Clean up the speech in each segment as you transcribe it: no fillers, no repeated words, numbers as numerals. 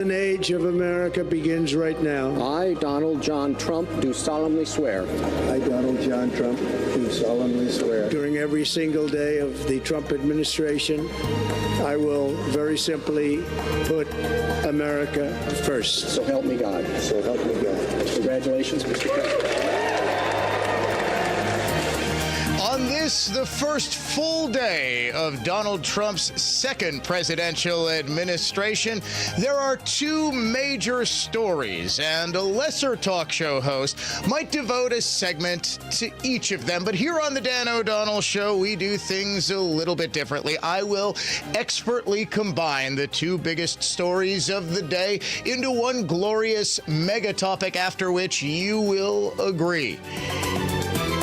An age of America begins right now. I, Donald John Trump, do solemnly swear. I, Donald John Trump, do solemnly swear. During every single day of the Trump administration, I will very simply put America first. So help me God. So help me God. Congratulations, Mr. President. On this, the first full day of Donald Trump's second presidential administration, there are two major stories, and a lesser talk show host might devote a segment to each of them. But here on the Dan O'Donnell Show, we do things a little bit differently. I will expertly combine the two biggest stories of the day into one glorious mega topic, after which you will agree.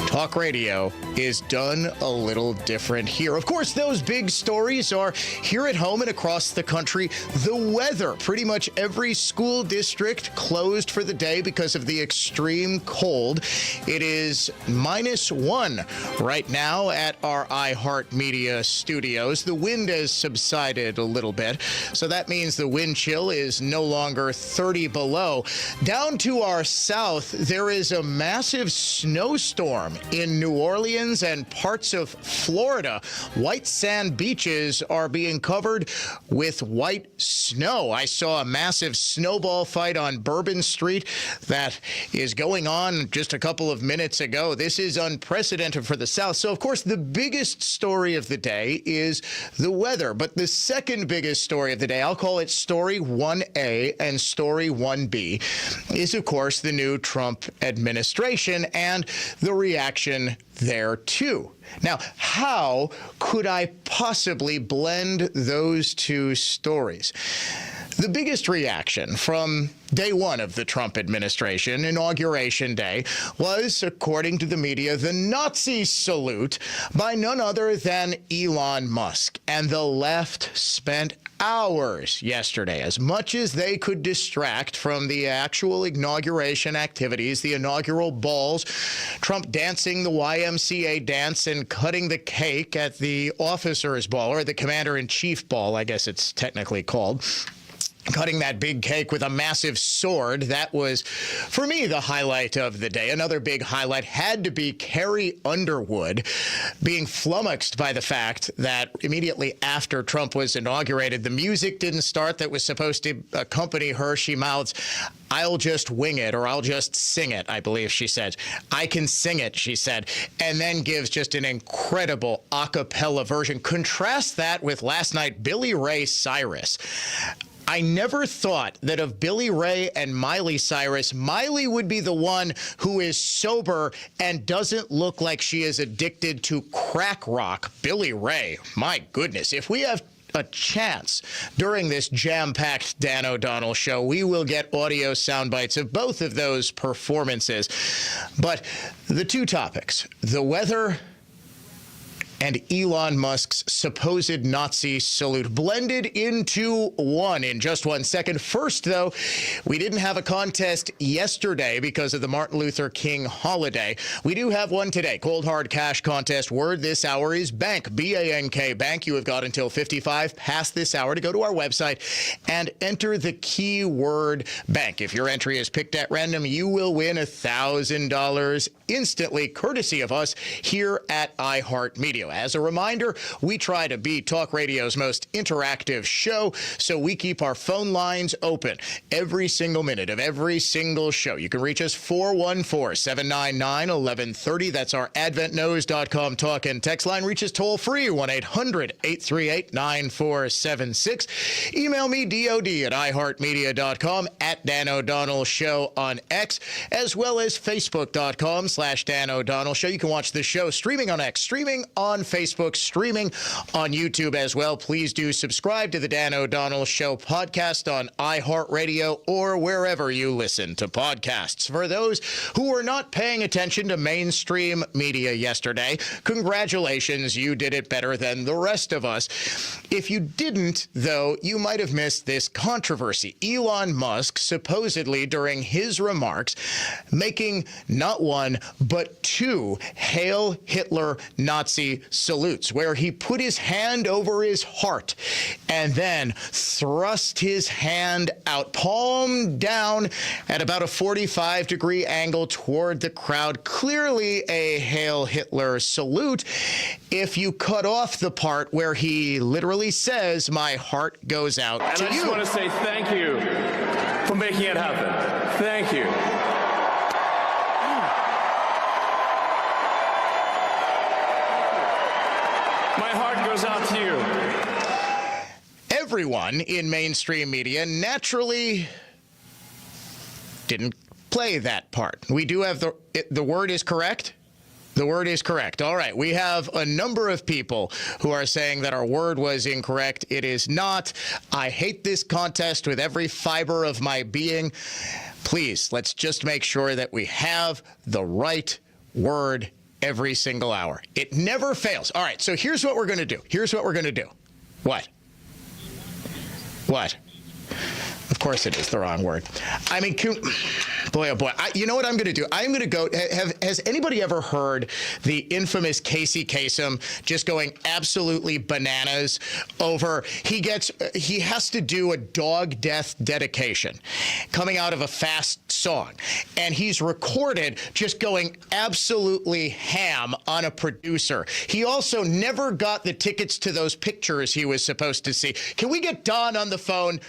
Talk radio is done a little different here. Of course, those big stories are here at home and across the country. The weather, pretty much every school district closed for the day because of the extreme cold. It is -1 right now at our iHeartMedia studios. The wind has subsided a little bit, so that means the wind chill is no longer 30 below. Down to our south, there is a massive snowstorm in New Orleans and parts of Florida. White sand beaches are being covered with white snow. I saw a massive snowball fight on Bourbon Street that is going on just a couple of minutes ago. This is unprecedented for the South. So, of course, the biggest story of the day is the weather. But the second biggest story of the day, I'll call it Story 1A and Story 1B, is, of course, the new Trump administration and the reaction there too. Now, how could I possibly blend those two stories? The biggest reaction from day one of the Trump administration, Inauguration Day, was, according to the media, the Nazi salute by none other than Elon Musk. And the left spent hours yesterday, as much as they could distract from the actual inauguration activities, the inaugural balls, Trump dancing the YMCA dance and cutting the cake at the officers' ball, or the commander-in-chief ball, I guess it's technically called. Cutting that big cake with a massive sword. That was, for me, the highlight of the day. Another big highlight had to be Carrie Underwood being flummoxed by the fact that immediately after Trump was inaugurated, the music didn't start that was supposed to accompany her. She mouths, "I'll just wing it," or "I'll just sing it," I believe she said. "I can sing it," she said, and then gives just an incredible a cappella version. Contrast that with last night, Billy Ray Cyrus. I never thought that of Billy Ray and Miley Cyrus, Miley would be the one who is sober and doesn't look like she is addicted to crack rock. Billy Ray, my goodness, if we have a chance during this jam-packed Dan O'Donnell Show, we will get audio sound bites of both of those performances. But the two topics, the weather and Elon Musk's supposed Nazi salute, blended into one in just 1 second. First, though, we didn't have a contest yesterday because of the Martin Luther King holiday. We do have one today. Cold Hard Cash contest. Word this hour is bank, B-A-N-K, bank. You have got until 55 past this hour to go to our website and enter the keyword bank. If your entry is picked at random, you will win $1,000 instantly, courtesy of us here at iHeartMedia. As a reminder, we try to be talk radio's most interactive show, so we keep our phone lines open every single minute of every single show. You can reach us 414-799-1130. That's our adventknows.com talk and text line. Reach us toll free, 1-800-838-9476. Email me, DOD@iHeartMedia.com, at Dan O'Donnell Show on X, as well as Facebook.com/Dan O'Donnell Show. You can watch the show streaming on X, streaming on Facebook, streaming on YouTube as well. Please do subscribe to the Dan O'Donnell Show podcast on iHeartRadio or wherever you listen to podcasts. For those who were not paying attention to mainstream media yesterday, congratulations, you did it better than the rest of us. If you didn't, though, you might have missed this controversy. Elon Musk supposedly during his remarks making not one but two Hail Hitler Nazi salutes, where he put his hand over his heart and then thrust his hand out, palm down at about a 45-degree angle toward the crowd. Clearly a Hail Hitler salute if you cut off the part where he literally says, "My heart goes out to you." And I just want to say thank you for making it happen. Thank you. My heart goes out to you. Everyone in mainstream media naturally didn't play that part. We do have the word is correct? The word is correct. All right. We have a number of people who are saying that our word was incorrect. It is not. I hate this contest with every fiber of my being. Please, let's just make sure that we have the right word every single hour. It never fails. All right. So here's what we're going to do. Here's what we're going to do. What? What? Of course it is the wrong word. I mean, boy, oh boy. You know what I'm going to do? I'm going to go. Has anybody ever heard the infamous Casey Kasem just going absolutely bananas over he has to do a dog death dedication coming out of a fast song, and he's recorded just going absolutely ham on a producer. He also never got the tickets to those pictures he was supposed to see. Can we get Don on the phone?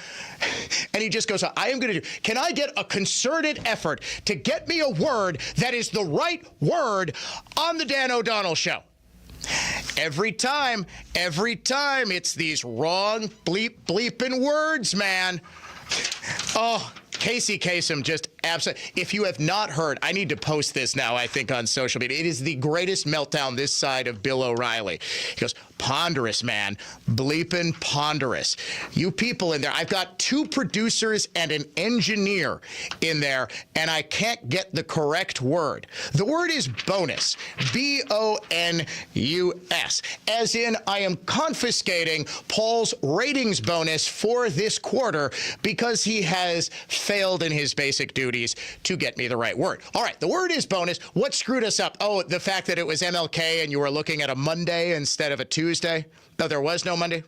And he just goes, I am going to do, can I get a concerted effort to get me a word that is the right word on the Dan O'Donnell Show? Every time, it's these wrong bleeping words, man. Oh, Casey Kasem just absolutely. If you have not heard, I need to post this now, I think, on social media. It is the greatest meltdown this side of Bill O'Reilly. He goes, ponderous, man. Bleeping ponderous. You people in there, I've got 2 producers and an engineer in there, and I can't get the correct word. The word is bonus. B-O-N-U-S. As in, I am confiscating Paul's ratings bonus for this quarter because he has failed in his basic duties to get me the right word. All right, the word is bonus. What screwed us up? Oh, the fact that it was MLK and you were looking at a Monday instead of a Tuesday? No, there was no Monday?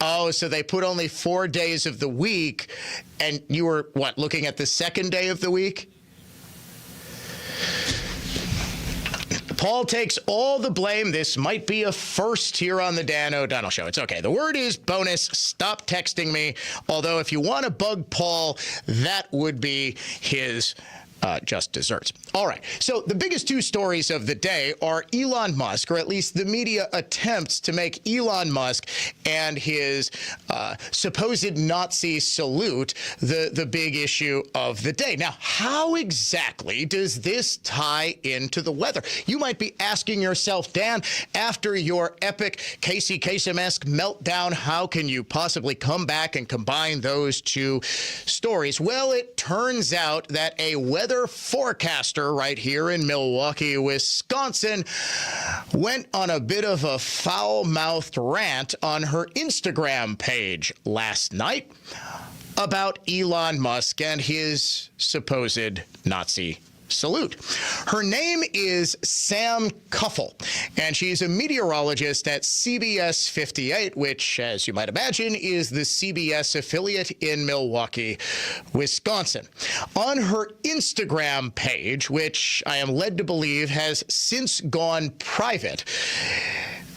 Oh, so they put only 4 days of the week, and you were, what, looking at the second day of the week? Paul takes all the blame. This might be a first here on the Dan O'Donnell Show. It's okay. The word is bonus. Stop texting me. Although if you want to bug Paul, that would be his just desserts. All right. So the biggest 2 stories of the day are Elon Musk, or at least the media attempts to make Elon Musk and his supposed Nazi salute the big issue of the day. Now, how exactly does this tie into the weather? You might be asking yourself, Dan, after your epic Casey Kasem-esque meltdown, how can you possibly come back and combine those 2 stories? Well, it turns out that a weather forecaster right here in Milwaukee, Wisconsin, went on a bit of a foul-mouthed rant on her Instagram page last night about Elon Musk and his supposed Nazi salute. Her name is Sam Kuffel, and she's a meteorologist at CBS 58, which, as you might imagine, is the CBS affiliate in Milwaukee, Wisconsin. On her Instagram page, which I am led to believe has since gone private,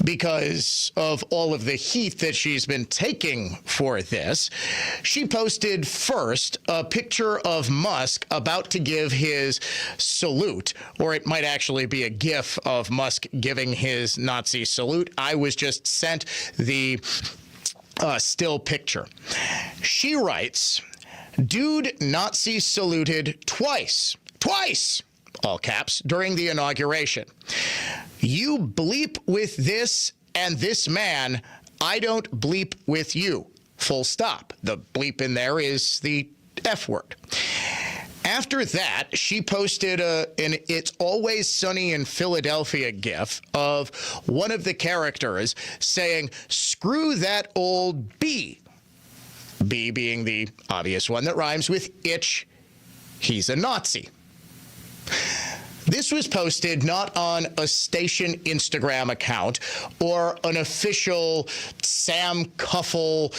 because of all of the heat that she's been taking for this, she posted first a picture of Musk about to give his salute, or it might actually be a GIF of Musk giving his Nazi salute. I was just sent the still picture. She writes, "Dude Nazi saluted twice, all caps, during the inauguration. You bleep with this and this man, I don't bleep with you. Full stop." The bleep in there is the F word. After that, she posted an "It's Always Sunny in Philadelphia" gif of one of the characters saying, "Screw that old B." B being the obvious one that rhymes with itch. He's a Nazi. This was posted not on a station Instagram account or an official Sam Cuffle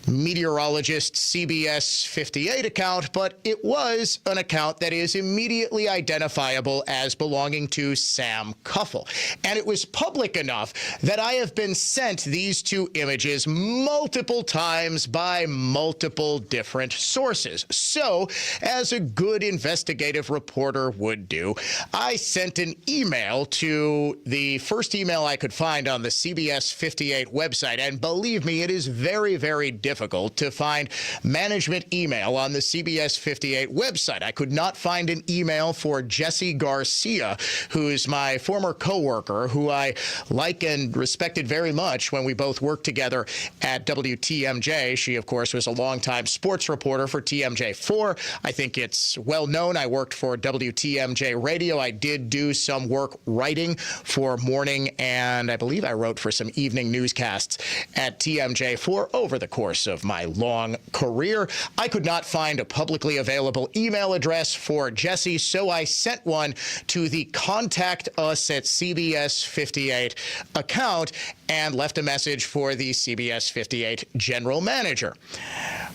meteorologist CBS 58 account, but it was an account that is immediately identifiable as belonging to Sam Cuffle. And it was public enough that I have been sent these two images multiple times by multiple different sources. So, as a good investigative reporter would do, I sent an email to the first email I could find on the CBS 58 website. And believe me, it is very, very difficult to find management email on the CBS 58 website. I could not find an email for Jesse Garcia, who's my former coworker, who I like and respected very much when we both worked together at WTMJ. She, of course, was a longtime sports reporter for TMJ4. I think it's well known. I worked for WTMJ Radio. I did do some work writing for morning, and I believe I wrote for some evening newscasts at TMJ4 over the course of my long career. I could not find a publicly available email address for Jesse, so I sent one to the Contact Us at CBS 58 account and left a message for the CBS 58 general manager,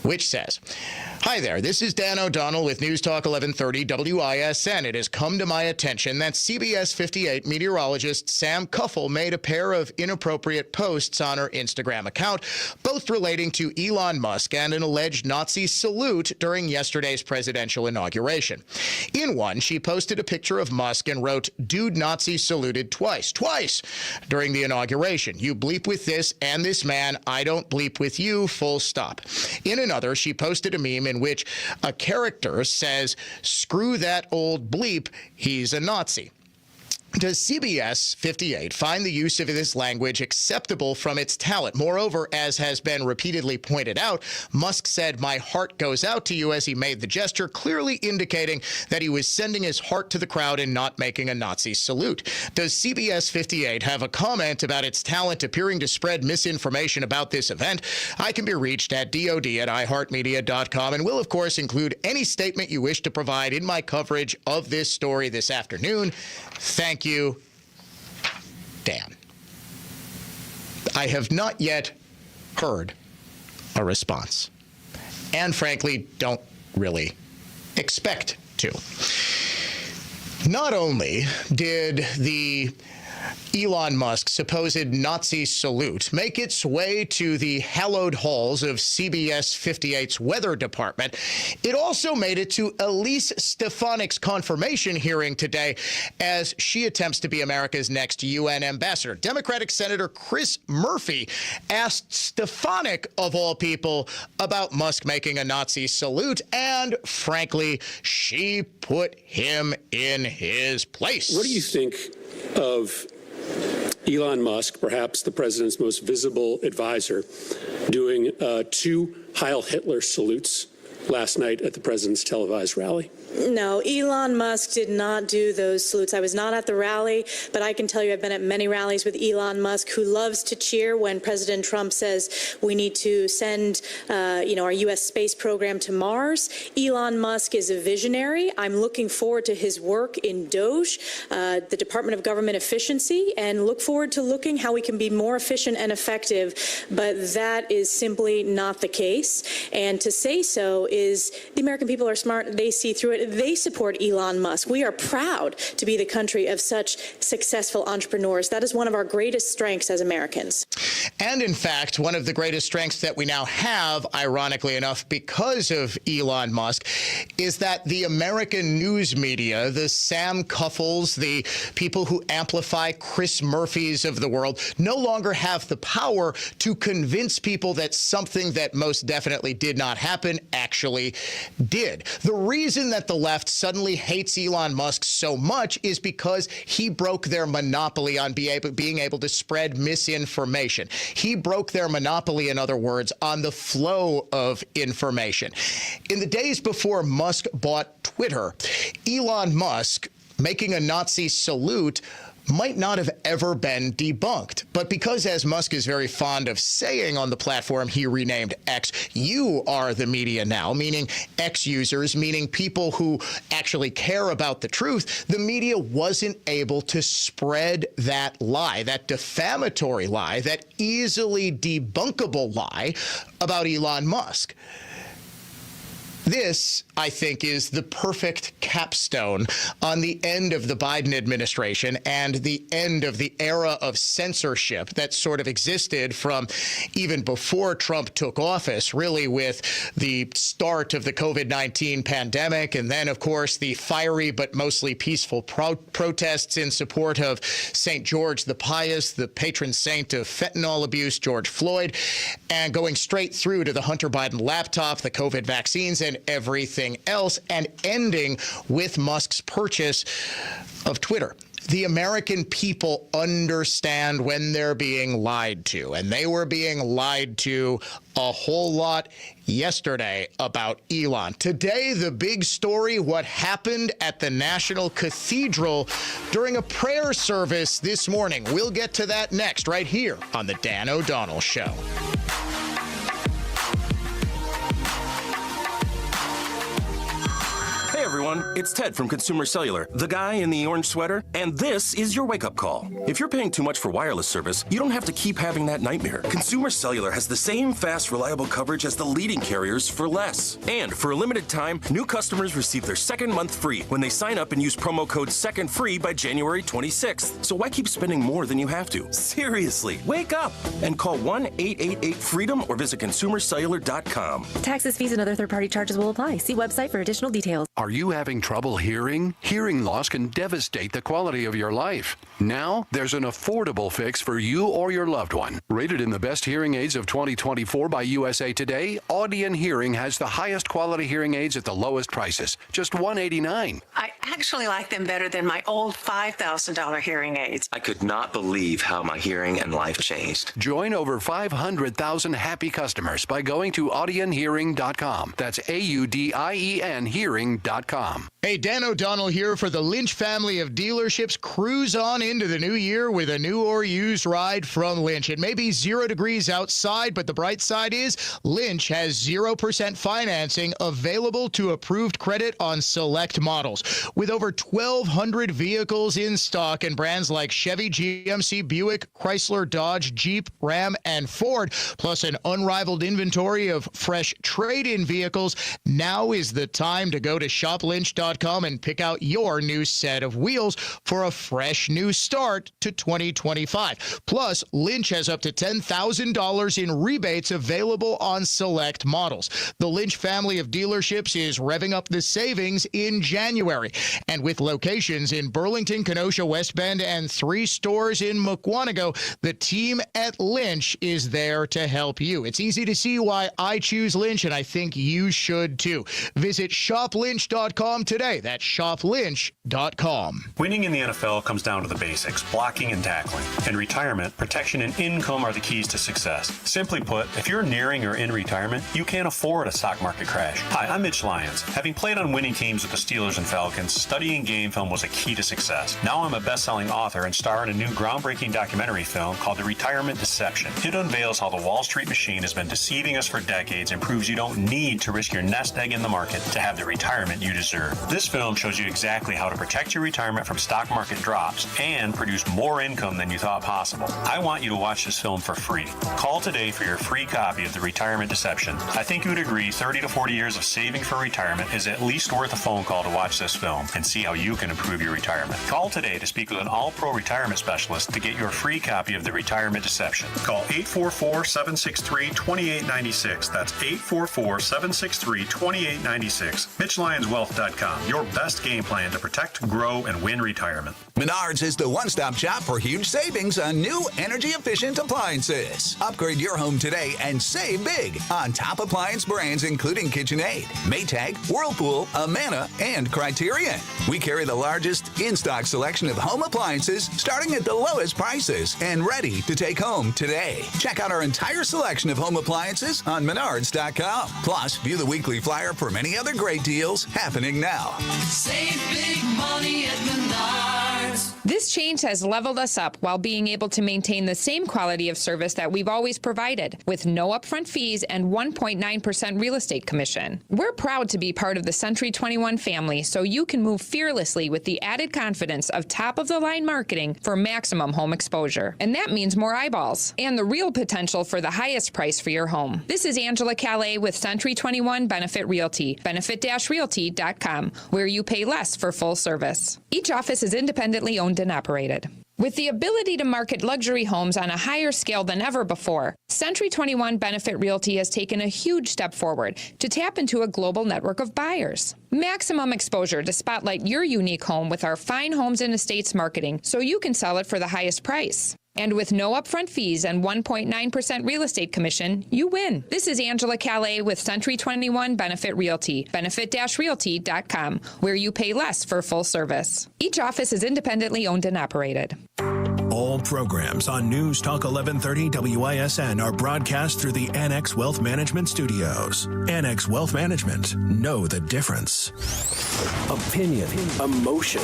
which says, "Hi there, this is Dan O'Donnell with News Talk 1130 WISN. It has come to my attention that CBS 58 meteorologist Sam Cuffle made a pair of inappropriate posts on her Instagram account, both relating to Elon Musk and an alleged Nazi salute during yesterday's presidential inauguration. In one, she posted a picture of Musk and wrote, 'Dude Nazi saluted twice during the inauguration. You bleep with this and this man, I don't bleep with you, full stop.' In another, she posted a meme in which a character says, 'Screw that old bleep, he's a Nazi.' Does CBS 58 find the use of this language acceptable from its talent? Moreover, as has been repeatedly pointed out, Musk said, 'My heart goes out to you,' as he made the gesture, clearly indicating that he was sending his heart to the crowd and not making a Nazi salute. Does CBS 58 have a comment about its talent appearing to spread misinformation about this event? I can be reached at dod@iheartmedia.com and will, of course, include any statement you wish to provide in my coverage of this story this afternoon. Thank you, Dan." I have not yet heard a response, and frankly, don't really expect to. Not only did the Elon Musk supposed Nazi salute make its way to the hallowed halls of CBS 58's weather department, it also made it to Elise Stefanik's confirmation hearing today as she attempts to be America's next UN ambassador. Democratic Senator Chris Murphy asked Stefanik, of all people, about Musk making a Nazi salute, and frankly, she put him in his place. What do you think of Elon Musk, perhaps the president's most visible advisor, doing two Heil Hitler salutes last night at the president's televised rally? No, Elon Musk did not do those salutes. I was not at the rally, but I can tell you I've been at many rallies with Elon Musk, who loves to cheer when President Trump says we need to send, our U.S. space program to Mars. Elon Musk is a visionary. I'm looking forward to his work in DOGE, the Department of Government Efficiency, and look forward to looking how we can be more efficient and effective. But that is simply not the case. And to say so is the American people are smart. They see through it. They support Elon Musk. We are proud to be the country of such successful entrepreneurs. That is one of our greatest strengths as Americans. And in fact, one of the greatest strengths that we now have, ironically enough, because of Elon Musk, is that the American news media, the Sam Cuffles, the people who amplify Chris Murphys of the world, no longer have the power to convince people that something that most definitely did not happen actually did. The reason that the left suddenly hates Elon Musk so much is because he broke their monopoly on being able to spread misinformation. He broke their monopoly, in other words, on the flow of information. In the days before Musk bought Twitter, Elon Musk making a Nazi salute might not have ever been debunked. But because, as Musk is very fond of saying on the platform he renamed X, you are the media now, meaning X users, meaning people who actually care about the truth, the media wasn't able to spread that lie, that defamatory lie, that easily debunkable lie about Elon Musk. This, I think, is the perfect capstone on the end of the Biden administration and the end of the era of censorship that sort of existed from even before Trump took office, really with the start of the COVID-19 pandemic, and then, of course, the fiery but mostly peaceful protests in support of St. George the Pious, the patron saint of fentanyl abuse, George Floyd, and going straight through to the Hunter Biden laptop, the COVID vaccines, and everything else, and ending with Musk's purchase of Twitter. The American people understand when they're being lied to, and they were being lied to a whole lot yesterday about Elon. Today, the big story, what happened at the National Cathedral during a prayer service this morning. We'll get to that next, right here on The Dan O'Donnell Show. Hey everyone, it's Ted from Consumer Cellular, the guy in the orange sweater, and this is your wake-up call. If you're paying too much for wireless service, you don't have to keep having that nightmare. Consumer Cellular has the same fast, reliable coverage as the leading carriers for less. And for a limited time, new customers receive their second month free when they sign up and use promo code SECONDFREE by January 26th. So why keep spending more than you have to? Seriously, wake up and call 1-888-FREEDOM or visit consumercellular.com. Taxes, fees, and other third-party charges will apply. See website for additional details. Are you having trouble hearing? Hearing loss can devastate the quality of your life. Now, there's an affordable fix for you or your loved one. Rated in the best hearing aids of 2024 by USA Today, Audion Hearing has the highest quality hearing aids at the lowest prices, just $189. I actually like them better than my old $5,000 hearing aids. I could not believe how my hearing and life changed. Join over 500,000 happy customers by going to audionhearing.com. That's AUDIEN hearing.com. Hey, Dan O'Donnell here for the Lynch family of dealerships. Cruise on into the new year with a new or used ride from Lynch. It may be 0 degrees outside, but the bright side is Lynch has 0% financing available to approved credit on select models. With over 1,200 vehicles in stock and brands like Chevy, GMC, Buick, Chrysler, Dodge, Jeep, Ram, and Ford, plus an unrivaled inventory of fresh trade-in vehicles, now is the time to go to shoplynch.com and pick out your new set of wheels for a fresh new start to 2025. Plus, Lynch has up to $10,000 in rebates available on select models. The Lynch family of dealerships is revving up the savings in January. And with locations in Burlington, Kenosha, West Bend, and 3 stores in Mukwonago, the team at Lynch is there to help you. It's easy to see why I choose Lynch, and I think you should too. Visit shoplynch.com today. That's shoplynch.com. Winning in the NFL comes down to the basics, blocking and tackling. In retirement, protection and income are the keys to success. Simply put, if you're nearing or in retirement, you can't afford a stock market crash. Hi, I'm Mitch Lyons. Having played on winning teams with the Steelers and Falcons, studying game film was a key to success. Now I'm a best-selling author and star in a new groundbreaking documentary film called The Retirement Deception. It unveils how the Wall Street machine has been deceiving us for decades and proves you don't need to risk your nest egg in the market to have the retirement you deserve. This film shows you exactly how to protect your retirement from stock market drops and produce more income than you thought possible. I want you to watch this film for free. Call today for your free copy of The Retirement Deception. I think you would agree 30 to 40 years of saving for retirement is at least worth a phone call to watch this film and see how you can improve your retirement. Call today to speak with an all-pro retirement specialist to get your free copy of The Retirement Deception. Call 844-763-2896. That's 844-763-2896. MitchLyonsWealth.com. Your best game plan to protect, grow, and win retirement. Menards is the one-stop shop for huge savings on new energy-efficient appliances. Upgrade your home today and save big on top appliance brands including KitchenAid, Maytag, Whirlpool, Amana, and Criterion. We carry the largest in-stock selection of home appliances starting at the lowest prices and ready to take home today. Check out our entire selection of home appliances on Menards.com. Plus, view the weekly flyer for many other great deals happening now. Save big money at Menards. Times. This change has leveled us up while being able to maintain the same quality of service that we've always provided, with no upfront fees and 1.9% real estate commission. We're proud to be part of the Century 21 family, so you can move fearlessly with the added confidence of top-of-the-line marketing for maximum home exposure. And that means more eyeballs and the real potential for the highest price for your home. This is Angela Calais with Century 21 Benefit Realty, benefit-realty.com, where you pay less for full service. Each office is independently owned and operated. With the ability to market luxury homes on a higher scale than ever before, Century 21 Benefit Realty has taken a huge step forward to tap into a global network of buyers. Maximum exposure to spotlight your unique home with our fine homes and estates marketing so you can sell it for the highest price. And with no upfront fees and 1.9% real estate commission, you win. This is Angela Calais with Century 21 Benefit Realty, benefit-realty.com, where you pay less for full service. Each office is independently owned and operated. All programs on News Talk 1130 WISN are broadcast through the Annex Wealth Management Studios. Annex Wealth Management. Know the difference. Opinion, emotion,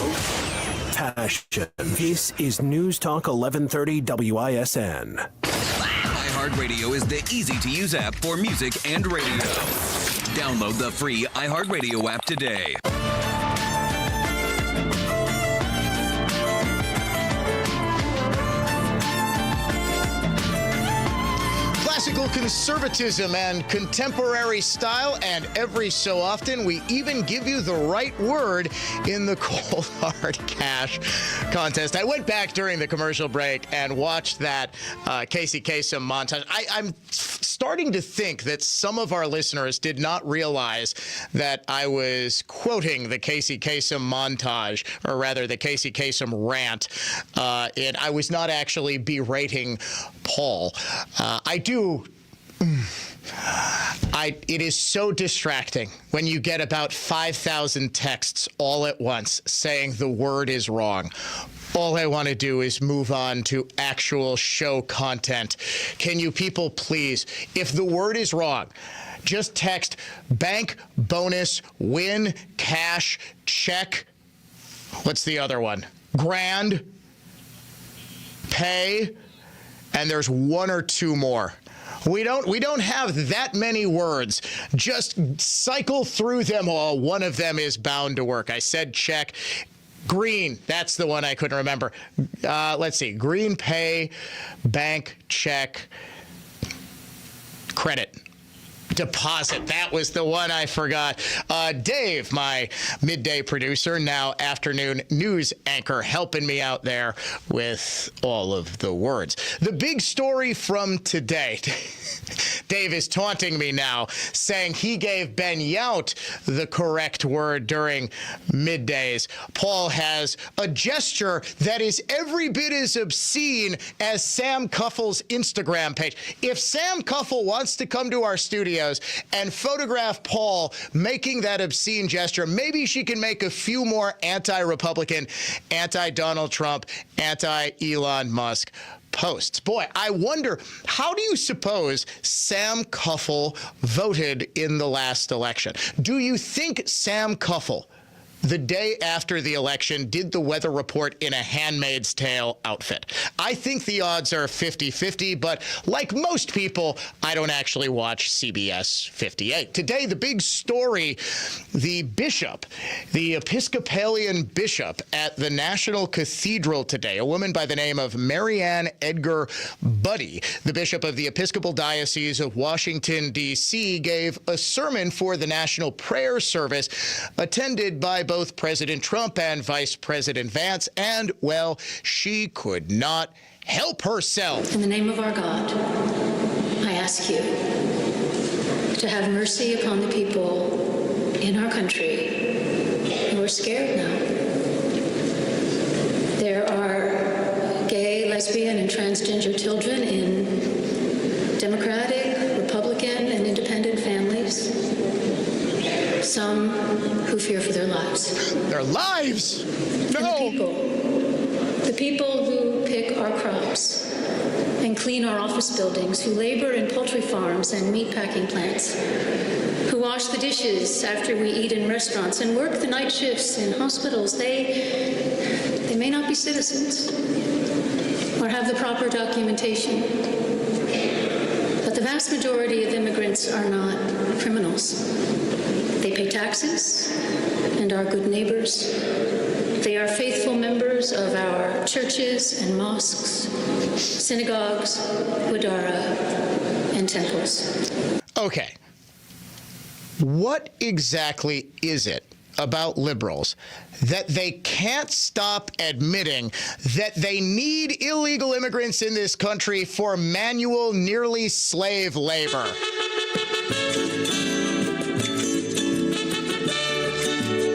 passion. This is News Talk 1130 WISN. iHeartRadio is the easy-to-use app for music and radio. Download the free iHeartRadio app today. Classical conservatism and contemporary style, and every so often we even give you the right word in the Cold Hard Cash contest. I went back during the commercial break and watched that Casey Kasem montage. I'm starting to think that some of our listeners did not realize that I was quoting the Casey Kasem montage, or rather the Casey Kasem rant, and I was not actually berating Paul. It is so distracting when you get about 5,000 texts all at once saying the word is wrong. All I want to do is move on to actual show content. Can you people please, if the word is wrong, just text bank, bonus, win, cash, check. What's the other one? Grand, pay, and there's one or two more. We don't have that many words. Just cycle through them all. One of them is bound to work. I said check. Green, that's the one I couldn't remember. Let's see. Green, pay, bank, check, credit. Deposit. That was the one I forgot. Dave, my midday producer, now afternoon news anchor, helping me out there with all of the words. The big story from today. Dave is taunting me now, saying he gave Ben Yount the correct word during middays. Paul has a gesture that is every bit as obscene as Sam Cuffle's Instagram page. If Sam Cuffle wants to come to our studio and photograph Paul making that obscene gesture, maybe she can make a few more anti-Republican, anti-Donald Trump, anti-Elon Musk posts. Boy, I wonder, how do you suppose Sam Cuffle voted in the last election? Do you think Sam Cuffle, the day after the election, did the weather report in a Handmaid's Tale outfit? I think the odds are 50-50, but like most people, I don't actually watch CBS 58. Today, the big story, the bishop, the Episcopalian bishop at the National Cathedral today, a woman by the name of Marianne Edgar Buddy, the bishop of the Episcopal Diocese of Washington, D.C., gave a sermon for the National Prayer Service, attended by both President Trump and Vice President Vance, and, well, she could not help herself. In the name of our God, I ask you to have mercy upon the people in our country who are scared now. There are gay, lesbian, and transgender children in Democratic, Republican, and independent families. Some who fear for their lives. Their lives? No! And the people who pick our crops and clean our office buildings, who labor in poultry farms and meat packing plants, who wash the dishes after we eat in restaurants and work the night shifts in hospitals, they may not be citizens or have the proper documentation. But the vast majority of immigrants are not criminals. They pay taxes and are good neighbors. They are faithful members of our churches and mosques, synagogues, Guadara, and temples. Okay. What exactly is it about liberals that they can't stop admitting that they need illegal immigrants in this country for manual, nearly slave labor?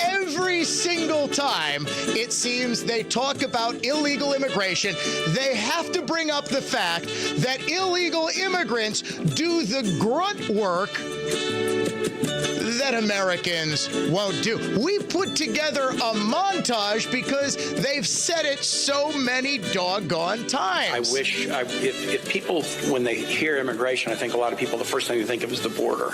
Every single time it seems they talk about illegal immigration, they have to bring up the fact that illegal immigrants do the grunt work that Americans won't do. We put together a montage because they've said it so many doggone times. I wish, if people, when they hear immigration, I think a lot of people, the first thing they think of is the border.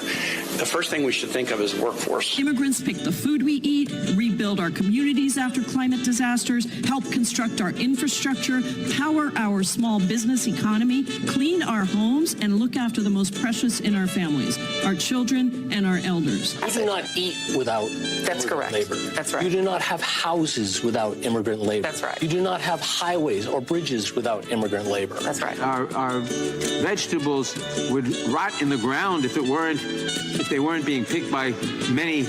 The first thing we should think of is workforce. Immigrants pick the food we eat, rebuild our communities after climate disasters, help construct our infrastructure, power our small business economy, clean our homes, and look after the most precious in our families, our children and our elders. You do not eat without immigrant labor. That's right. You do not have houses without immigrant labor. That's right. You do not have highways or bridges without immigrant labor. That's right. Our vegetables would rot in the ground if they weren't being picked by many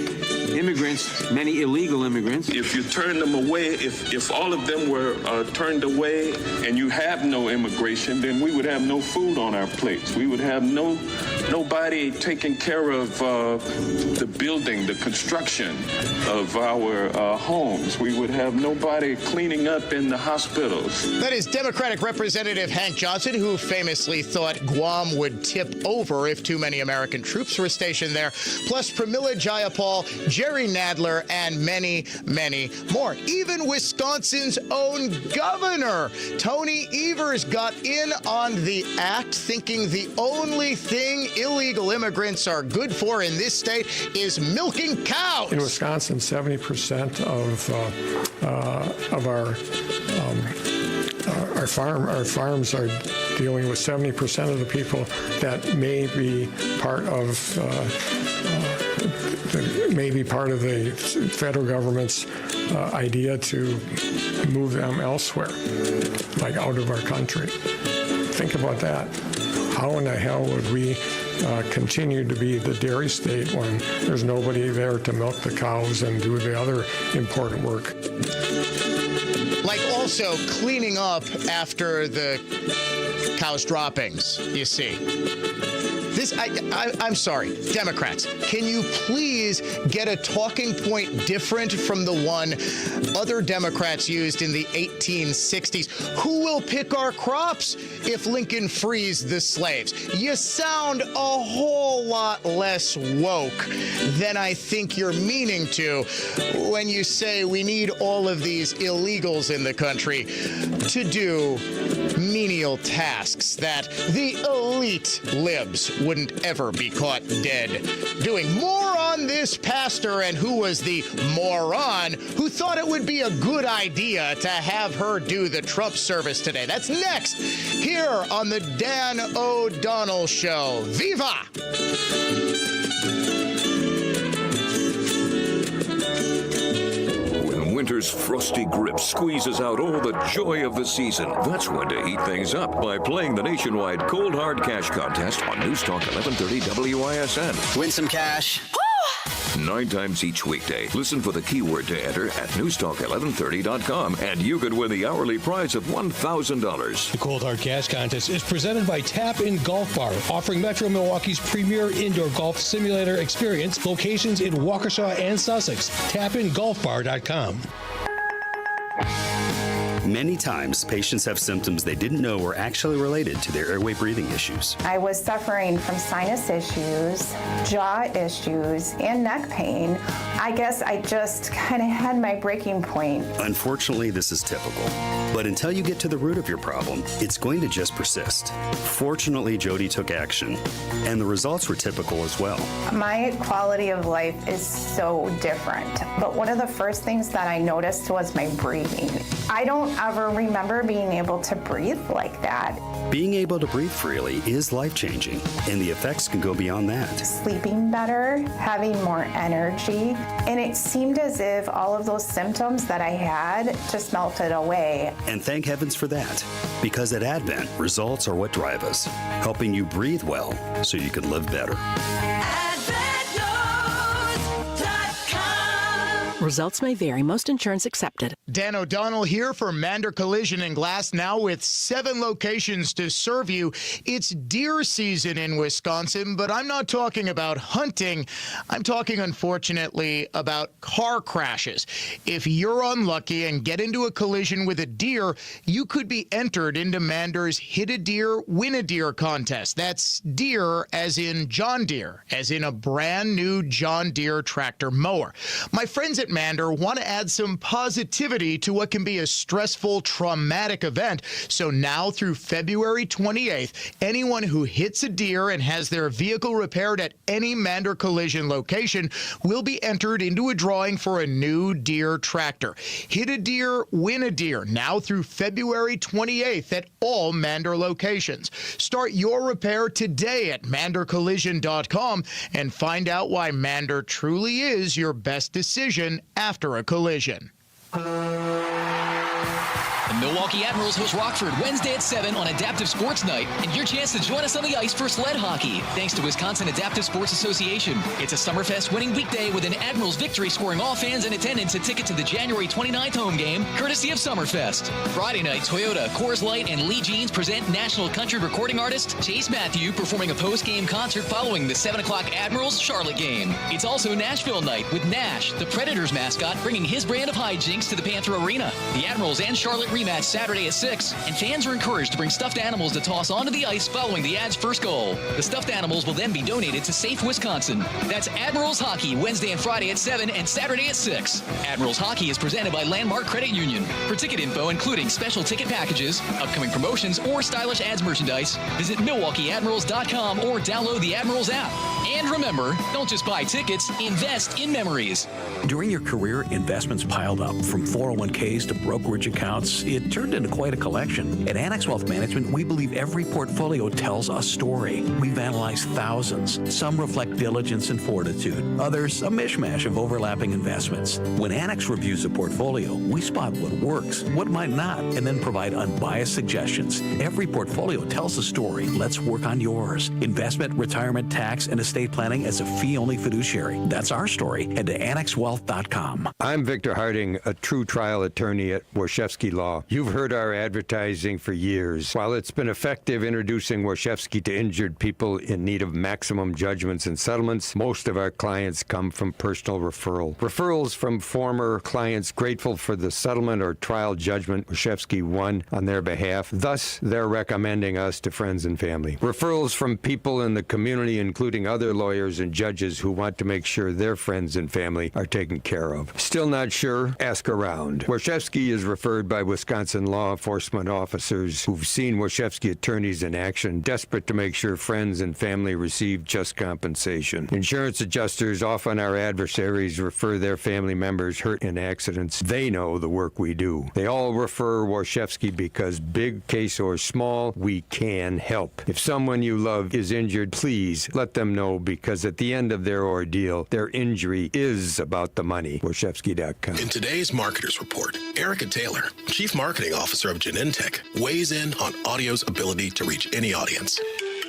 immigrants, many illegal immigrants. If you turn them away, if all of them were turned away and you have no immigration, then we would have no food on our plates. We would have nobody taking care of the building, the construction of our homes. We would have nobody cleaning up in the hospitals. That is Democratic Representative Hank Johnson, who famously thought Guam would tip over if too many American troops were stationed there, plus Pramila Jayapal, Jerry Nadler, and many, many more. Even Wisconsin's own governor, Tony Evers, got in on the act, thinking the only thing illegal immigrants are good for in this state is milking cows. In Wisconsin, 70% of our farms are dealing with 70% of the people that may be part of the federal government's idea to move them elsewhere, like out of our country. Think about that. How in the hell would we continue to be the dairy state when there's nobody there to milk the cows and do the other important work? Like also cleaning up after the cow's droppings, you see. I'm sorry, Democrats, can you please get a talking point different from the one other Democrats used in the 1860s? Who will pick our crops if Lincoln frees the slaves? You sound a whole lot less woke than I think you're meaning to when you say we need all of these illegals in the country to do menial tasks that the elite libs wouldn't ever be caught dead doing. More on this pastor and who was the moron who thought it would be a good idea to have her do the Trump service today. That's next here on the Dan O'Donnell Show. Viva! Winter's frosty grip squeezes out all the joy of the season. That's when to heat things up by playing the nationwide Cold Hard Cash Contest on News Talk 1130 WISN. Win some cash. 9 times each weekday. Listen for the keyword to enter at newstalk1130.com, and you could win the hourly prize of $1,000. The Cold Hard Cash Contest is presented by Tap In Golf Bar, offering Metro Milwaukee's premier indoor golf simulator experience. Locations in Waukesha and Sussex. TapInGolfBar.com. Many times, patients have symptoms they didn't know were actually related to their airway breathing issues. I was suffering from sinus issues, jaw issues, and neck pain. I guess I just kind of had my breaking point. Unfortunately, this is typical. But until you get to the root of your problem, it's going to just persist. Fortunately, Jody took action, and the results were typical as well. My quality of life is so different. But one of the first things that I noticed was my breathing. I don't ever remember being able to breathe like that. Being able to breathe freely is life-changing, and the effects can go beyond that. Sleeping better, having more energy, and it seemed as if all of those symptoms that I had just melted away. And thank heavens for that, because at Advent, results are what drive us, helping you breathe well so you can live better. Results may vary. Most insurance accepted. Dan O'Donnell here for Mander Collision and Glass, now with 7 locations to serve you. It's deer season in Wisconsin, but I'm not talking about hunting. I'm talking, unfortunately, about car crashes. If you're unlucky and get into a collision with a deer, you could be entered into Mander's Hit a Deer, Win a Deer contest. That's deer as in John Deere, as in a brand new John Deere tractor mower. My friends at Mander want to add some positivity to what can be a stressful, traumatic event. So now through February 28th, anyone who hits a deer and has their vehicle repaired at any Mander Collision location will be entered into a drawing for a new Deere tractor. Hit a Deer, Win a Deer, now through February 28th at all Mander locations. Start your repair today at mandercollision.com and find out why Mander truly is your best decision after a collision. The Milwaukee Admirals host Rockford Wednesday at 7 on Adaptive Sports Night, and your chance to join us on the ice for sled hockey, thanks to Wisconsin Adaptive Sports Association. It's a Summerfest winning weekday with an Admirals victory scoring all fans in attendance a ticket to the January 29th home game, courtesy of Summerfest. Friday night, Toyota, Coors Light, and Lee Jeans present national country recording artist Chase Matthew performing a post-game concert following the 7 o'clock Admirals-Charlotte game. It's also Nashville night with Nash, the Predators mascot, bringing his brand of hijinks to the Panther Arena. The Admirals and Charlotte rematch Saturday at 6, and fans are encouraged to bring stuffed animals to toss onto the ice following the Ads' first goal. The stuffed animals will then be donated to Safe Wisconsin. That's Admirals Hockey Wednesday and Friday at 7 and Saturday at 6. Admirals Hockey is presented by Landmark Credit Union. For ticket info, including special ticket packages, upcoming promotions, or stylish Ads merchandise, visit MilwaukeeAdmirals.com or download the Admirals app. And remember, don't just buy tickets, invest in memories. During your career, investments piled up, from 401ks to brokerage accounts. It turned into quite a collection. At Annex Wealth Management, we believe every portfolio tells a story. We've analyzed thousands. Some reflect diligence and fortitude. Others, a mishmash of overlapping investments. When Annex reviews a portfolio, we spot what works, what might not, and then provide unbiased suggestions. Every portfolio tells a story. Let's work on yours. Investment, retirement, tax, and estate planning as a fee-only fiduciary. That's our story. Head to annexwealth.com. I'm Victor Harding, a true trial attorney at Warshevsky Law. You've heard our advertising for years. While it's been effective introducing Warshevsky to injured people in need of maximum judgments and settlements, most of our clients come from personal referral. Referrals from former clients grateful for the settlement or trial judgment Warshevsky won on their behalf. Thus, they're recommending us to friends and family. Referrals from people in the community, including other lawyers and judges who want to make sure their friends and family are taken care of. Still not sure? Ask around. Warshevsky is referred by Wisconsin law enforcement officers who've seen Warshevsky attorneys in action, desperate to make sure friends and family receive just compensation. Insurance adjusters, often our adversaries, refer their family members hurt in accidents. They know the work we do. They all refer Warshevsky because, big case or small, we can help. If someone you love is injured, please let them know, because at the end of their ordeal, their injury is about the money. Warshevsky.com. In today's Marketers Report, Erica Taylor, Chief Marketing Officer of Genentech, weighs in on audio's ability to reach any audience.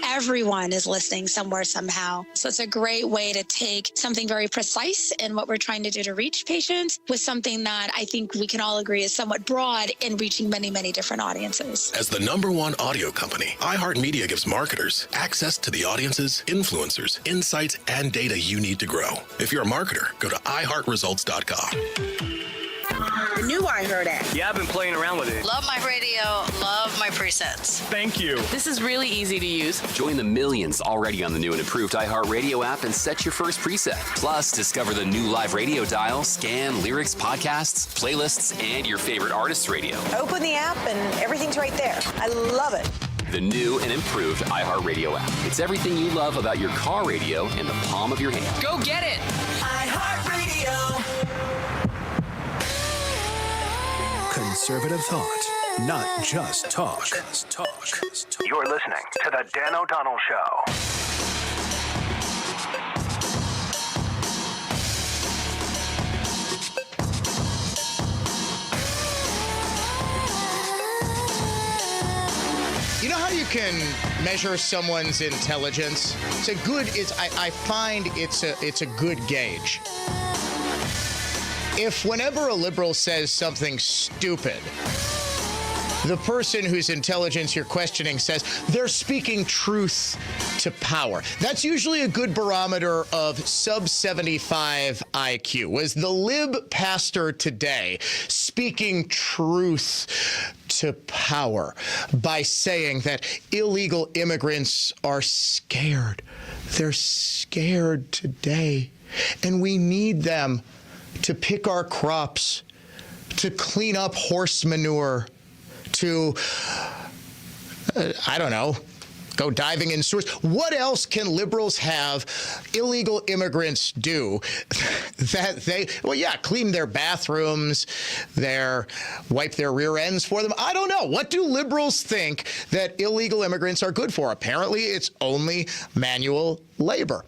Everyone is listening somewhere, somehow. So it's a great way to take something very precise in what we're trying to do to reach patients with something that I think we can all agree is somewhat broad in reaching many, many different audiences. As the #1 audio company, iHeartMedia gives marketers access to the audiences, influencers, insights, and data you need to grow. If you're a marketer, go to iHeartResults.com. The new iHeart app. Yeah, I've been playing around with it. Love my radio. Love my presets. Thank you. This is really easy to use. Join the millions already on the new and improved iHeartRadio app and set your first preset. Plus, discover the new live radio dial, scan, lyrics, podcasts, playlists, and your favorite artist's radio. Open the app and everything's right there. I love it. The new and improved iHeartRadio app. It's everything you love about your car radio in the palm of your hand. Go get it. iHeartRadio. Conservative thought, not just talk. You're listening to The Dan O'Donnell Show. You know how you can measure someone's intelligence? I find it's a good gauge. If whenever a liberal says something stupid, the person whose intelligence you're questioning says they're speaking truth to power, that's usually a good barometer of sub 75 IQ. Was the lib pastor today speaking truth to power by saying that illegal immigrants are scared? They're scared today, and we need them to pick our crops, to clean up horse manure, to, I don't know, go diving in sewers. What else can liberals have illegal immigrants do that clean their bathrooms, wipe their rear ends for them? I don't know. What do liberals think that illegal immigrants are good for? Apparently, it's only manual labor.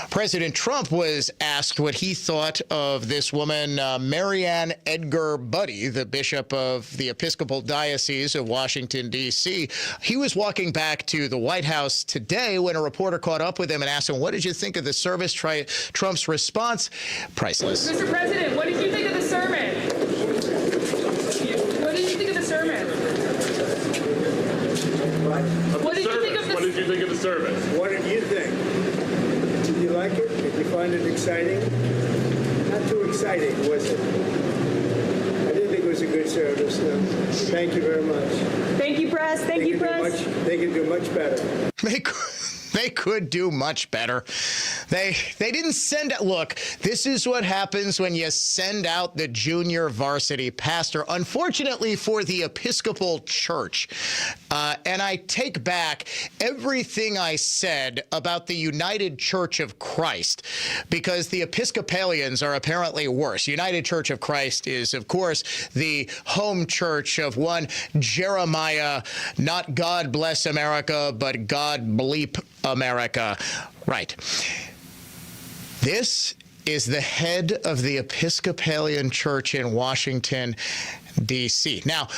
President Trump was asked what he thought of this woman, Marianne Edgar Buddy, the bishop of the Episcopal Diocese of Washington, D.C. He was walking back to the White House today when a reporter caught up with him and asked him, what did you think of the service? Trump's response, priceless. Mr. President, what did you think of the sermon? What did you think of the sermon? What did you think of the What did you think of the sermon? What did you think? Did you like it? Did you find it exciting? Not too exciting, was it? I didn't think it was a good service. No. Thank you very much. Thank you, press. Thank you, press. They could do much better. They could do much better. They didn't send out. Look, this is what happens when you send out the junior varsity pastor, unfortunately for the Episcopal Church. And I take back everything I said about the United Church of Christ, because the Episcopalians are apparently worse. United Church of Christ is, of course, the home church of one Jeremiah, not God bless America, but God bleep America. Right. This is the head of the Episcopalian Church in Washington, D.C. Now,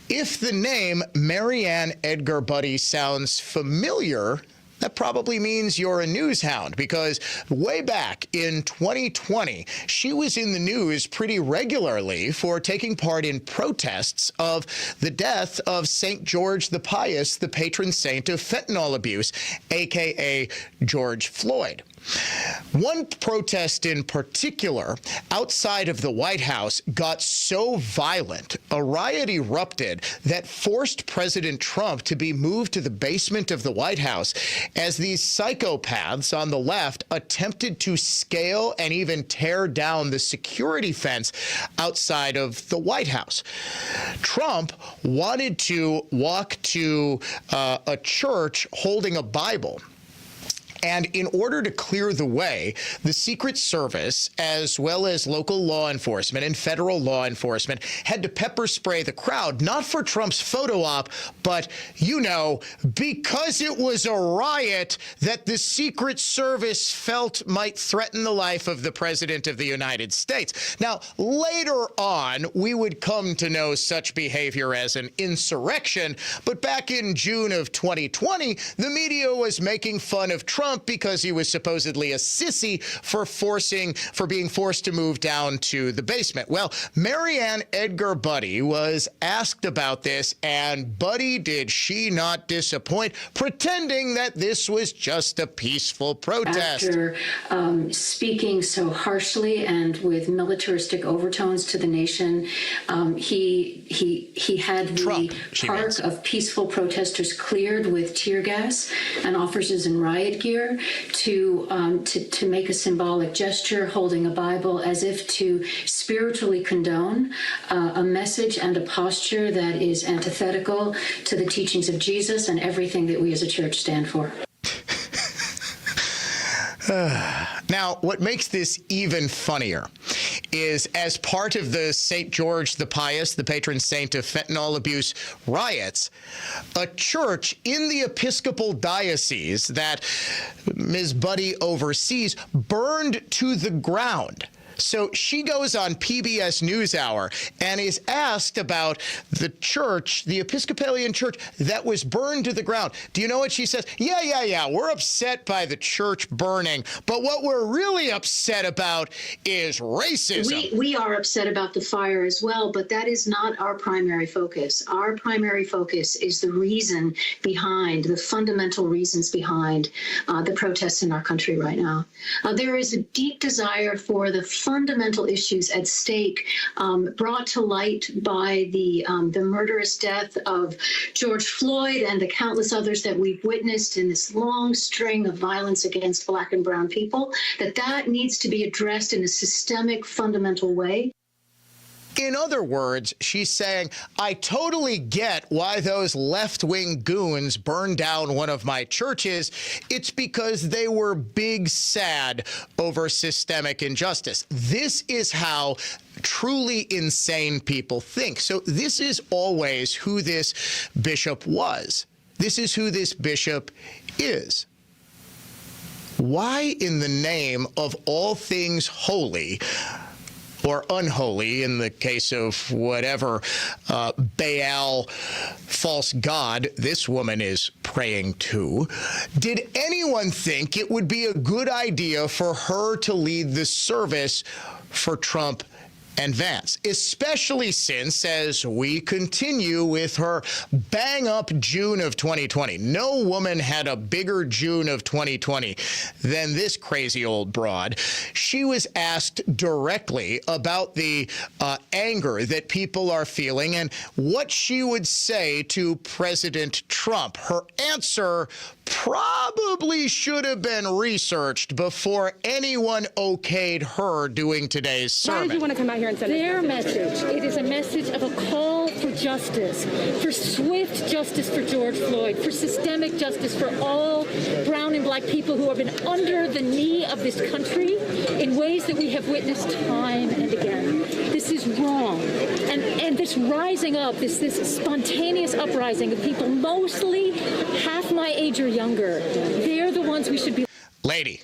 if the name Marianne Edgar Buddy sounds familiar, that probably means you're a news hound, because way back in 2020, she was in the news pretty regularly for taking part in protests of the death of St. George the Pious, the patron saint of fentanyl abuse, a.k.a. George Floyd. One protest in particular outside of the White House got so violent, a riot erupted that forced President Trump to be moved to the basement of the White House as these psychopaths on the left attempted to scale and even tear down the security fence outside of the White House. Trump wanted to walk to a church holding a Bible. And in order to clear the way, the Secret Service, as well as local law enforcement and federal law enforcement, had to pepper spray the crowd, not for Trump's photo op, but, because it was a riot that the Secret Service felt might threaten the life of the President of the United States. Now, later on, we would come to know such behavior as an insurrection, but back in June of 2020, the media was making fun of Trump Trump because he was supposedly a sissy for being forced to move down to the basement. Well, Marianne Edgar Buddy was asked about this, and Buddy, did she not disappoint, pretending that this was just a peaceful protest. After speaking so harshly and with militaristic overtones to the nation, he had the park of peaceful protesters cleared with tear gas and officers in riot gear to make a symbolic gesture, holding a Bible as if to spiritually condone a message and a posture that is antithetical to the teachings of Jesus and everything that we as a church stand for. Now, what makes this even funnier is, as part of the St. George the Pious, the patron saint of fentanyl abuse riots, a church in the Episcopal diocese that Ms. Buddy oversees burned to the ground. So she goes on PBS NewsHour and is asked about the church, the Episcopalian church that was burned to the ground. Do you know what she says? Yeah, we're upset by the church burning, but what we're really upset about is racism. We are upset about the fire as well, but that is not our primary focus. Our primary focus is the reason behind, the fundamental reasons behind the protests in our country right now. There is a deep desire for the fundamental issues at stake, brought to light by the murderous death of George Floyd and the countless others that we've witnessed in this long string of violence against Black and brown people, that needs to be addressed in a systemic, fundamental way. In other words, she's saying, I totally get why those left-wing goons burned down one of my churches. It's because they were big sad over systemic injustice. This is how truly insane people think. So this is always who this bishop was. This is who this bishop is. Why, in the name of all things holy, or unholy, in the case of whatever Baal false god this woman is praying to, did anyone think it would be a good idea for her to lead the service for Trump and Vance, especially since, as we continue with her bang-up June of 2020, no woman had a bigger June of 2020 than this crazy old broad. She was asked directly about the anger that people are feeling and what she would say to President Trump. Her answer probably should have been researched before anyone okayed her doing today's sermon. Why did you want to come out here and say their message? It is a message of a call for justice, for swift justice for George Floyd, for systemic justice for all brown and Black people who have been under the knee of this country in ways that we have witnessed time and again. This is wrong. And this rising up, this spontaneous uprising of people mostly half my age or younger, they're the ones we should be... Lady.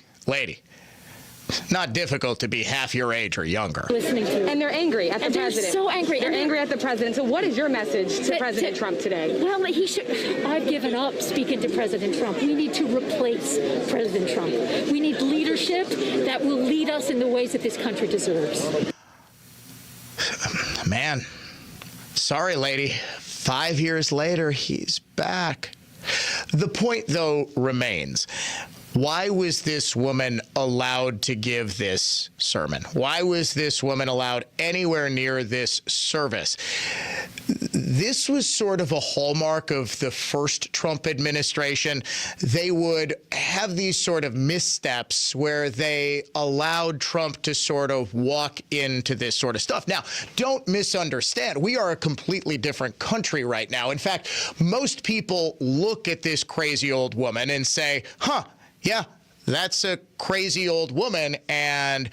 Not difficult to be half your age or younger. Listening to. And they're angry at the president. They're so angry. They're angry at the president. So what is your message to President Trump today? Well, I've given up speaking to President Trump. We need to replace President Trump. We need leadership that will lead us in the ways that this country deserves. Man, sorry, lady. 5 years later, he's back. The point, though, remains. Why was this woman allowed to give this sermon? Why was this woman allowed anywhere near this service? This was sort of a hallmark of the first Trump administration. They would have these sort of missteps where they allowed Trump to sort of walk into this sort of stuff. Now, don't misunderstand. We are a completely different country right now. In fact, most people look at this crazy old woman and say, yeah, that's a crazy old woman. And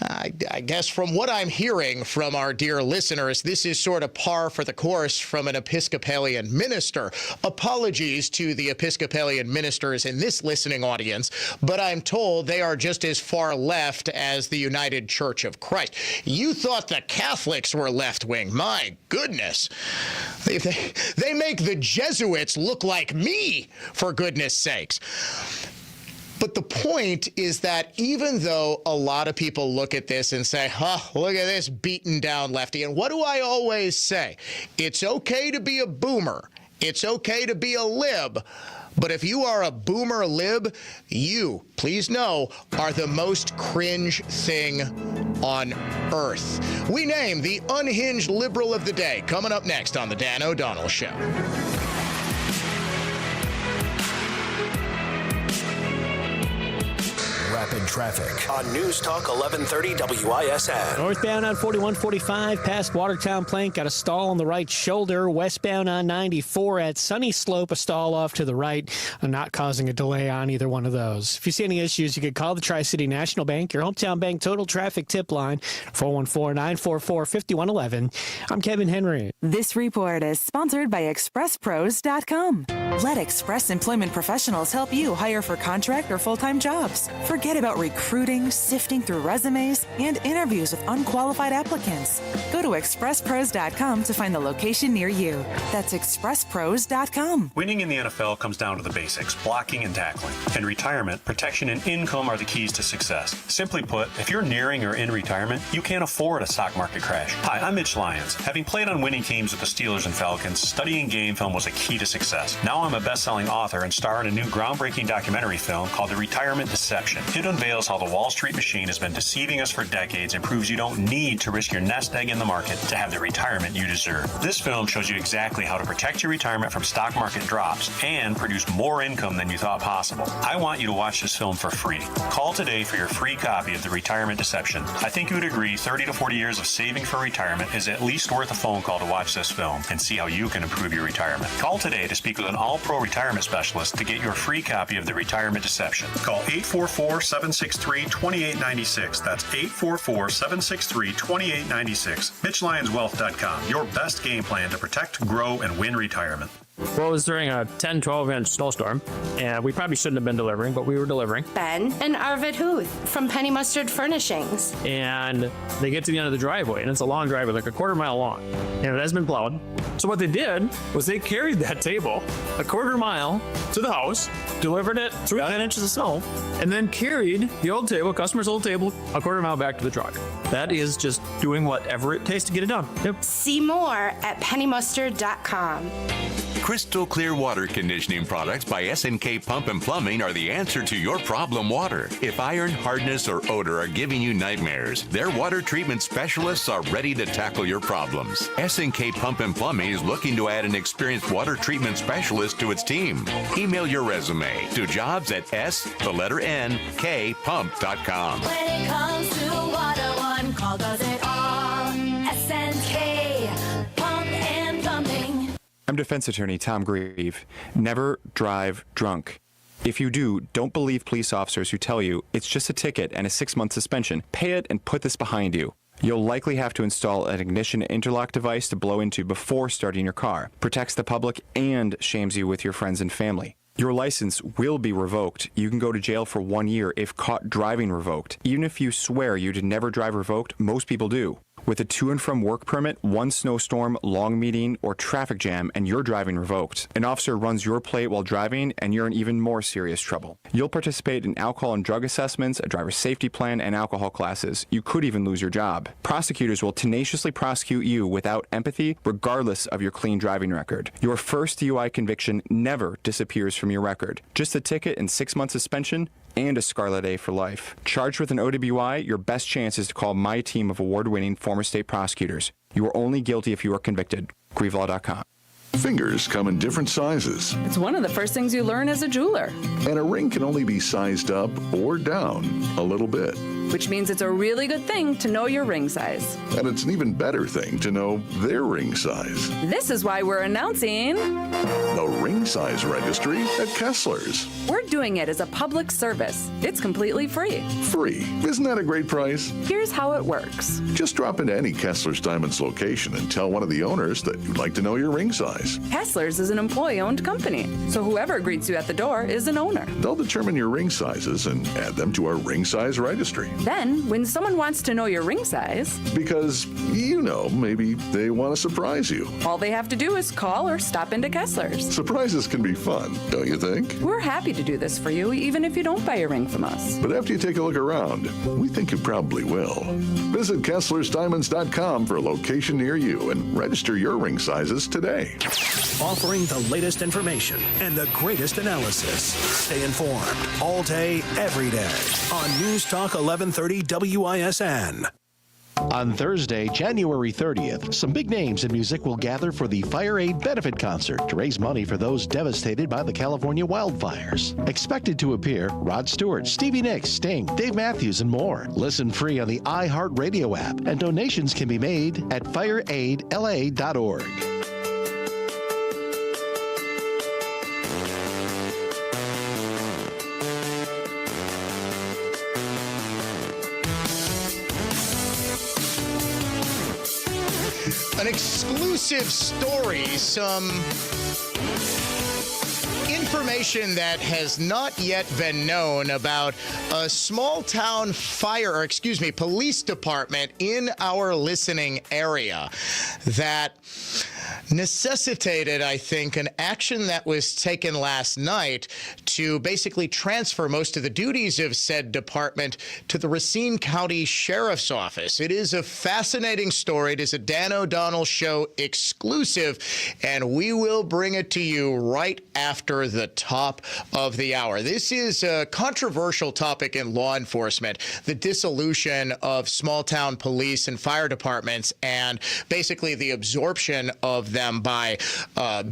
I guess from what I'm hearing from our dear listeners, this is sort of par for the course from an Episcopalian minister. Apologies to the Episcopalian ministers in this listening audience, but I'm told they are just as far left as the United Church of Christ. You thought the Catholics were left-wing. My goodness. They make the Jesuits look like me, for goodness sakes. But the point is that even though a lot of people look at this and say, look at this beaten down lefty. And what do I always say? It's okay to be a boomer. It's okay to be a lib. But if you are a boomer lib, you, please know, are the most cringe thing on earth. We name the unhinged liberal of the day, coming up next on The Dan O'Donnell Show. Rapid traffic on News Talk 1130 WISN. Northbound on 4145 past Watertown Plank, got a stall on the right shoulder. Westbound on 94 at Sunny Slope, a stall off to the right, not causing a delay on either one of those. If you see any issues, you can call the Tri-City National Bank, your hometown bank total traffic tip line, 414-944-5111. I'm Kevin Henry. This report is sponsored by ExpressPros.com. Let Express Employment Professionals help you hire for contract or full-time jobs. Forget about recruiting, sifting through resumes, and interviews with unqualified applicants. Go to ExpressPros.com to find the location near you. That's ExpressPros.com. Winning in the NFL comes down to the basics, blocking and tackling. In retirement, protection and income are the keys to success. Simply put, if you're nearing or in retirement, you can't afford a stock market crash. Hi, I'm Mitch Lyons. Having played on winning teams with the Steelers and Falcons, studying game film was a key to success. Now I'm a best-selling author and star in a new groundbreaking documentary film called The Retirement Deception. It unveils how the Wall Street machine has been deceiving us for decades and proves you don't need to risk your nest egg in the market to have the retirement you deserve. This film shows you exactly how to protect your retirement from stock market drops and produce more income than you thought possible. I want you to watch this film for free. Call today for your free copy of The Retirement Deception. I think you would agree 30 to 40 years of saving for retirement is at least worth a phone call to watch this film and see how you can improve your retirement. Call today to speak with an all-pro retirement specialist to get your free copy of The Retirement Deception. Call 844-763-2896. That's 844-763-2896. MitchLyonsWealth.com. Your best game plan to protect, grow, and win retirement. Well, it was during a 10, 12-inch snowstorm, and we probably shouldn't have been delivering, but we were delivering. Ben and Arvid Huth from Penny Mustard Furnishings. And they get to the end of the driveway, and it's a long driveway, like a quarter mile long, and it has been plowed. So what they did was they carried that table a quarter mile to the house, delivered it through 10 inches of snow, and then carried the old table, customer's old table, a quarter mile back to the truck. That is just doing whatever it takes to get it done. Yep. See more at pennymustard.com. Crystal clear water conditioning products by S&K Pump and Plumbing are the answer to your problem water. If iron, hardness, or odor are giving you nightmares, their water treatment specialists are ready to tackle your problems. S&K Pump and Plumbing is looking to add an experienced water treatment specialist to its team. Email your resume to jobs@s-n-k-pump.com. When it comes to water, one call does it all. S&K Pump and Plumbing. I'm defense attorney Tom Grieve. Never drive drunk. If you do, don't believe police officers who tell you it's just a ticket and a 6-month suspension. Pay it and put this behind you. You'll likely have to install an ignition interlock device to blow into before starting your car. Protects the public and shames you with your friends and family. Your license will be revoked. You can go to jail for 1 year if caught driving revoked. Even if you swear you did never drive revoked, most people do. With a to and from work permit, one snowstorm, long meeting, or traffic jam, and you're driving revoked. An officer runs your plate while driving, and you're in even more serious trouble. You'll participate in alcohol and drug assessments, a driver's safety plan, and alcohol classes. You could even lose your job. Prosecutors will tenaciously prosecute you without empathy, regardless of your clean driving record. Your first DUI conviction never disappears from your record. Just a ticket and 6-month suspension, and a Scarlet A for life. Charged with an OWI, your best chance is to call my team of award-winning former state prosecutors. You are only guilty if you are convicted. GrieveLaw.com. Fingers come in different sizes. It's one of the first things you learn as a jeweler. And a ring can only be sized up or down a little bit. Which means it's a really good thing to know your ring size. And it's an even better thing to know their ring size. This is why we're announcing the Ring Size Registry at Kessler's. We're doing it as a public service. It's completely free. Free? Isn't that a great price? Here's how it works. Just drop into any Kessler's Diamonds location and tell one of the owners that you'd like to know your ring size. Kessler's is an employee-owned company, so whoever greets you at the door is an owner. They'll determine your ring sizes and add them to our Ring Size Registry. Then, when someone wants to know your ring size, Because, maybe they want to surprise you. all they have to do is call or stop into Kessler's. Surprises can be fun, don't you think? We're happy to do this for you, even if you don't buy a ring from us. But after you take a look around, we think you probably will. Visit KesslersDiamonds.com for a location near you and register your ring sizes today. Offering the latest information and the greatest analysis. Stay informed all day, every day on News Talk 1130 WISN. On Thursday, January 30th, some big names in music will gather for the Fire Aid Benefit Concert to raise money for those devastated by the California wildfires. Expected to appear Rod Stewart, Stevie Nicks, Sting, Dave Matthews, and more. Listen free on the iHeartRadio app, and donations can be made at fireaidla.org. An exclusive story, some information that has not yet been known about a small town police department in our listening area that necessitated, I think, an action that was taken last night to basically transfer most of the duties of said department to the Racine County Sheriff's Office. It is a fascinating story. It is a Dan O'Donnell Show exclusive, and we will bring it to you right after the top of the hour. This is a controversial topic in law enforcement, the dissolution of small town police and fire departments, and basically the absorption of them by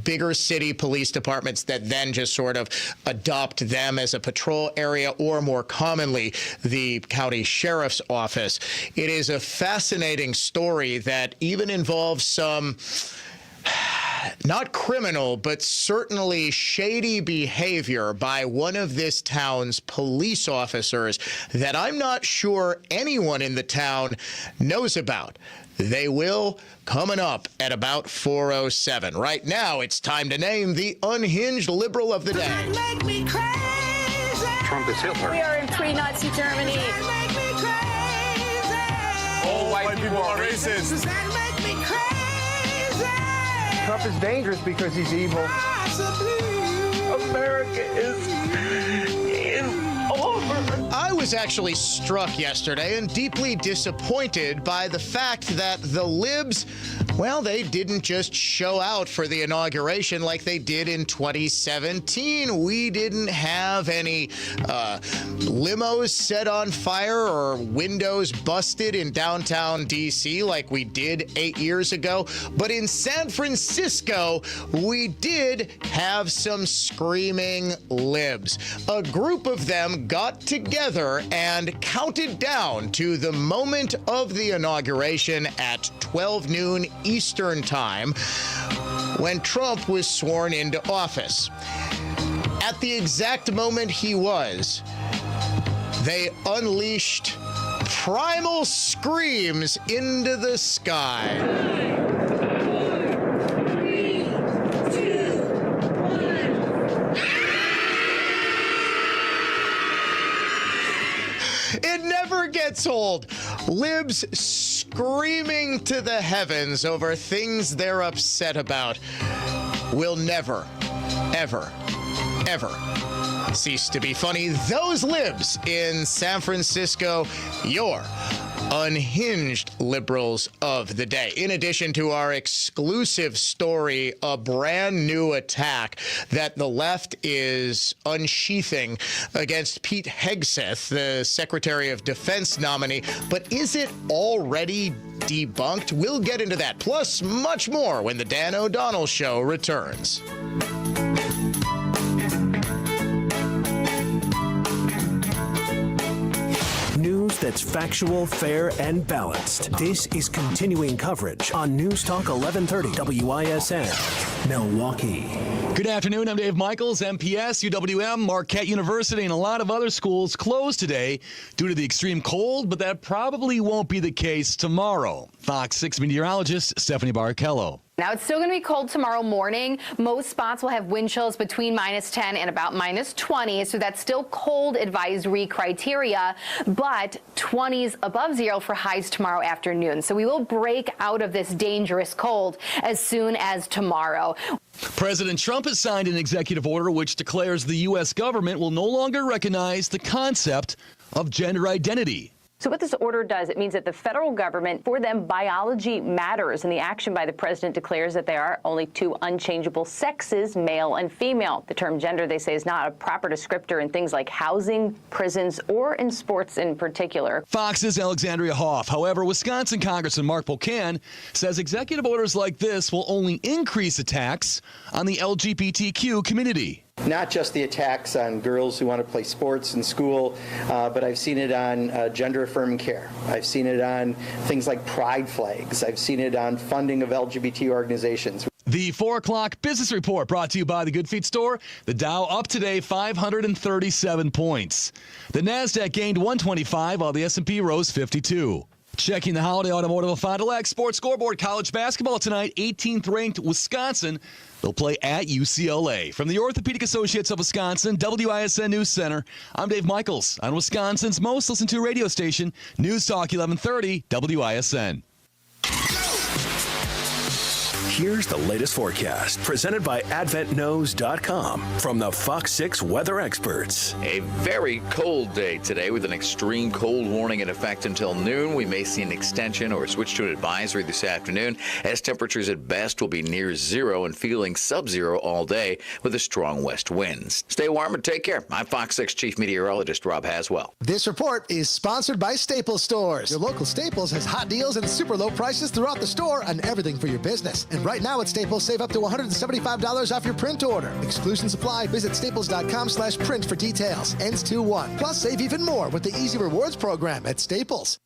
bigger city police departments that then just sort of adopt them as a patrol area, or more commonly, the county sheriff's office. It is a fascinating story that even involves some not criminal, but certainly shady behavior by one of this town's police officers that I'm not sure anyone in the town knows about. They will, coming up at about 4:07. Right now, it's time to name the unhinged liberal of the day. Make me crazy. Trump is Hitler. We are in pre-Nazi Germany. Make me crazy. All white people are racist. Does that make me crazy? Trump is dangerous because he's evil. America is in over. I was actually struck yesterday and deeply disappointed by the fact that the libs, well, they didn't just show out for the inauguration like they did in 2017. We didn't have any limos set on fire or windows busted in downtown D.C. like we did 8 years ago. But in San Francisco, we did have some screaming libs. A group of them got together and counted down to the moment of the inauguration at 12 noon Eastern Time when Trump was sworn into office. At the exact moment he was, they unleashed primal screams into the sky. It never gets old. Libs screaming to the heavens over things they're upset about will never, ever, ever cease to be funny. Those libs in San Francisco, your unhinged liberals of the day. In addition to our exclusive story, a brand new attack that the left is unsheathing against Pete Hegseth, the Secretary of Defense nominee. But is it already debunked? We'll get into that, plus much more when the Dan O'Donnell Show returns. News that's factual, fair, and balanced. This is continuing coverage on News Talk 1130 WISN, Milwaukee. Good afternoon. I'm Dave Michaels, MPS, UWM, Marquette University, and a lot of other schools closed today due to the extreme cold, but that probably won't be the case tomorrow. Fox 6 meteorologist Stephanie Barrichello. Now, it's still going to be cold tomorrow morning. Most spots will have wind chills between -10 and about -20, so that's still cold advisory criteria, but 20s above zero for highs tomorrow afternoon. So we will break out of this dangerous cold as soon as tomorrow. President Trump has signed an executive order which declares the U.S. government will no longer recognize the concept of gender identity. So what this order does, it means that the federal government, for them, biology matters, and the action by the president declares that there are only two unchangeable sexes, male and female. The term gender, they say, is not a proper descriptor in things like housing, prisons, or in sports in particular. Fox's Alexandria Hoff. However, Wisconsin Congressman Mark Pocan says executive orders like this will only increase attacks on the LGBTQ community. Not just the attacks on girls who want to play sports in school, but I've seen it on gender-affirming care. I've seen it on things like pride flags. I've seen it on funding of LGBT organizations. The 4 o'clock business report brought to you by the Good Feet store. The Dow up today 537 points. The NASDAQ gained 125 while the S&P rose 52. Checking the holiday automotive and Fond du Lac sports scoreboard. College basketball tonight, 18th ranked Wisconsin. They'll play at UCLA. From the Orthopedic Associates of Wisconsin, WISN News Center, I'm Dave Michaels on Wisconsin's most listened to radio station, News Talk 1130 WISN. Here's the latest forecast presented by AdventKnows.com from the Fox 6 weather experts. A very cold day today with an extreme cold warning in effect until noon. We may see an extension or switch to an advisory this afternoon as temperatures at best will be near zero and feeling sub-zero all day with the strong west winds. Stay warm and take care. I'm Fox 6 Chief Meteorologist Rob Haswell. This report is sponsored by Staples Stores. Your local Staples has hot deals and super low prices throughout the store on everything for your business. And right now at Staples, save up to $175 off your print order. Exclusions apply. Visit staples.com/print for details. Ends 2/1. Plus, save even more with the Easy Rewards program at Staples.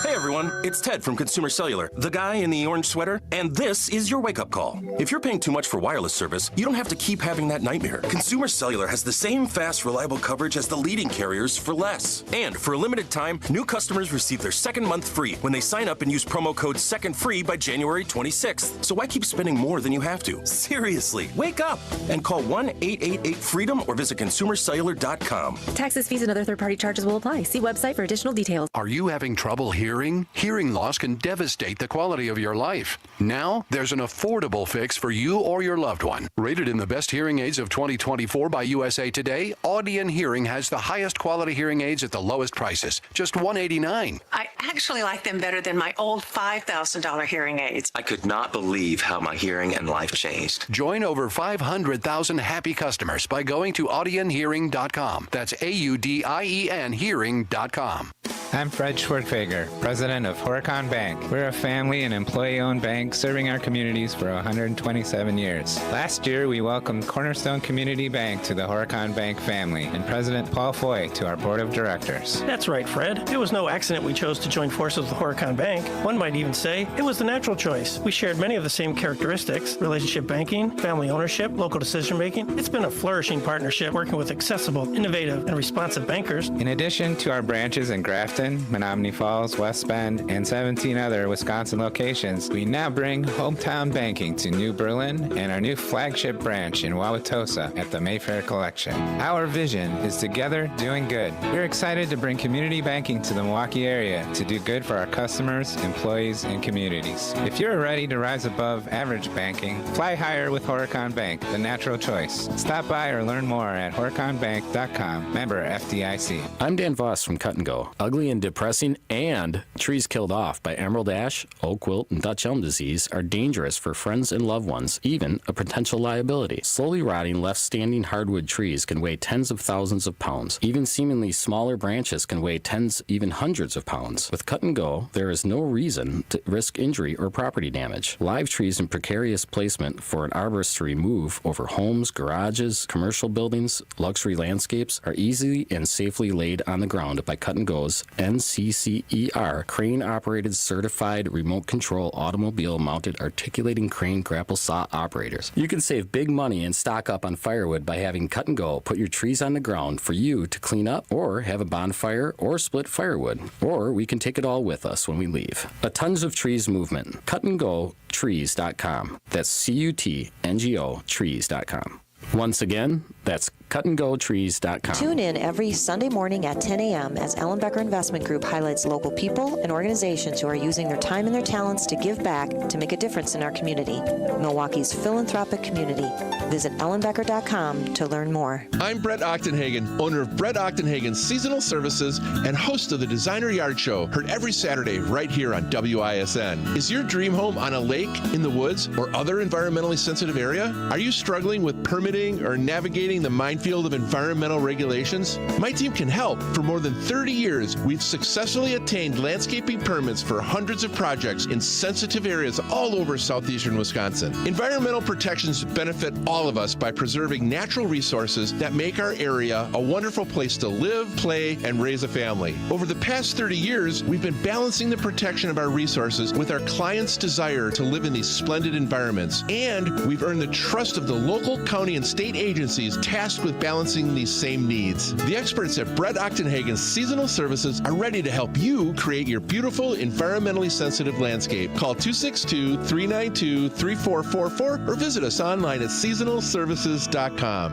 Hey everyone, it's Ted from Consumer Cellular, the guy in the orange sweater, and this is your wake-up call. If you're paying too much for wireless service, you don't have to keep having that nightmare. Consumer Cellular has the same fast, reliable coverage as the leading carriers for less. And for a limited time, new customers receive their second month free when they sign up and use promo code SECONDFREE by January 26th. So why keep spending more than you have to? Seriously, wake up and call 1-888-FREEDOM or visit consumercellular.com. Taxes, fees, and other third-party charges will apply. See website for additional details. Are you having trouble hearing? Hearing loss can devastate the quality of your life. Now, there's an affordable fix for you or your loved one. Rated in the best hearing aids of 2024 by USA Today, Audion Hearing has the highest quality hearing aids at the lowest prices, just $189. I actually like them better than my old $5,000 hearing aids. I could not believe how my hearing and life changed. Join over 500,000 happy customers by going to audionhearing.com. That's AUDIEN hearing.com. I'm Fred Schwertfeger, president of Horicon Bank. We're a family and employee-owned bank serving our communities for 127 years. Last year, we welcomed Cornerstone Community Bank to the Horicon Bank family and President Paul Foy to our board of directors. That's right, Fred. It was no accident we chose to join forces with Horicon Bank. One might even say it was the natural choice. We shared many of the same characteristics: relationship banking, family ownership, local decision-making. It's been a flourishing partnership working with accessible, innovative, and responsive bankers. In addition to our branches in Grafton, Menominee Falls, West Bend, and 17 other Wisconsin locations, we now bring hometown banking to New Berlin and our new flagship branch in Wauwatosa at the Mayfair Collection. Our vision is together doing good. We're excited to bring community banking to the Milwaukee area to do good for our customers, employees, and communities. If you're ready to rise above average banking, fly higher with Horicon Bank, the natural choice. Stop by or learn more at horiconbank.com. Member FDIC. I'm Dan Voss from Cut and Go. Ugly and depressing and trees killed off by emerald ash, oak wilt, and Dutch elm disease are dangerous for friends and loved ones, even a potential liability. Slowly rotting, left-standing hardwood trees can weigh tens of thousands of pounds. Even seemingly smaller branches can weigh tens, even hundreds of pounds. With Cut and Go, there is no reason to risk injury or property damage. Live trees in precarious placement for an arborist to remove over homes, garages, commercial buildings, luxury landscapes are easily and safely laid on the ground by Cut and Go's NCCER, crane-operated certified remote control automobile-mounted articulating crane grapple saw operators. You can save big money and stock up on firewood by having Cut and Go put your trees on the ground for you to clean up or have a bonfire or split firewood. Or we can take it all with us when we leave. A Tons of Trees movement. CutandGoTrees.com. That's CUTNGO trees.com. Once again, that's cutandgotrees.com. Tune in every Sunday morning at 10 a.m. as Ellen Becker Investment Group highlights local people and organizations who are using their time and their talents to give back to make a difference in our community. Milwaukee's philanthropic community. Visit ellenbecker.com to learn more. I'm Brett Ochtenhagen, owner of Brett Ochtenhagen Seasonal Services and host of the Designer Yard Show, heard every Saturday right here on WISN. Is your dream home on a lake, in the woods, or other environmentally sensitive area? Are you struggling with permitting or navigating the minefield of environmental regulations? My team can help. For more than 30 years, we've successfully attained landscaping permits for hundreds of projects in sensitive areas all over southeastern Wisconsin. Environmental protections benefit all of us by preserving natural resources that make our area a wonderful place to live, play, and raise a family. Over the past 30 years, we've been balancing the protection of our resources with our clients' desire to live in these splendid environments. And we've earned the trust of the local, county, and state agencies tasked with balancing these same needs. The experts at Brett Ochtenhagen Seasonal Services are ready to help you create your beautiful, environmentally sensitive landscape. Call 262-392-3444 or visit us online at seasonalservices.com.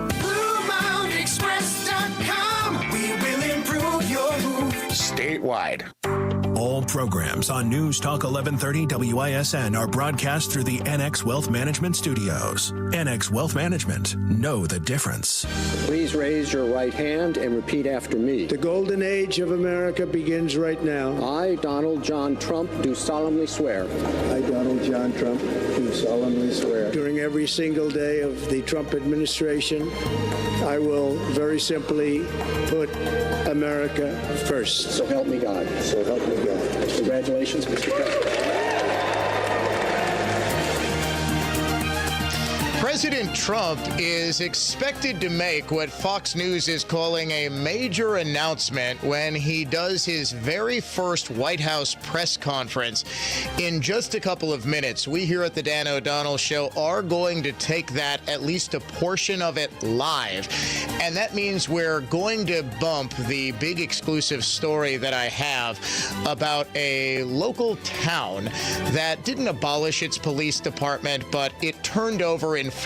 BlueMountainExpress.com. We will improve your move statewide. All programs on News Talk 1130 WISN are broadcast through the NX Wealth Management Studios. NX Wealth Management. Know the difference. Please raise your right hand and repeat after me. The golden age of America begins right now. I, Donald John Trump, do solemnly swear. I, Donald John Trump, do solemnly swear. During every single day of the Trump administration, I will very simply put America first. So help me God. So help me God. Congratulations, Mr. President. President Trump is expected to make what Fox News is calling a major announcement when he does his very first White House press conference in just a couple of minutes. We here at the Dan O'Donnell Show are going to take that, at least a portion of it, live. And that means we're going to bump the big exclusive story that I have about a local town that didn't abolish its police department, but it turned over enforcement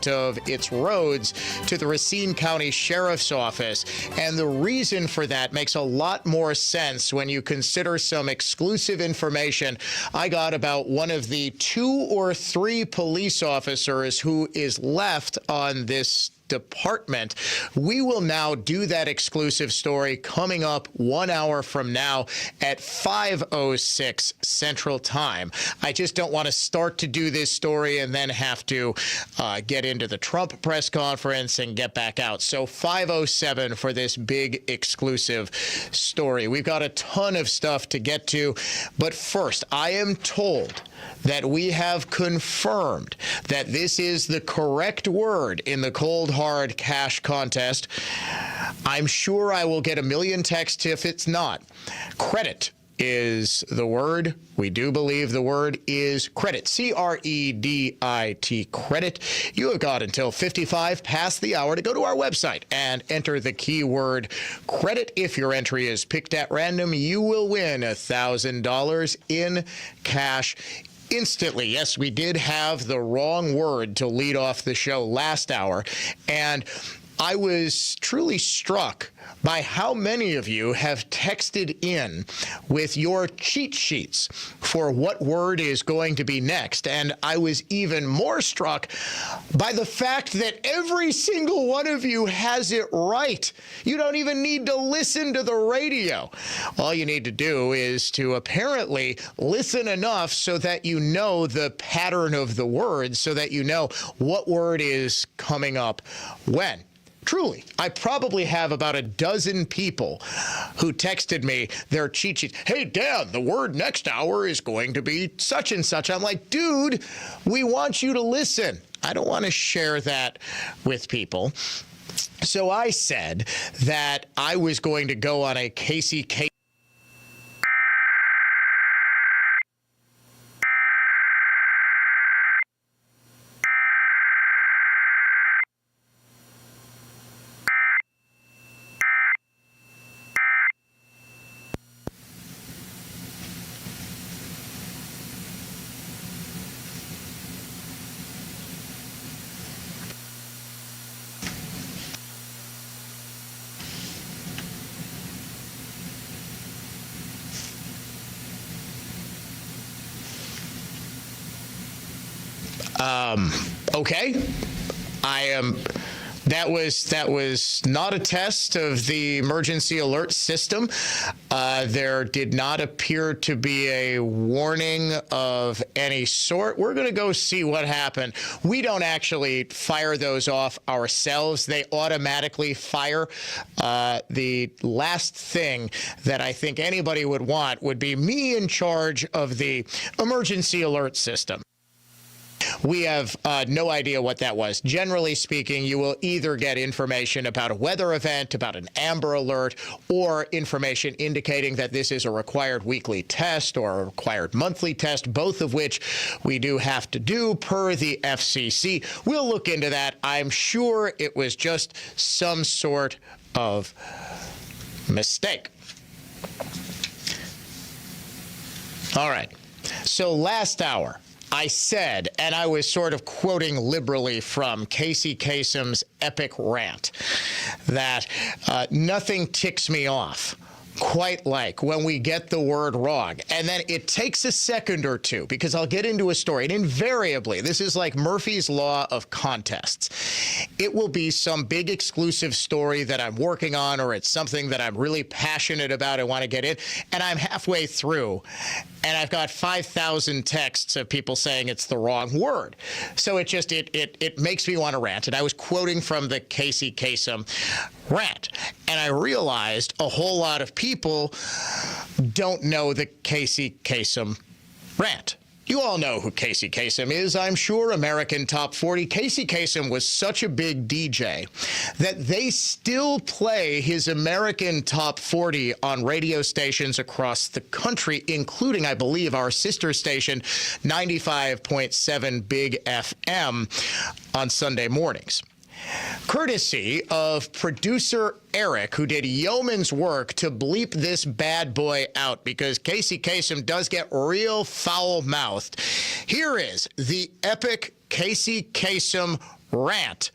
of its roads to the Racine County Sheriff's Office. And the reason for that makes a lot more sense when you consider some exclusive information I got about one of the 2 or 3 police officers who is left on this department. We will now do that exclusive story coming up 1 hour from now at 5:06 Central Time. I just don't want to start to do this story and then have to get into the Trump press conference and get back out. So 5:07 for this big exclusive story. We've got a ton of stuff to get to, but first, I am told that we have confirmed that this is the correct word in the cold hard cash contest. I'm sure I will get a million texts if it's not. Credit is the word. We do believe the word is credit. C-R-E-D-I-T, credit. You have got until 55 past the hour to go to our website and enter the keyword credit. If your entry is picked at random, you will win $1,000 in cash instantly. Yes, we did have the wrong word to lead off the show last hour, and I was truly struck by how many of you have texted in with your cheat sheets for what word is going to be next. And I was even more struck by the fact that every single one of you has it right. You don't even need to listen to the radio. All you need to do is to apparently listen enough so that you know the pattern of the words, so that you know what word is coming up when. Truly, I probably have about a dozen people who texted me their cheat sheets. Hey, Dan, the word next hour is going to be such and such. I'm like, dude, we want you to listen. I don't want to share that with people. So I said that I was going to go on a Casey Kasem. Okay. That was not a test of the emergency alert system. There did not appear to be a warning of any sort. We're going to go see what happened. We don't actually fire those off ourselves. They automatically fire. The last thing that I think anybody would want would be me in charge of the emergency alert system. We have no idea what that was. Generally speaking, you will either get information about a weather event, about an Amber Alert, or information indicating that this is a required weekly test or a required monthly test, both of which we do have to do per the FCC. We'll look into that. I'm sure it was just some sort of mistake. All right. So last hour, I said, and I was sort of quoting liberally from Casey Kasem's epic rant, that nothing ticks me off quite like when we get the word wrong. And then it takes a second or two, because I'll get into a story. And invariably, this is like Murphy's Law of contests. It will be some big exclusive story that I'm working on, or it's something that I'm really passionate about. I want to get in. And I'm halfway through, and I've got 5,000 texts of people saying it's the wrong word. So it makes me want to rant. And I was quoting from the Casey Kasem rant. And I realized a whole lot of people don't know the Casey Kasem rant. You all know who Casey Kasem is, I'm sure. American Top 40. Casey Kasem was such a big DJ that they still play his American Top 40 on radio stations across the country, including, I believe, our sister station, 95.7 Big FM, on Sunday mornings. Courtesy of producer Eric, who did yeoman's work to bleep this bad boy out, because Casey Kasem does get real foul-mouthed. Here is the epic Casey Kasem rant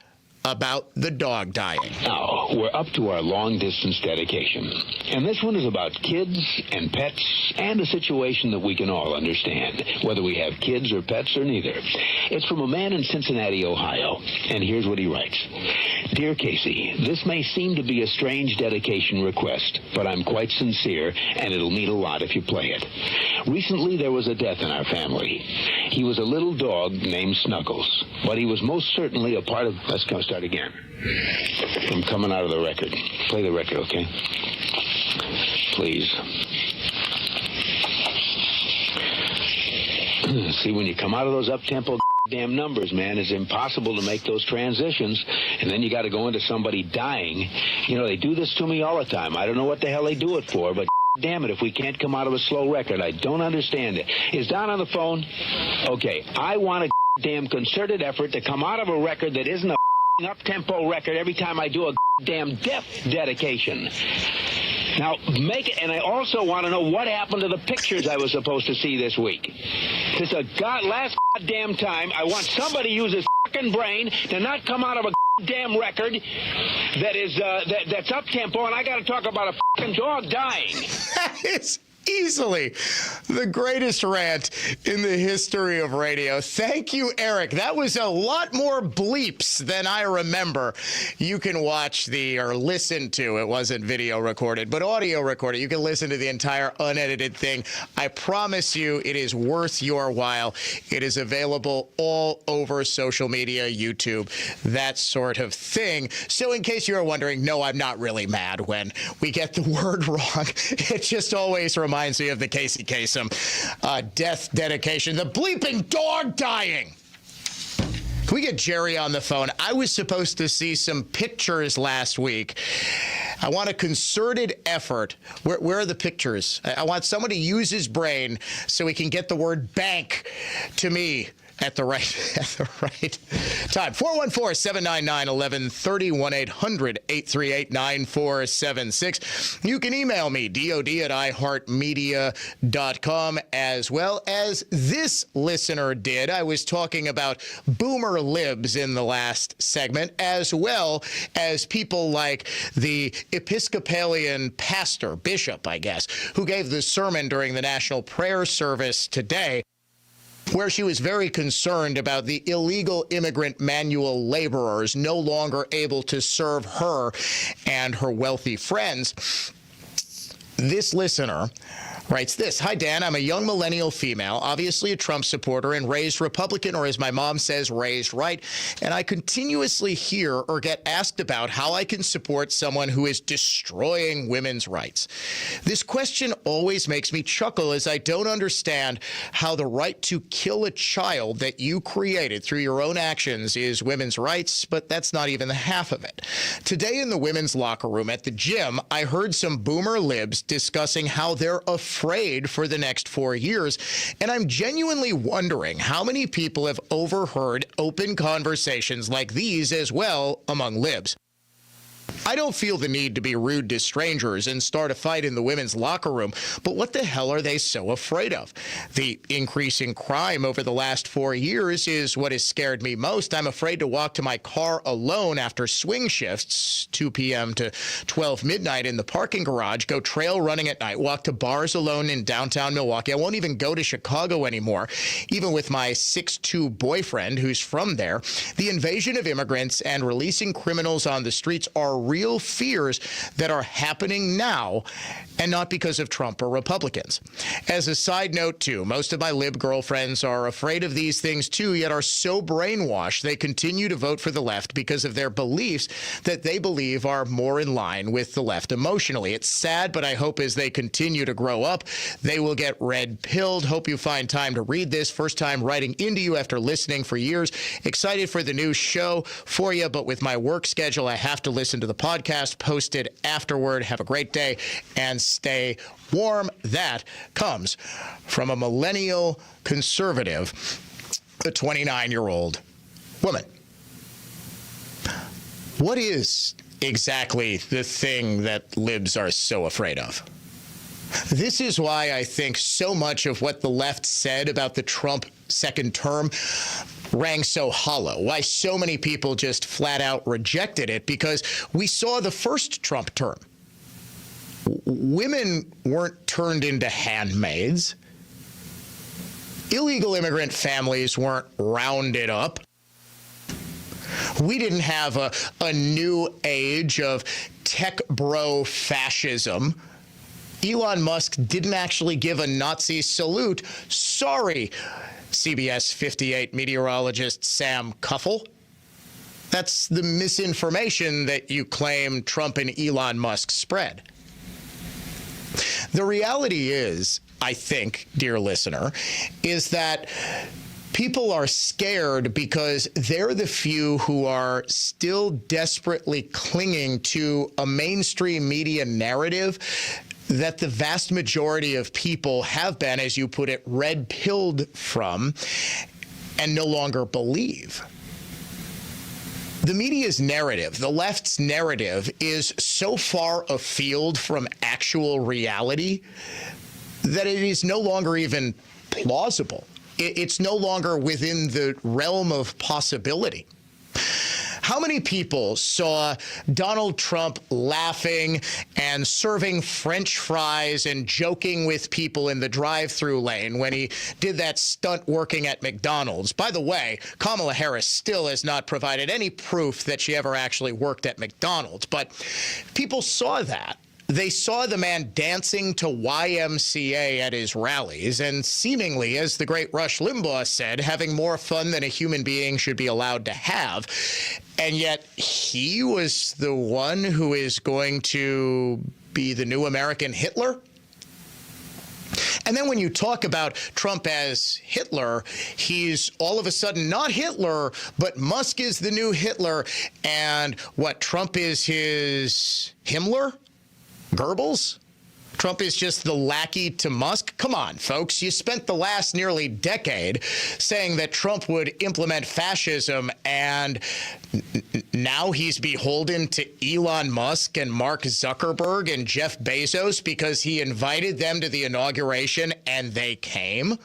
about the dog dying. Now, we're up to our long-distance dedication. And this one is about kids and pets and a situation that we can all understand, whether we have kids or pets or neither. It's from a man in Cincinnati, Ohio. And here's what he writes. Dear Casey, this may seem to be a strange dedication request, but I'm quite sincere, and it'll mean a lot if you play it. Recently, there was a death in our family. He was a little dog named Snuggles, but he was most certainly a part of... Let's go start again. I'm coming out of the record. Play the record, okay? Please. See, when you come out of those up-tempo damn numbers, man, it's impossible to make those transitions, and then you got to go into somebody dying. You know, they do this to me all the time. I don't know what the hell they do it for, but damn it, if we can't come out of a slow record, I don't understand it. Is Don on the phone? Okay, I want a damn concerted effort to come out of a record that isn't a up-tempo record every time I do a damn death dedication. Now, make it, and I also want to know what happened to the pictures I was supposed to see this week. This is last damn time. I want somebody to use his fucking brain to not come out of a damn record that is that's up-tempo, and I got to talk about a fucking dog dying. That is easily the greatest rant in the history of radio. Thank you, Eric. That was a lot more bleeps than I remember. You can watch or listen to, it wasn't video recorded, but audio recorded. You can listen to the entire unedited thing. I promise you it is worth your while. It is available all over social media, YouTube, that sort of thing. So in case you are wondering, no, I'm not really mad when we get the word wrong. It just always reminds me of the Casey Kasem death dedication. The bleeping dog dying. Can we get Jerry on the phone? I was supposed to see some pictures last week. I want a concerted effort. Where are the pictures? I want someone to use his brain so he can get the word bank to me at the right time. 414-799-1130, 1-800-838-9476. You can email me, dod@iheartmedia.com, as well as this listener did. I was talking about boomer libs in the last segment, as well as people like the Episcopalian pastor, bishop, I guess, who gave the sermon during the national prayer service today, where she was very concerned about the illegal immigrant manual laborers no longer able to serve her and her wealthy friends. This listener writes this: Hi, Dan. I'm a young millennial female, obviously a Trump supporter and raised Republican, or as my mom says, raised right. And I continuously hear or get asked about how I can support someone who is destroying women's rights. This question always makes me chuckle, as I don't understand how the right to kill a child that you created through your own actions is women's rights, but that's not even the half of it. Today in the women's locker room at the gym, I heard some boomer libs discussing how they're afraid for the next 4 years, and I'm genuinely wondering how many people have overheard open conversations like these as well among libs. I don't feel the need to be rude to strangers and start a fight in the women's locker room, but what the hell are they so afraid of? The increase in crime over the last 4 years is what has scared me most. I'm afraid to walk to my car alone after swing shifts, 2 p.m. to 12 midnight in the parking garage, go trail running at night, walk to bars alone in downtown Milwaukee. I won't even go to Chicago anymore, even with my 6'2" boyfriend who's from there. The invasion of immigrants and releasing criminals on the streets are real fears that are happening now, and not because of Trump or Republicans. As a side note, too, most of my lib girlfriends are afraid of these things, too, yet are so brainwashed they continue to vote for the left because of their beliefs that they believe are more in line with the left emotionally. It's sad, but I hope as they continue to grow up, they will get red-pilled. Hope you find time to read this. First time writing into you after listening for years. Excited for the new show for you, but with my work schedule, I have to listen to the podcast posted afterward. Have a great day and stay warm. That comes from a millennial conservative, a 29-year-old woman. What is exactly the thing that libs are so afraid of? This is why I think so much of what the left said about the Trump second term rang so hollow, why so many people just flat out rejected it, because we saw the first Trump term. Women weren't turned into handmaids. Illegal immigrant families weren't rounded up. We didn't have a new age of tech bro fascism. Elon Musk didn't actually give a Nazi salute. Sorry, CBS 58 meteorologist Sam Kuffel. That's the misinformation that you claim Trump and Elon Musk spread. The reality is, I think, dear listener, is that people are scared because they're the few who are still desperately clinging to a mainstream media narrative that the vast majority of people have been, as you put it, red-pilled from and no longer believe. The media's narrative, the left's narrative, is so far afield from actual reality that it is no longer even plausible. It's no longer within the realm of possibility. How many people saw Donald Trump laughing and serving French fries and joking with people in the drive-through lane when he did that stunt working at McDonald's? By the way, Kamala Harris still has not provided any proof that she ever actually worked at McDonald's, but people saw that. They saw the man dancing to YMCA at his rallies and seemingly, as the great Rush Limbaugh said, having more fun than a human being should be allowed to have. And yet he was the one who is going to be the new American Hitler? And then when you talk about Trump as Hitler, he's all of a sudden not Hitler, but Musk is the new Hitler. And what, Trump is his Himmler? Goebbels? Trump is just the lackey to Musk? Come on, folks. You spent the last nearly decade saying that Trump would implement fascism, and now he's beholden to Elon Musk and Mark Zuckerberg and Jeff Bezos because he invited them to the inauguration and they came?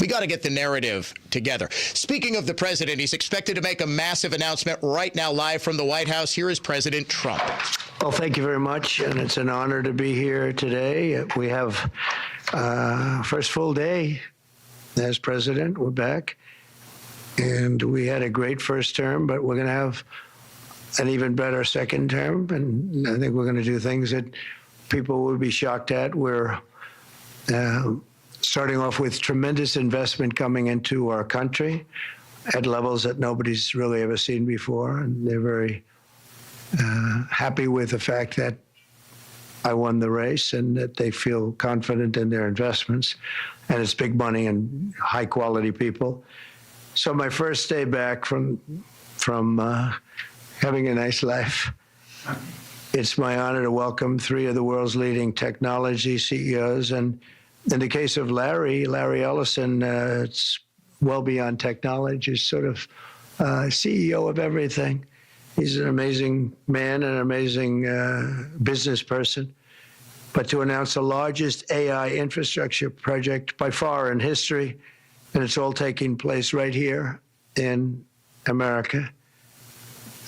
We got to get the narrative together. Speaking of the president, he's expected to make a massive announcement right now live from the White House. Here is President Trump. Well, thank you very much, and it's an honor to be here today. We have first full day as president. We're back, and we had a great first term, but we're going to have an even better second term, and I think we're going to do things that people will be shocked at. We're starting off with tremendous investment coming into our country at levels that nobody's really ever seen before, and they're very happy with the fact that I won the race and that they feel confident in their investments, and it's big money and high quality people. So my first day back from having a nice life, it's my honor to welcome three of the world's leading technology CEOs. And in the case of Larry Ellison, it's well beyond technology. He's sort of CEO of everything. He's an amazing man, an amazing business person. But to announce the largest AI infrastructure project by far in history, and it's all taking place right here in America.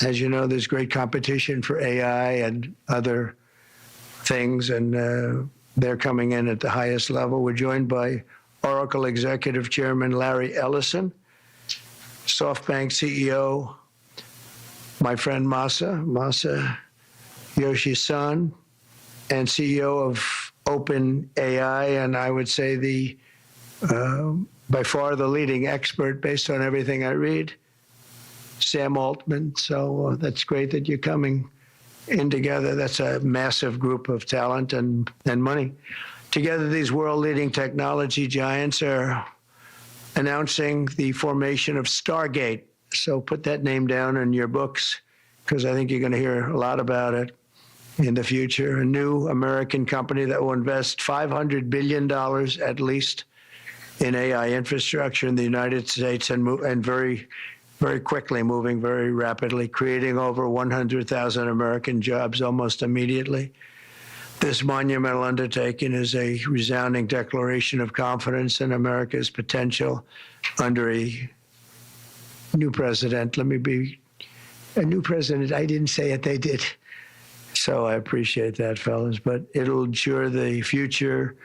As you know, there's great competition for AI and other things, and they're coming in at the highest level. We're joined by Oracle Executive Chairman Larry Ellison, SoftBank CEO, my friend Masa Yoshi-san, and CEO of OpenAI, and I would say the by far the leading expert based on everything I read, Sam Altman. So that's great that you're coming in together. That's a massive group of talent and money. Together, these world-leading technology giants are announcing the formation of Stargate. So put that name down in your books, because I think you're going to hear a lot about it in the future. A new American company that will invest $500 billion at least in AI infrastructure in the United States, and very, very quickly, moving very rapidly, creating over 100,000 American jobs almost immediately. This monumental undertaking is a resounding declaration of confidence in America's potential under a new president. Let me be a new president. I didn't say it, they did. So I appreciate that, fellas. But it'll ensure the future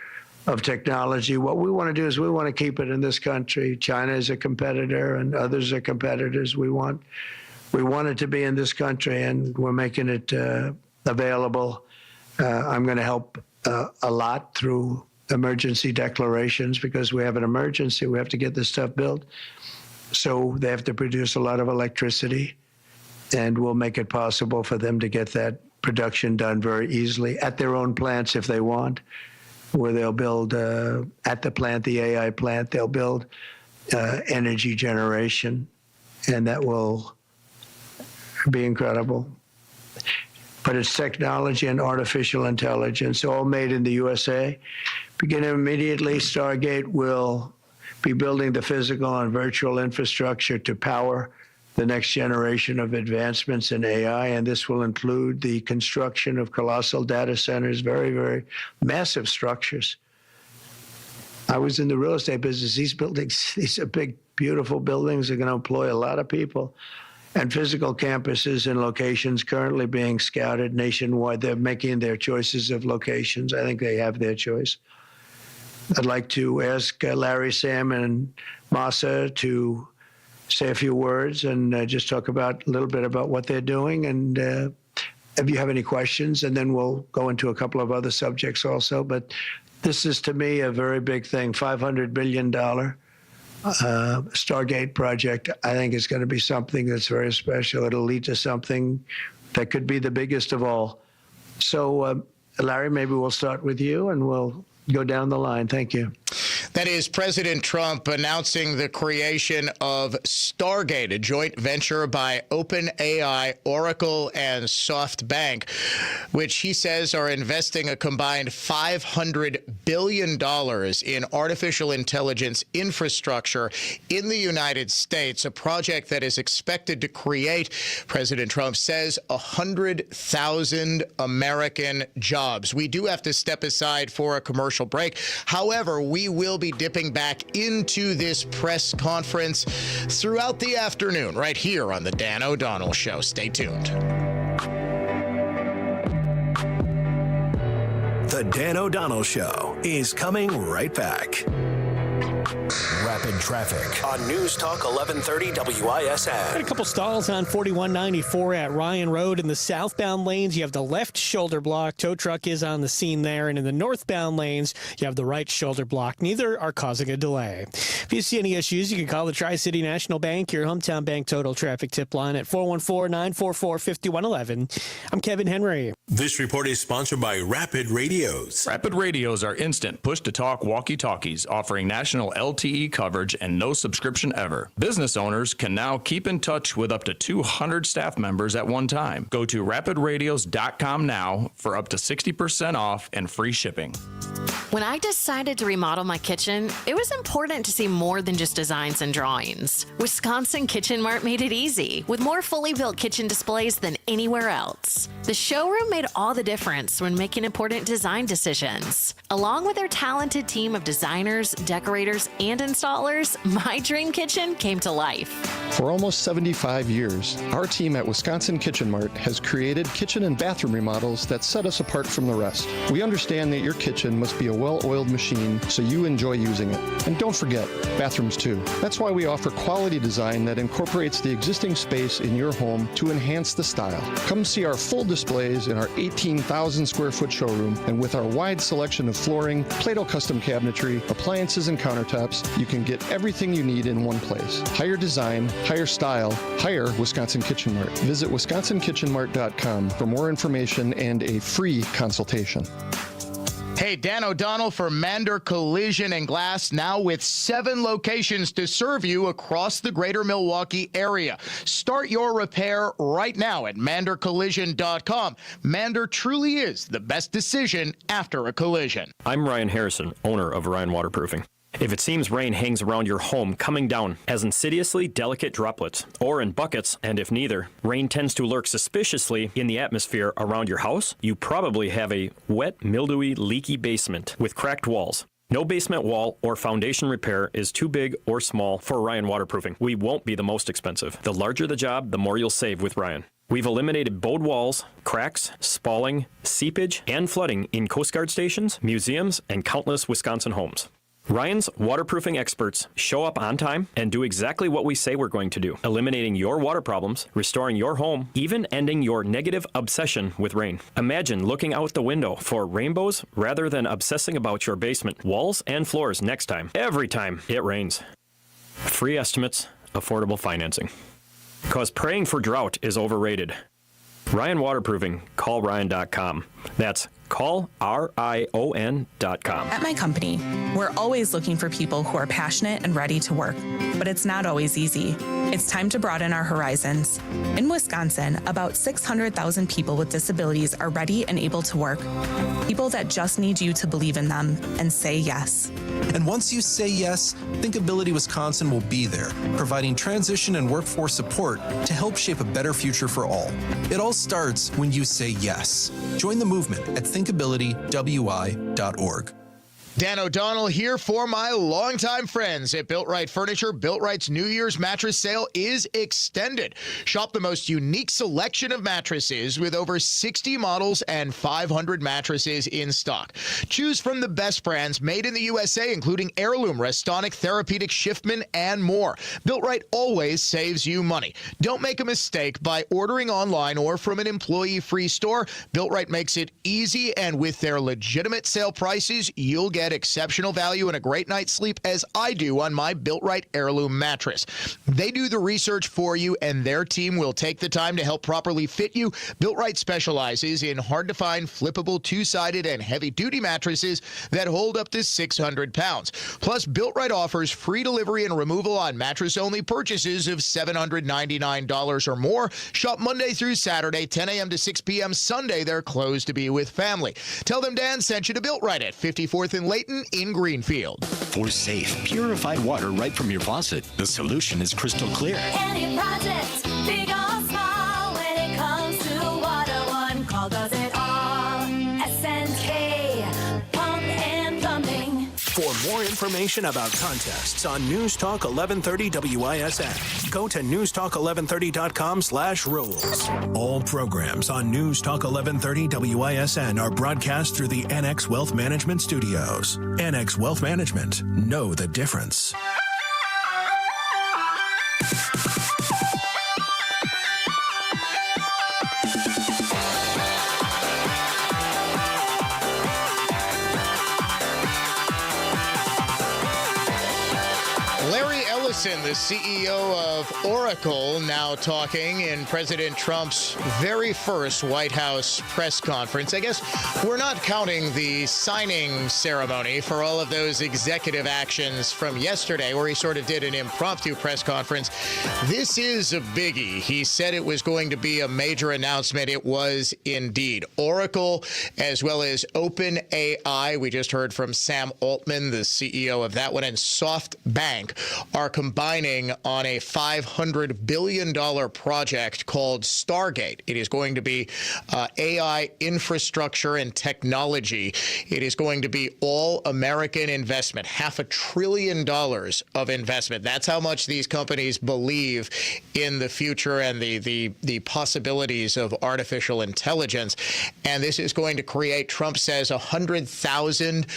of technology. What we want to do is we want to keep it in this country. China is a competitor and others are competitors. We want it to be in this country, and we're making it available. I'm going to help a lot through emergency declarations, because we have an emergency. We have to get this stuff built. So they have to produce a lot of electricity, and we'll make it possible for them to get that production done very easily at their own plants if they want, where they'll build at the plant, the AI plant, they'll build energy generation, and that will be incredible. But it's technology and artificial intelligence, all made in the USA. Beginning immediately, Stargate will be building the physical and virtual infrastructure to power the next generation of advancements in AI, and this will include the construction of colossal data centers, very, very massive structures. I was in the real estate business. These buildings, these are big, beautiful buildings. They're going to employ a lot of people. And physical campuses and locations currently being scouted nationwide. They're making their choices of locations. I think they have their choice. I'd like to ask Larry, Sam, and Masa to say a few words and just talk about a little bit about what they're doing. And if you have any questions, and then we'll go into a couple of other subjects also. But this is, to me, a very big thing. $500 billion Stargate project, I think, is going to be something that's very special. It'll lead to something that could be the biggest of all. So, Larry, maybe we'll start with you, and we'll go down the line. Thank you. That is President Trump announcing the creation of Stargate, a joint venture by OpenAI, Oracle, and SoftBank, which he says are investing a combined $500 billion in artificial intelligence infrastructure in the United States, a project that is expected to create, President Trump says, 100,000 American jobs. We do have to step aside for a commercial break. However, we will be dipping back into this press conference throughout the afternoon right here on the Dan O'Donnell Show. Stay tuned. The Dan O'Donnell Show is coming right back. Rapid traffic on News Talk 1130 WISN. Got a couple stalls on 4194 at Ryan Road. In the southbound lanes, you have the left shoulder block. Tow truck is on the scene there. And in the northbound lanes, you have the right shoulder block. Neither are causing a delay. If you see any issues, you can call the Tri-City National Bank, your hometown bank total traffic tip line at 414-944-5111. I'm Kevin Henry. This report is sponsored by Rapid Radios. Rapid Radios are instant push-to-talk walkie-talkies offering national LTE coverage and no subscription ever. Business owners can now keep in touch with up to 200 staff members at one time. Go to rapidradios.com now for up to 60% off and free shipping. When I decided to remodel my kitchen, it was important to see more than just designs and drawings. Wisconsin Kitchen Mart made it easy, with more fully built kitchen displays than anywhere else. The showroom made all the difference when making important design decisions. Along with their talented team of designers, decorators, and installers, my dream kitchen came to life. For almost 75 years, our team at Wisconsin Kitchen Mart has created kitchen and bathroom remodels that set us apart from the rest. We understand that your kitchen must be a well-oiled machine, so you enjoy using it. And don't forget, bathrooms too. That's why we offer quality design that incorporates the existing space in your home to enhance the style. Come see our full displays in our 18,000 square foot showroom, and with our wide selection of flooring, Play-Doh custom cabinetry, appliances, and countertops, you can get everything you need in one place. Higher design, higher style, higher Wisconsin Kitchen Mart. Visit wisconsinkitchenmart.com for more information and a free consultation. Hey, Dan O'Donnell for Mander Collision and Glass, now with 7 locations to serve you across the greater Milwaukee area. Start your repair right now at mandercollision.com. Mander truly is the best decision after a collision. I'm Ryan Harrison, owner of Ryan Waterproofing. If it seems rain hangs around your home coming down as insidiously delicate droplets, or in buckets, and if neither, rain tends to lurk suspiciously in the atmosphere around your house, you probably have a wet, mildewy, leaky basement with cracked walls. No basement wall or foundation repair is too big or small for Ryan Waterproofing. We won't be the most expensive. The larger the job, the more you'll save with Ryan. We've eliminated bowed walls, cracks, spalling, seepage, and flooding in Coast Guard stations, museums, and countless Wisconsin homes. Ryan's waterproofing experts show up on time and do exactly what we say we're going to do, eliminating your water problems, restoring your home, even ending your negative obsession with rain. Imagine looking out the window for rainbows rather than obsessing about your basement walls and floors next time, every time it rains. Free estimates, affordable financing. Because praying for drought is overrated. Ryan Waterproofing, call Ryan.com. That's call RION.com. At my company, we're always looking for people who are passionate and ready to work, but it's not always easy. It's time to broaden our horizons. In Wisconsin, about 600,000 people with disabilities are ready and able to work. People that just need you to believe in them and say yes. And once you say yes, Thinkability Wisconsin will be there, providing transition and workforce support to help shape a better future for all. It all starts when you say yes. Join the movement at thinkabilitywi.org. Dan O'Donnell here for my longtime friends at Built Right Furniture. Built Right's New Year's mattress sale is extended. Shop the most unique selection of mattresses with over 60 models and 500 mattresses in stock. Choose from the best brands made in the USA, including Heirloom, Restonic, Therapeutic, Shiftman, and more. Built Right always saves you money. Don't make a mistake by ordering online or from an employee-free store. Built Right makes it easy, and with their legitimate sale prices, you'll get get exceptional value and a great night's sleep as I do on my Built Right Heirloom mattress. They do the research for you, and their team will take the time to help properly fit you. Built Right specializes in hard-to-find, flippable, two-sided, and heavy-duty mattresses that hold up to 600 pounds. Plus, Built Right offers free delivery and removal on mattress-only purchases of $799 or more. Shop Monday through Saturday, 10 a.m. to 6 p.m. Sunday, they're closed to be with family. Tell them Dan sent you to Built Right at 54th and Layton in Greenfield. For safe, purified water right from your faucet, the solution is crystal clear. Any project, big or small, when it comes to water, one call does it all. S&K, pump and plumbing. For more information about contests on News Talk 1130 WISN, go to newstalk1130.com/rules. All programs on News Talk 1130 WISN are broadcast through the NX Wealth Management Studios. NX Wealth Management. Know the difference. The CEO of Oracle, now talking in President Trump's very first White House press conference. I guess we're not counting the signing ceremony for all of those executive actions from yesterday, where he sort of did an impromptu press conference. This is a biggie. He said it was going to be a major announcement. It was indeed. Oracle, as well as OpenAI, we just heard from Sam Altman, the CEO of that one, and SoftBank are combining on a $500 billion project called Stargate. It is going to be AI infrastructure and technology. It is going to be all American investment, $500 billion of investment. That's how much these companies believe in the future and the possibilities of artificial intelligence. And this is going to create, Trump says, 100,000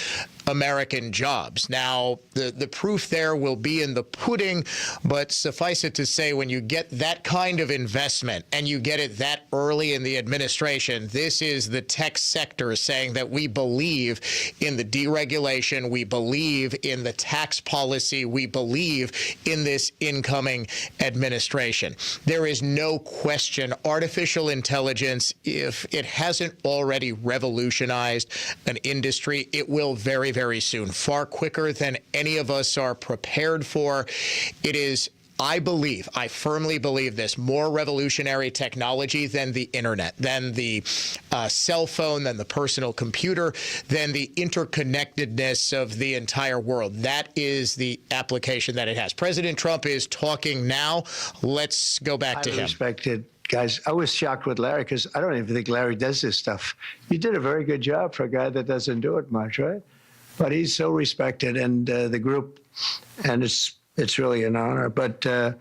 American jobs. Now, the proof there will be in the pudding, but suffice it to say, when you get that kind of investment and you get it that early in the administration, this is the tech sector saying that we believe in the deregulation, we believe in the tax policy, we believe in this incoming administration. There is no question artificial intelligence, if it hasn't already revolutionized an industry, it will very, very soon, far quicker than any of us are prepared for. It is, I firmly believe this, more revolutionary technology than the internet, than the cell phone, than the personal computer, than the interconnectedness of the entire world. That is the application that it has. President Trump is talking now. Let's go back to him. Respected guys, I was shocked with Larry because I don't even think Larry does this stuff. You did a very good job for a guy that doesn't do it much, right? But he's so respected, and the group, and it's really an honor. But for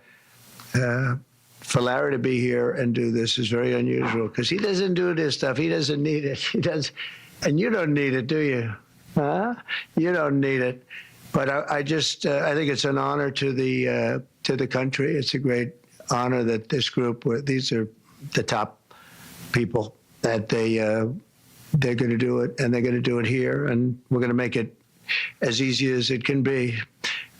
Larry to be here and do this is very unusual because he doesn't do this stuff. He doesn't need it. He does, and you don't need it, do you? Huh? You don't need it. But I think it's an honor to the country. It's a great honor that this group, these are the top people, that they're going to do it, and they're going to do it here, and we're going to make it as easy as it can be.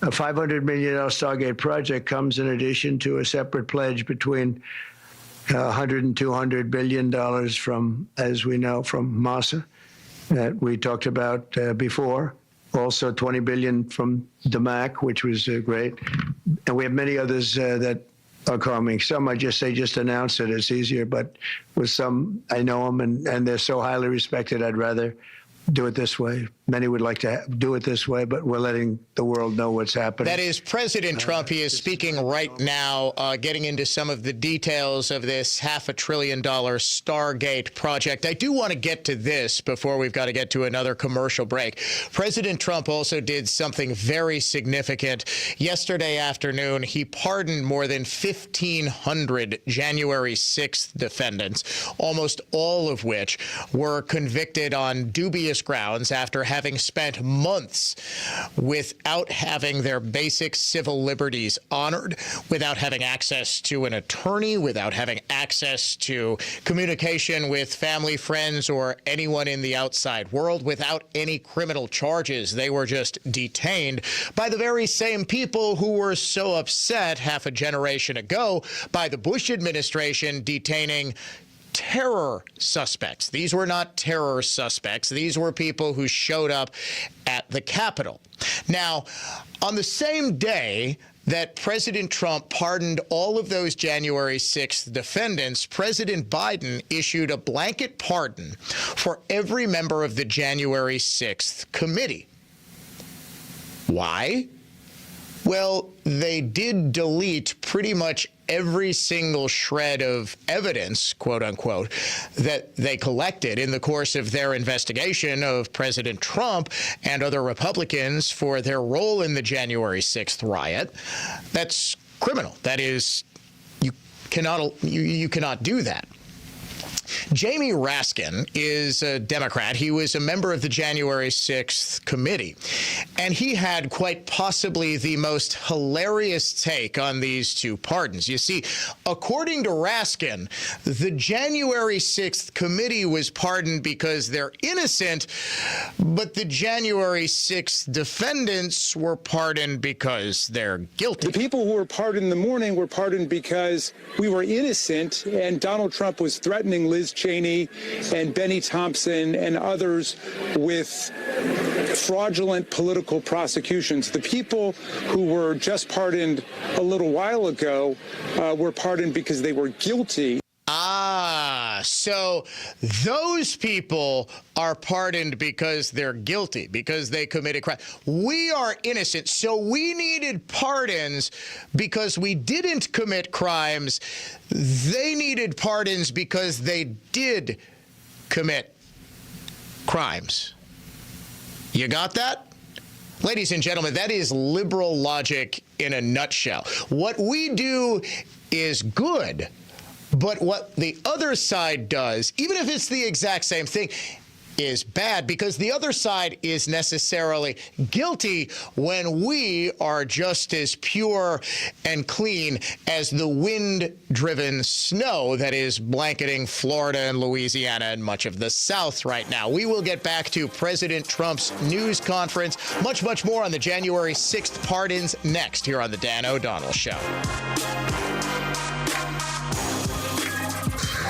A $500 million Stargate project comes in addition to a separate pledge between $100 and $200 billion from, as we know, from Massa that we talked about before. Also $20 billion from DMAC, which was great. And we have many others that are coming. Some I just say, just announce it. It's easier. But with some, I know them, and they're so highly respected, I'd rather do it this way. Many would like to do it this way, but we're letting the world know what's happening. That is President Trump. He is speaking right now, getting into some of the details of this $500 billion Stargate project. I do want to get to this before we've got to get to another commercial break. President Trump also did something very significant. Yesterday afternoon, he pardoned more than 1,500 January 6th defendants, almost all of which were convicted on dubious grounds after having having spent months without having their basic civil liberties honored, without having access to an attorney, without having access to communication with family, friends, or anyone in the outside world, without any criminal charges. They were just detained by the very same people who were so upset half a generation ago by the Bush administration detaining terror suspects. These were not terror suspects. These were people who showed up at the Capitol. Now, on the same day that President Trump pardoned all of those January 6th defendants, President Biden issued a blanket pardon for every member of the January 6th committee. Why? Well, they did delete pretty much every single shred of evidence, quote unquote, that they collected in the course of their investigation of President Trump and other Republicans for their role in the January 6th riot. That's criminal. That is, you cannot do that. Jamie Raskin is a Democrat. He was a member of the January 6th committee, and he had quite possibly the most hilarious take on these two pardons. You see, according to Raskin, the January 6th committee was pardoned because they're innocent, but the January 6th defendants were pardoned because they're guilty. The people who were pardoned in the morning were pardoned because we were innocent, and Donald Trump was threatening Liz Cheney and Benny Thompson and others with fraudulent political prosecutions. The people who were just pardoned a little while ago were pardoned because they were guilty. So those people are pardoned because they're guilty, because they committed crime. We are innocent, so we needed pardons because we didn't commit crimes. They needed pardons because they did commit crimes. You got that? Ladies and gentlemen, that is liberal logic in a nutshell. What we do is good. But what the other side does, even if it's the exact same thing, is bad, because the other side is necessarily guilty when we are just as pure and clean as the wind-driven snow that is blanketing Florida and Louisiana and much of the South right now. We will get back to President Trump's news conference. Much, much more on the January 6th pardons next here on The Dan O'Donnell Show.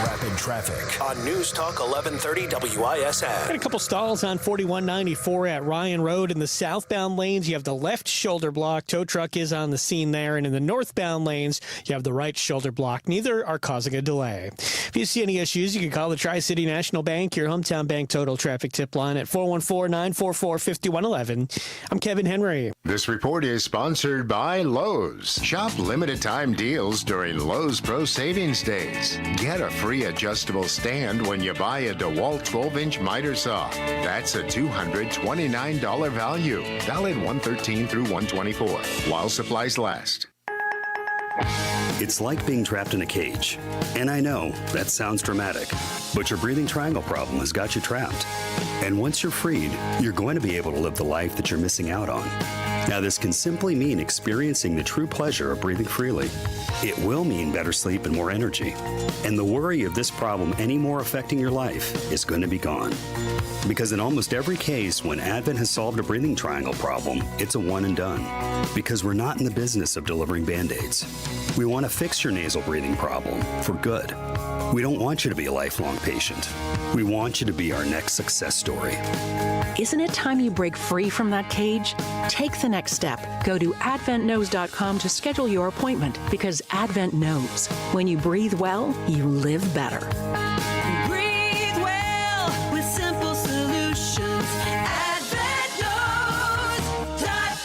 Rapid traffic on News Talk 1130 WISN. Got a couple stalls on 4194 at Ryan Road. In the southbound lanes, you have the left shoulder block. Tow truck is on the scene there. And in the northbound lanes, you have the right shoulder block. Neither are causing a delay. If you see any issues, you can call the Tri-City National Bank, your hometown bank total traffic tip line at 414-944-5111. I'm Kevin Henry. This report is sponsored by Lowe's. Shop limited time deals during Lowe's Pro Savings Days. Get a free adjustable stand when you buy a DeWalt 12-inch miter saw. That's a $229 value. Valid 1/13 through 1/24 while supplies last. It's like being trapped in a cage. And I know that sounds dramatic, but your breathing triangle problem has got you trapped. And once you're freed, you're going to be able to live the life that you're missing out on. Now, this can simply mean experiencing the true pleasure of breathing freely. It will mean better sleep and more energy. And the worry of this problem any more affecting your life is going to be gone. Because in almost every case, when Advent has solved a breathing triangle problem, it's a one and done. Because we're not in the business of delivering Band-Aids. We want to fix your nasal breathing problem for good. We don't want you to be a lifelong patient. We want you to be our next success story. Isn't it time you break free from that cage? Take the next step. Go to adventknows.com to schedule your appointment, because Advent knows when you breathe well, you live better. Breathe well with simple solutions.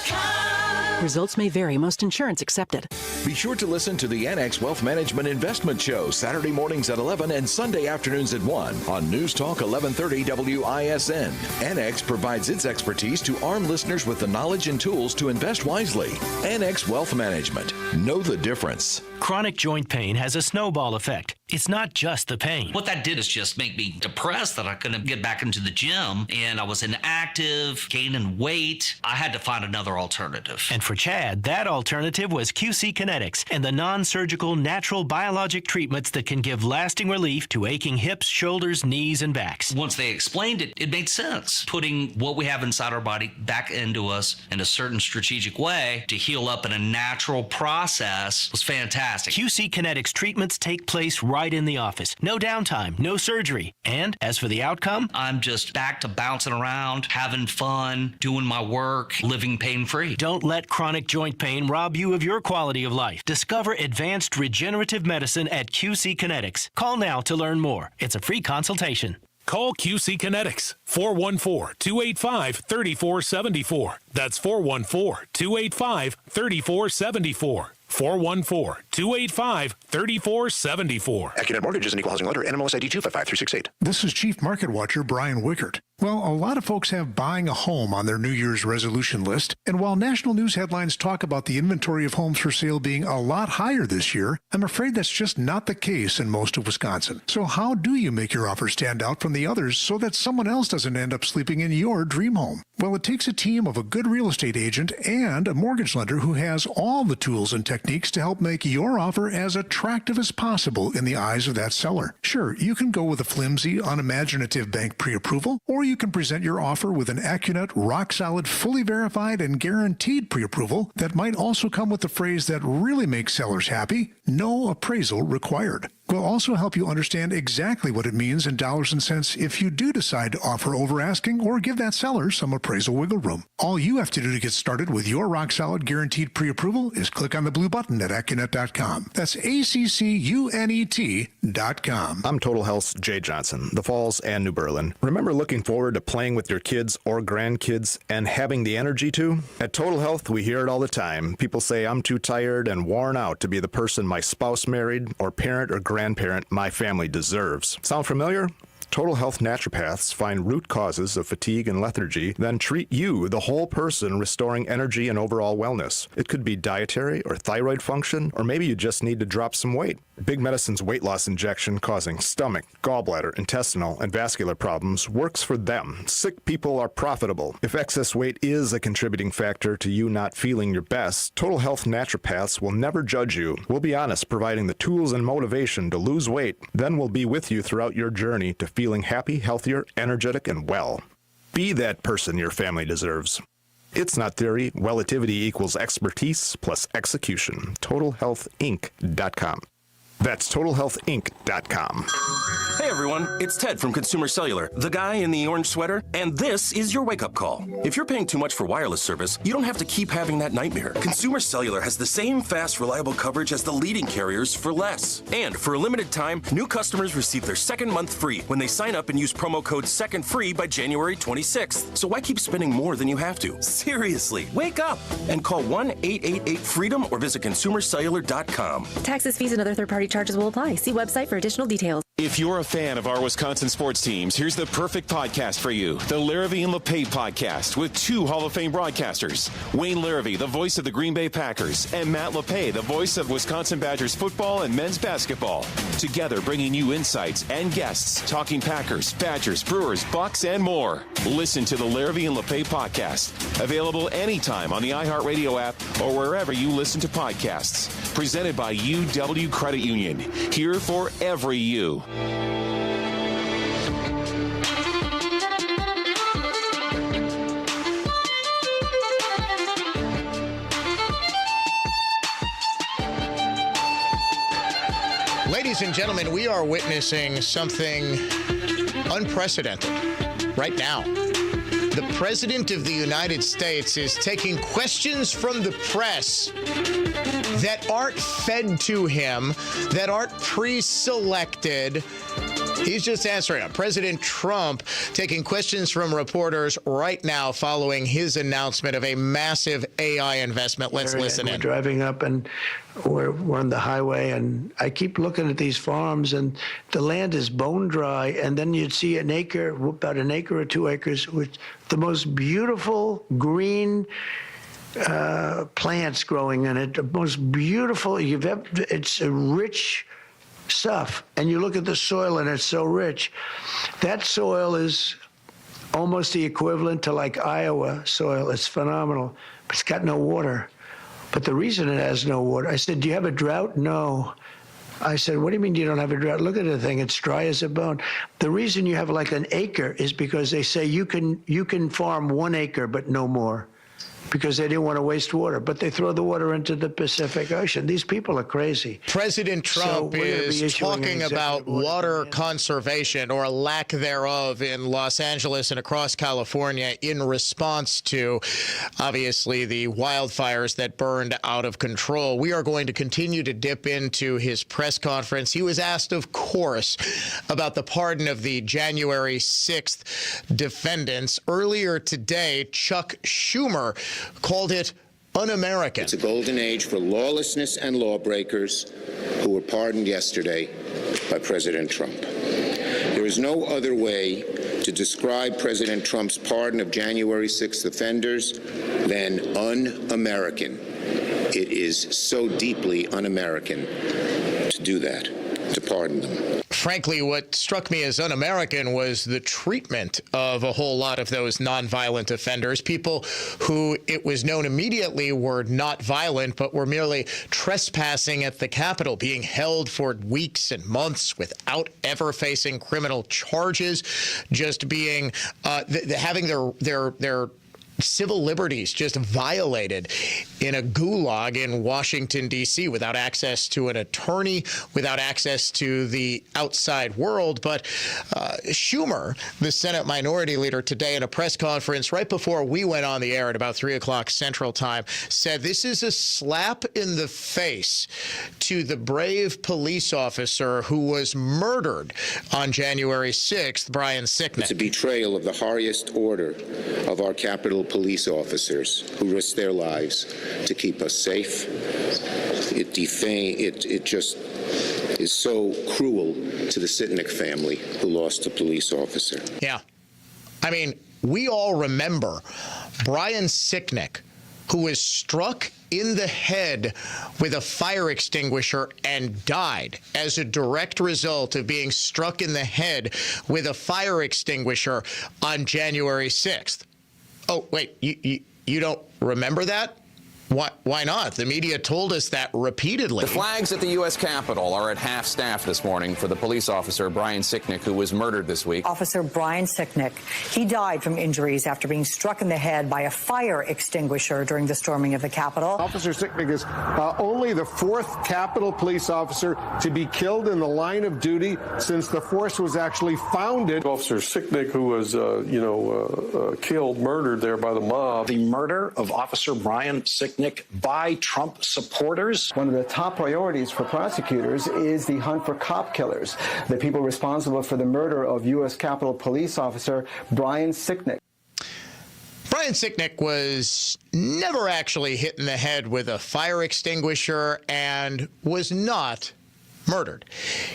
AdventKnows.com. Results may vary. Most insurance accepted. Be sure to listen to the Annex Wealth Management Investment Show Saturday mornings at 11 and Sunday afternoons at 1 on News Talk 1130 WISN. Annex provides its expertise to arm listeners with the knowledge and tools to invest wisely. Annex Wealth Management. Know the difference. Chronic joint pain has a snowball effect. it's not just the pain. What that did is just make me depressed that I couldn't get back into the gym, and I was inactive, gaining weight. I had to find another alternative. And for Chad, that alternative was QC Kinetics and the non-surgical natural biologic treatments that can give lasting relief to aching hips, shoulders, knees, and backs. Once they explained it, it made sense. Putting what we have inside our body back into us in a certain strategic way to heal up in a natural process was fantastic. QC Kinetics treatments take place right in the office. No downtime, no surgery. And as for the outcome, I'm just back to bouncing around, having fun, doing my work, living pain-free. Don't let chronic joint pain rob you of your quality of life. Discover advanced regenerative medicine at QC Kinetics. Call now to learn more. It's a free consultation. Call QC Kinetics, 414-285-3474. That's 414-285-3474. 414-285-3474. Accunet Mortgage is an equal housing lender. NMLS ID 255368. This is Chief Market Watcher Brian Wickert. Well, a lot of folks have buying a home on their New Year's resolution list, and while national news headlines talk about the inventory of homes for sale being a lot higher this year, I'm afraid that's just not the case in most of Wisconsin. So how do you make your offer stand out from the others so that someone else doesn't end up sleeping in your dream home? Well, it takes a team of a good real estate agent and a mortgage lender who has all the tools and techniques to help make your offer as attractive as possible in the eyes of that seller. Sure, you can go with a flimsy, unimaginative bank pre-approval, or you can present your offer with an Accunet, rock-solid, fully verified, and guaranteed pre-approval that might also come with the phrase that really makes sellers happy: no appraisal required. We'll also help you understand exactly what it means in dollars and cents if you do decide to offer over asking or give that seller some appraisal wiggle room. All you have to do to get started with your rock-solid guaranteed pre-approval is click on the blue button at Accunet.com. That's ACCUNET.com. I'm Total Health's Jay Johnson, the Falls and New Berlin. Remember looking forward to playing with your kids or grandkids and having the energy to? At Total Health, we hear it all the time. People say I'm too tired and worn out to be the person my spouse married or parent or grandparent my family deserves. Sound familiar? Total Health naturopaths find root causes of fatigue and lethargy, then treat you, the whole person, restoring energy and overall wellness. It could be dietary or thyroid function, or maybe you just need to drop some weight. Big Medicine's weight loss injection causing stomach, gallbladder, intestinal, and vascular problems works for them. Sick people are profitable. If excess weight is a contributing factor to you not feeling your best, Total Health naturopaths will never judge you. We'll be honest, providing the tools and motivation to lose weight. Then we'll be with you throughout your journey to feeling happy, healthier, energetic, and well. Be that person your family deserves. It's not theory. Relativity equals expertise plus execution. TotalHealthInc.com. That's TotalHealthInc.com. Hey everyone, it's Ted from Consumer Cellular, the guy in the orange sweater, and this is your wake-up call. If you're paying too much for wireless service, you don't have to keep having that nightmare. Consumer Cellular has the same fast, reliable coverage as the leading carriers for less. And for a limited time, new customers receive their second month free when they sign up and use promo code SECONDFREE by January 26th. So why keep spending more than you have to? Seriously, wake up and call 1-888-FREEDOM or visit consumercellular.com. Taxes, fees, and other third-party charges will apply. See website for additional details. If you're a fan of our Wisconsin sports teams, here's the perfect podcast for you. The Larrivee and LePay podcast with two Hall of Fame broadcasters. Wayne Larrivee, the voice of the Green Bay Packers, and Matt LePay, the voice of Wisconsin Badgers football and men's basketball. Together bringing you insights and guests, talking Packers, Badgers, Brewers, Bucks, and more. Listen to the Larrivee and LePay podcast. Available anytime on the iHeartRadio app or wherever you listen to podcasts. Presented by UW Credit Union. Here for every you. Ladies and gentlemen, we are witnessing something unprecedented right now. The President of the United States is taking questions from the press that aren't fed to him, that aren't pre-selected. He's just answering them. President Trump taking questions from reporters right now following his announcement of a massive AI investment. Let's listen in. We're driving up and we're on the highway, and I keep looking at these farms, and the land is bone dry, and then you'd see an acre, about an acre or 2 acres, with the most beautiful green plants growing in it, the most beautiful you've ever. It's a rich stuff. And you look at the soil and it's so rich. That soil is almost the equivalent to like Iowa soil. It's phenomenal, but it's got no water. But the reason it has no water, I said, do you have a drought? No. I said, what do you mean you don't have a drought? Look at the thing. It's dry as a bone. The reason you have like an acre is because they say you can farm 1 acre, but no more, because they didn't want to waste water. But they throw the water into the Pacific Ocean. These people are crazy. President Trump is talking about water conservation or lack thereof in Los Angeles and across California in response to, obviously, the wildfires that burned out of control. We are going to continue to dip into his press conference. He was asked, of course, about the pardon of the January 6th defendants. Earlier today, Chuck Schumer called it un-American. It's a golden age for lawlessness and lawbreakers who were pardoned yesterday by President Trump. There is no other way to describe President Trump's pardon of January 6th offenders than un-American. It is so deeply un-American to do that, to pardon them. Frankly, what struck me as un-American was the treatment of a whole lot of those nonviolent offenders, people who it was known immediately were not violent, but were merely trespassing at the Capitol, being held for weeks and months without ever facing criminal charges, just being having their civil liberties just violated in a gulag in Washington, D.C., without access to an attorney, without access to the outside world. But Schumer, the Senate Minority Leader, today in a press conference right before we went on the air at about 3 o'clock Central Time, said this is a slap in the face to the brave police officer who was murdered on January 6th, Brian Sicknick. It's a betrayal of the highest order of our Capitol police officers who risk their lives to keep us safe. It just is so cruel to the Sicknick family who lost a police officer. Yeah. I mean, we all remember Brian Sicknick, who was struck in the head with a fire extinguisher and died as a direct result of being struck in the head with a fire extinguisher on January 6th. Oh, wait, you don't remember that? Why not? The media told us that repeatedly. The flags at the U.S. Capitol are at half staff this morning for the police officer Brian Sicknick, who was murdered this week. Officer Brian Sicknick, he died from injuries after being struck in the head by a fire extinguisher during the storming of the Capitol. Officer Sicknick is only the 4th Capitol police officer to be killed in the line of duty since the force was actually founded. Officer Sicknick, who was, killed, murdered there by the mob. The murder of Officer Brian Sicknick by Trump supporters. One of the top priorities for prosecutors is the hunt for cop killers, the people responsible for the murder of U.S. Capitol Police Officer Brian Sicknick. Brian Sicknick was never actually hit in the head with a fire extinguisher and was not murdered.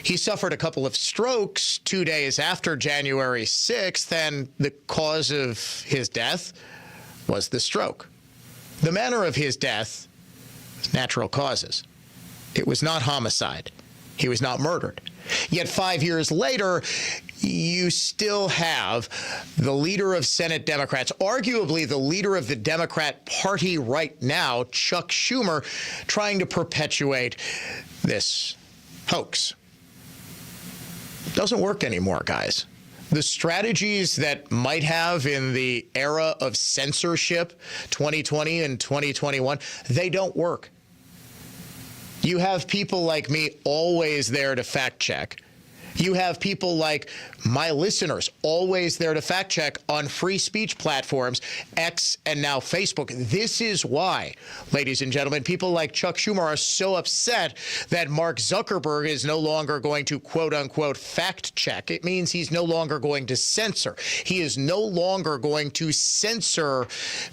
He suffered a couple of strokes 2 days after January 6th, and the cause of his death was the stroke. The manner of his death was natural causes. It was not homicide. He was not murdered. Yet 5 years later, you still have the leader of Senate Democrats, arguably the leader of the Democrat Party right now, Chuck Schumer, trying to perpetuate this hoax. Doesn't work anymore, guys. The strategies that might have in the era of censorship, 2020 and 2021, they don't work. You have people like me always there to fact check. You have people like my listeners always there to fact check on free speech platforms, X and now Facebook. This is why, ladies and gentlemen, people like Chuck Schumer are so upset that Mark Zuckerberg is no longer going to, quote unquote, fact check. It means he's no longer going to censor. He is no longer going to censor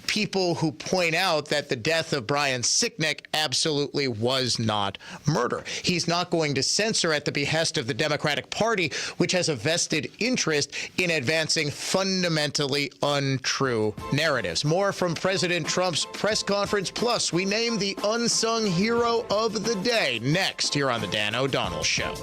people who point out that the death of Brian Sicknick absolutely was not murder. He's not going to censor at the behest of the Democratic party which has a vested interest in advancing fundamentally untrue narratives. More from President Trump's press conference. Plus, we name the unsung hero of the day next here on the Dan O'Donnell Show.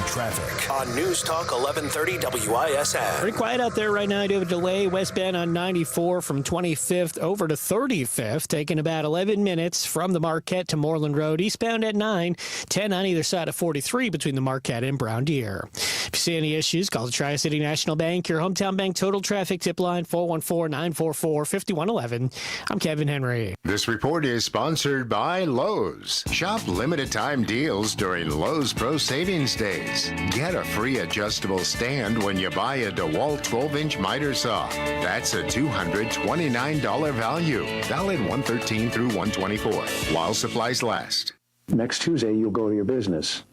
Traffic on News Talk 1130 WISN. Pretty quiet out there right now. I do have a delay westbound on 94 from 25th over to 35th, taking about 11 minutes from the Marquette to Moreland Road. Eastbound at 9, 10 on either side of 43 between the Marquette and Brown Deer. If you see any issues, call the Tri-City National Bank, your hometown bank total traffic tip line 414-944-5111. I'm Kevin Henry. This report is sponsored by Lowe's. Shop limited time deals during Lowe's Pro Savings Days. Get a free adjustable stand when you buy a DeWalt 12-inch miter saw. That's a $229 value. Valid 1/13 through 1/24 while supplies last. Next Tuesday, you'll go to your business.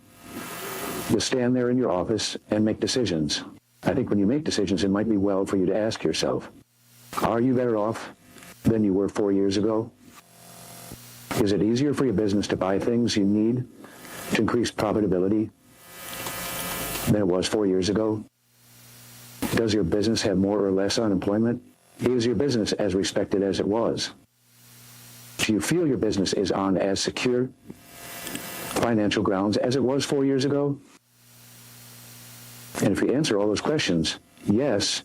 You'll stand there in your office and make decisions. I think when you make decisions, it might be well for you to ask yourself, are you better off than you were 4 years ago? Is it easier for your business to buy things you need to increase profitability than it was 4 years ago? Does your business have more or less unemployment? Is your business as respected as it was? Do you feel your business is on as secure financial grounds as it was 4 years ago? And if you answer all those questions, yes,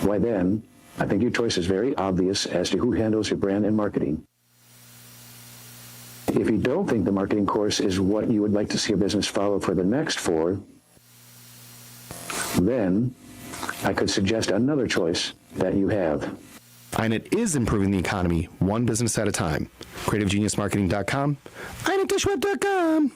why then, I think your choice is very obvious as to who handles your brand and marketing. If you don't think the marketing course is what you would like to see your business follow for the next 4, then I could suggest another choice that you have. INET is improving the economy one business at a time. CreativeGeniusMarketing.com, INET-Web.com.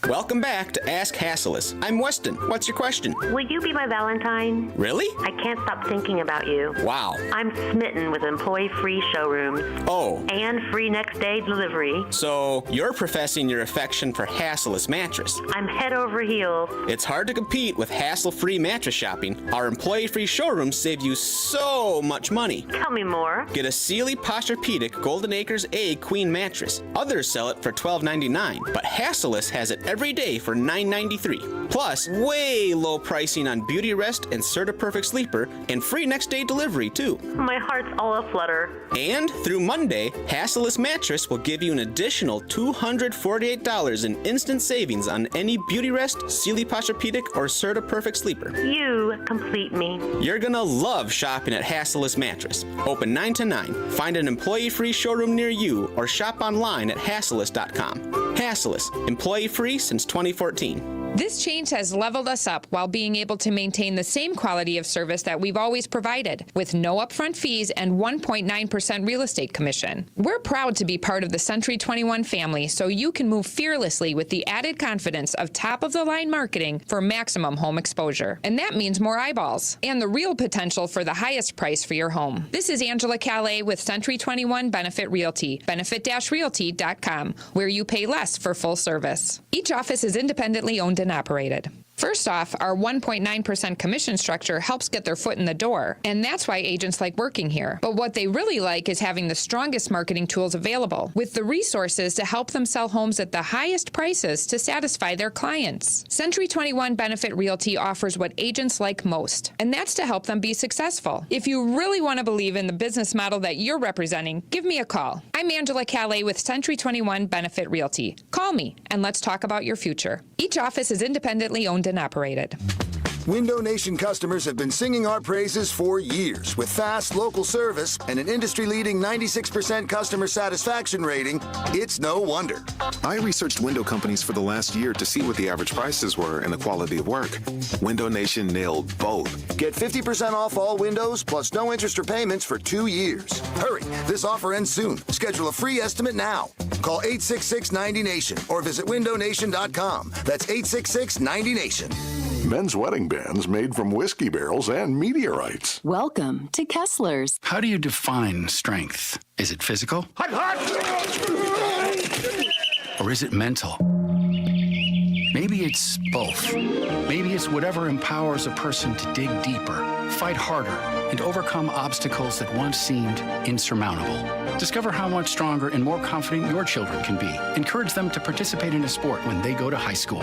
Welcome back to Ask Hasselus. I'm Weston. What's your question? Will you be my Valentine? Really? I can't stop thinking about you. Wow. I'm smitten with employee-free showrooms. Oh. And free next-day delivery. So you're professing your affection for Hasselus mattress. I'm head over heels. It's hard to compete with hassle-free mattress shopping. Our employee-free showrooms save you so much money. Tell me more. Get a Sealy Posturepedic Golden Acres A Queen mattress. Others sell it for $12.99, but Hasselus has it every day for $9.93. Plus, way low pricing on Beauty Rest and Serta Perfect Sleeper, and free next-day delivery, too. My heart's all aflutter. And through Monday, Hasselus Mattress will give you an additional $248 in instant savings on any Beauty Rest, Sealy Posturepedic, or Serta Perfect Sleeper. You complete me. You're gonna love shopping at Hasselus Mattress. Open 9 to 9. Find an employee-free showroom near you or shop online at Hasselus.com. Hasselus, employee-free since 2014. This change has leveled us up while being able to maintain the same quality of service that we've always provided, with no upfront fees and 1.9% real estate commission. We're proud to be part of the Century 21 family, so you can move fearlessly with the added confidence of top-of-the-line marketing for maximum home exposure. And that means more eyeballs and the real potential for the highest price for your home. This is Angela Calais with Century 21 Benefit Realty, benefit-realty.com, where you pay less for full service. Each office is independently owned and operated. First off, our 1.9% commission structure helps get their foot in the door, and that's why agents like working here. But what they really like is having the strongest marketing tools available, with the resources to help them sell homes at the highest prices to satisfy their clients. Century 21 Benefit Realty offers what agents like most, and that's to help them be successful. If you really want to believe in the business model that you're representing, give me a call. I'm Angela Calais with Century 21 Benefit Realty. Call me, and let's talk about your future. Each office is independently owned and operated. Window Nation customers have been singing our praises for years. With fast local service and an industry-leading 96% customer satisfaction rating, it's no wonder. I researched window companies for the last year to see what the average prices were and the quality of work. Window Nation nailed both. Get 50% off all windows plus no interest or payments for 2 years. Hurry, this offer ends soon. Schedule a free estimate now. Call 866-90-NATION or visit windownation.com. That's 866-90-NATION. Men's wedding bands made from whiskey barrels and meteorites. Welcome to Kessler's. How do you define strength? Is it physical? Or is it mental? Maybe it's both. Maybe it's whatever empowers a person to dig deeper, fight harder, and overcome obstacles that once seemed insurmountable. Discover how much stronger and more confident your children can be. Encourage them to participate in a sport when they go to high school.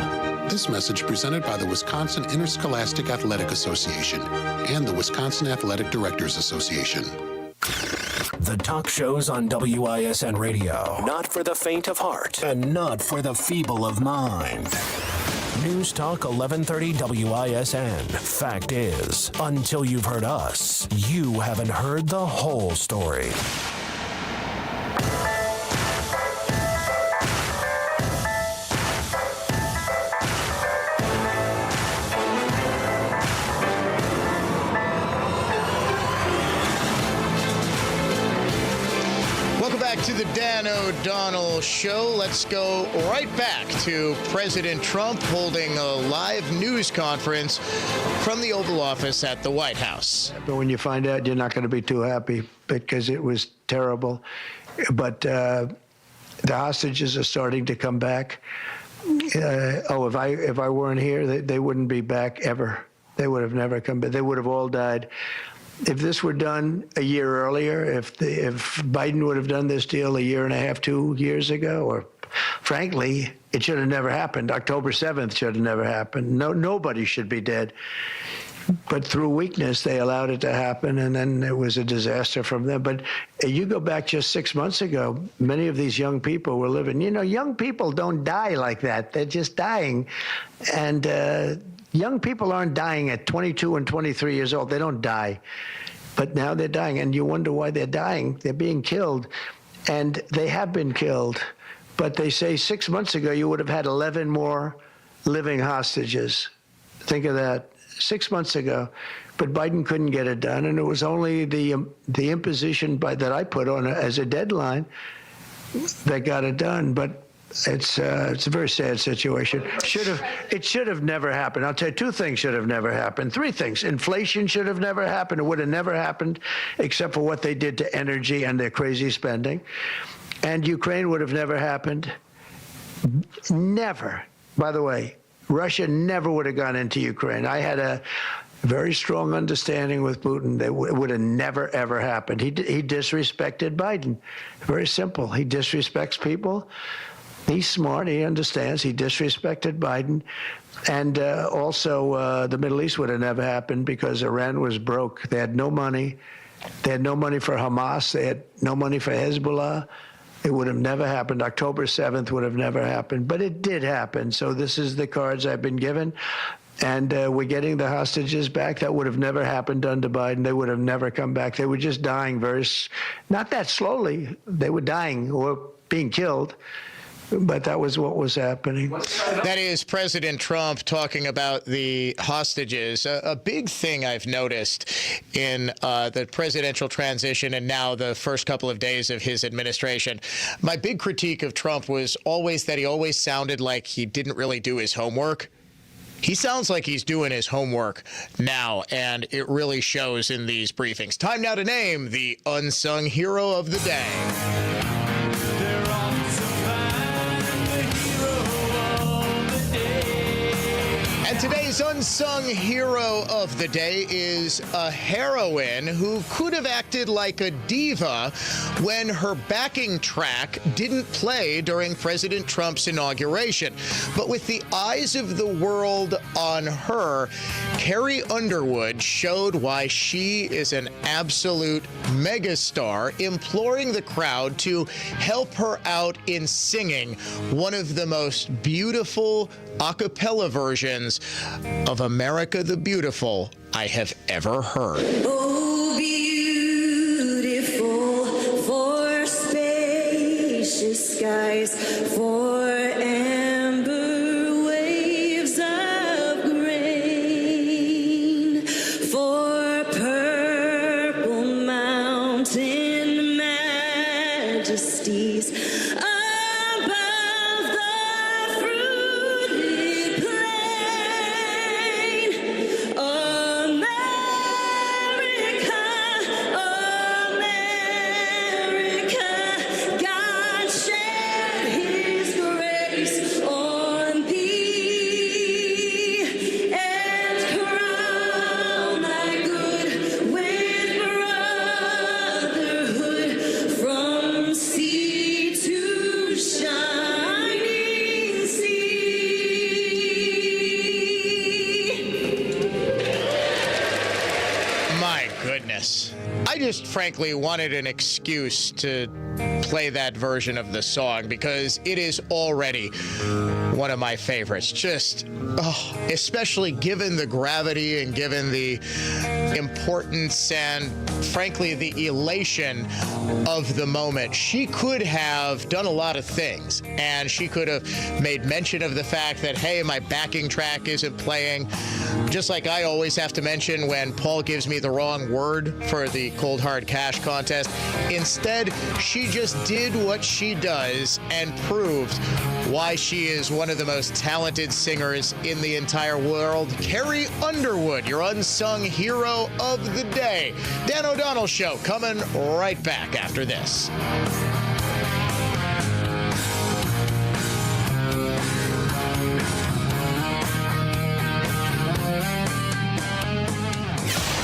This message presented by the Wisconsin Interscholastic Athletic Association and the Wisconsin Athletic Directors Association. The talk shows on WISN Radio. Not for the faint of heart. And not for the feeble of mind. News Talk 1130 WISN. Fact is, until you've heard us, you haven't heard the whole story. To the Dan O'Donnell Show. Let's go right back to President Trump holding a live news conference from the Oval Office at the White House. But when you find out, you're not going to be too happy because it was terrible. But the hostages are starting to come back. If I weren't here, they wouldn't be back ever. They would have never come back. They would have all died. If this were done a year earlier, if Biden would have done this deal a year and a half, 2 years ago, or frankly, it should have never happened. October 7th should have never happened. Nobody should be dead. But through weakness, they allowed it to happen, and then it was a disaster from them. But you go back just 6 months ago, many of these young people were living. You know, young people don't die like that. They're just dying. And young people aren't dying at 22 and 23 years old. They don't die. But now they're dying, and you wonder why they're dying. They're being killed, and they have been killed. But they say 6 months ago you would have had 11 more living hostages. Think of that. 6 months ago. But Biden couldn't get it done, and it was only the imposition that I put on as a deadline that got it done. But it's a very sad situation. It should have never happened. I'll tell you, 2 things should have never happened. 3 things. Inflation should have never happened. It would have never happened except for what they did to energy and their crazy spending. And Ukraine would have never happened. Never. By the way, Russia never would have gone into Ukraine. I had a very strong understanding with Putin that it would have never, ever happened. He disrespected Biden. Very simple. He disrespects people. He's smart. He understands. He disrespected Biden. And also, the Middle East would have never happened because Iran was broke. They had no money. They had no money for Hamas. They had no money for Hezbollah. It would have never happened. October 7th would have never happened. But it did happen. So this is the cards I've been given. And we're getting the hostages back. That would have never happened under Biden. They would have never come back. They were just dying not that slowly. They were dying or being killed. But that was what was happening. That is President Trump talking about the hostages. A big thing I've noticed in the presidential transition and now the first couple of days of his administration, my big critique of Trump was always that he always sounded like he didn't really do his homework. He sounds like he's doing his homework now, and it really shows in these briefings. Time now to name the unsung hero of the day. And today's unsung hero of the day is a heroine who could have acted like a diva when her backing track didn't play during President Trump's inauguration. But with the eyes of the world on her, Carrie Underwood showed why she is an absolute megastar, imploring the crowd to help her out in singing one of the most beautiful a cappella versions of America the Beautiful I have ever heard. Oh, beautiful for spacious skies, for amber waves of grain, for purple mountain majesties. just frankly wanted an excuse to play that version of the song because it is already one of my favorites. Just, especially given the gravity and given the importance and frankly the elation of the moment. She could have done a lot of things, and she could have made mention of the fact that, hey, my backing track isn't playing, just like I always have to mention when Paul gives me the wrong word for the Cold Hard Cash contest. Instead, she just did what she does and proved why she is one of the most talented singers in the entire world. Carrie Underwood, your unsung hero of the day. Dan O'Donnell Show coming right back after this.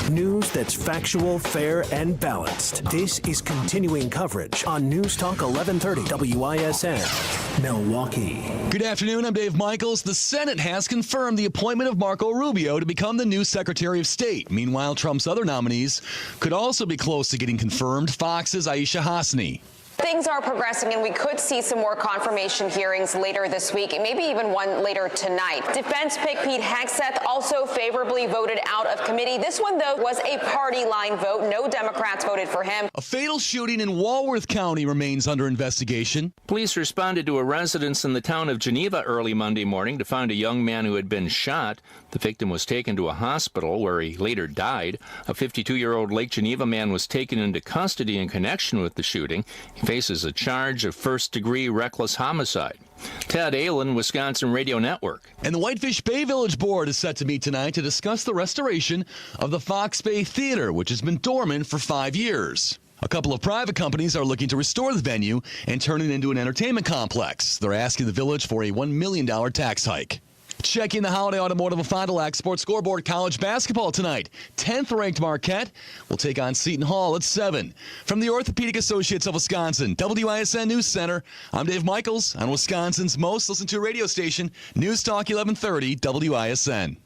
News that's factual, fair, and balanced. This is continuing coverage on News Talk 1130 WISN, Milwaukee. Good afternoon, I'm Dave Michaels. The Senate has confirmed the appointment of Marco Rubio to become the new Secretary of State. Meanwhile, Trump's other nominees could also be close to getting confirmed. Fox's Aisha Hasni. Things are progressing, and we could see some more confirmation hearings later this week, and maybe even one later tonight. Defense pick Pete Hegseth also favorably voted out of committee. This one, though, was a party line vote. No Democrats voted for him. A fatal shooting in Walworth County remains under investigation. Police responded to a residence in the town of Geneva early Monday morning to find a young man who had been shot. The victim was taken to a hospital where he later died. A 52-year-old Lake Geneva man was taken into custody in connection with the shooting. He faces a charge of first-degree reckless homicide. Ted Allen, Wisconsin Radio Network. And the Whitefish Bay Village Board is set to meet tonight to discuss the restoration of the Fox Bay Theater, which has been dormant for 5 years. A couple of private companies are looking to restore the venue and turn it into an entertainment complex. They're asking the village for a $1 million tax hike. Checking the Holiday Automotive and Fond du Lac Sports Scoreboard. College basketball tonight. 10th-ranked Marquette will take on Seton Hall at 7. From the Orthopedic Associates of Wisconsin, WISN News Center, I'm Dave Michaels on Wisconsin's most listened to radio station, News Talk 1130 WISN.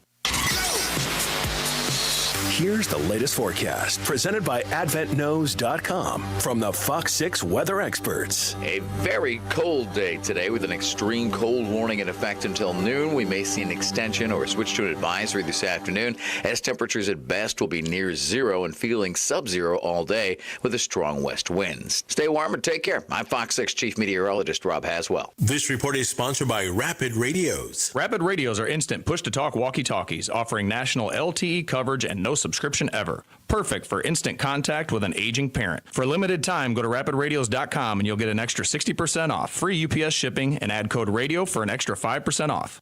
Here's the latest forecast presented by AdventKnows.com from the Fox 6 weather experts. A very cold day today with an extreme cold warning in effect until noon. We may see an extension or switch to an advisory this afternoon as temperatures at best will be near zero and feeling sub-zero all day with a strong west winds. Stay warm and take care. I'm Fox 6 Chief Meteorologist Rob Haswell. This report is sponsored by Rapid Radios. Rapid Radios are instant push-to-talk walkie-talkies offering national LTE coverage and no subscription ever. Perfect for instant contact with an aging parent. For a limited time, go to rapidradios.com and you'll get an extra 60% off, free UPS shipping, and add code radio for an extra 5% off.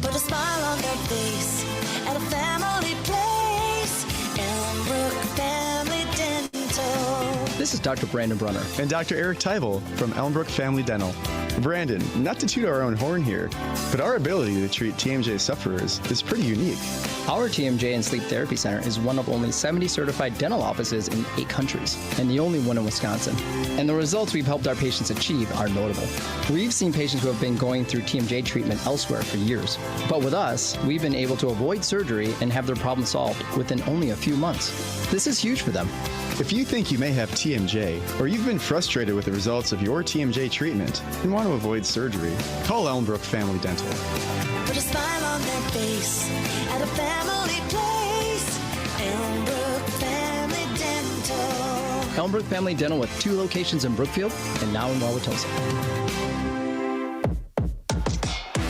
Put a smile on their face at a family place. Elmbrook Family Dental. This is Dr. Brandon Brunner. And Dr. Eric Tyvel from Elmbrook Family Dental. Brandon, not to toot our own horn here, but our ability to treat TMJ sufferers is pretty unique. Our TMJ and Sleep Therapy Center is one of only 70 certified dental offices in 8 countries, and the only one in Wisconsin. And the results we've helped our patients achieve are notable. We've seen patients who have been going through TMJ treatment elsewhere for years. But with us, we've been able to avoid surgery and have their problem solved within only a few months. This is huge for them. If you think you may have TMJ, or you've been frustrated with the results of your TMJ treatment and want to avoid surgery, call Elmbrook Family Dental. Put a smile on their face at a family place. Elmbrook Family Dental. Elmbrook Family Dental with 2 locations in Brookfield and now in Wauwatosa.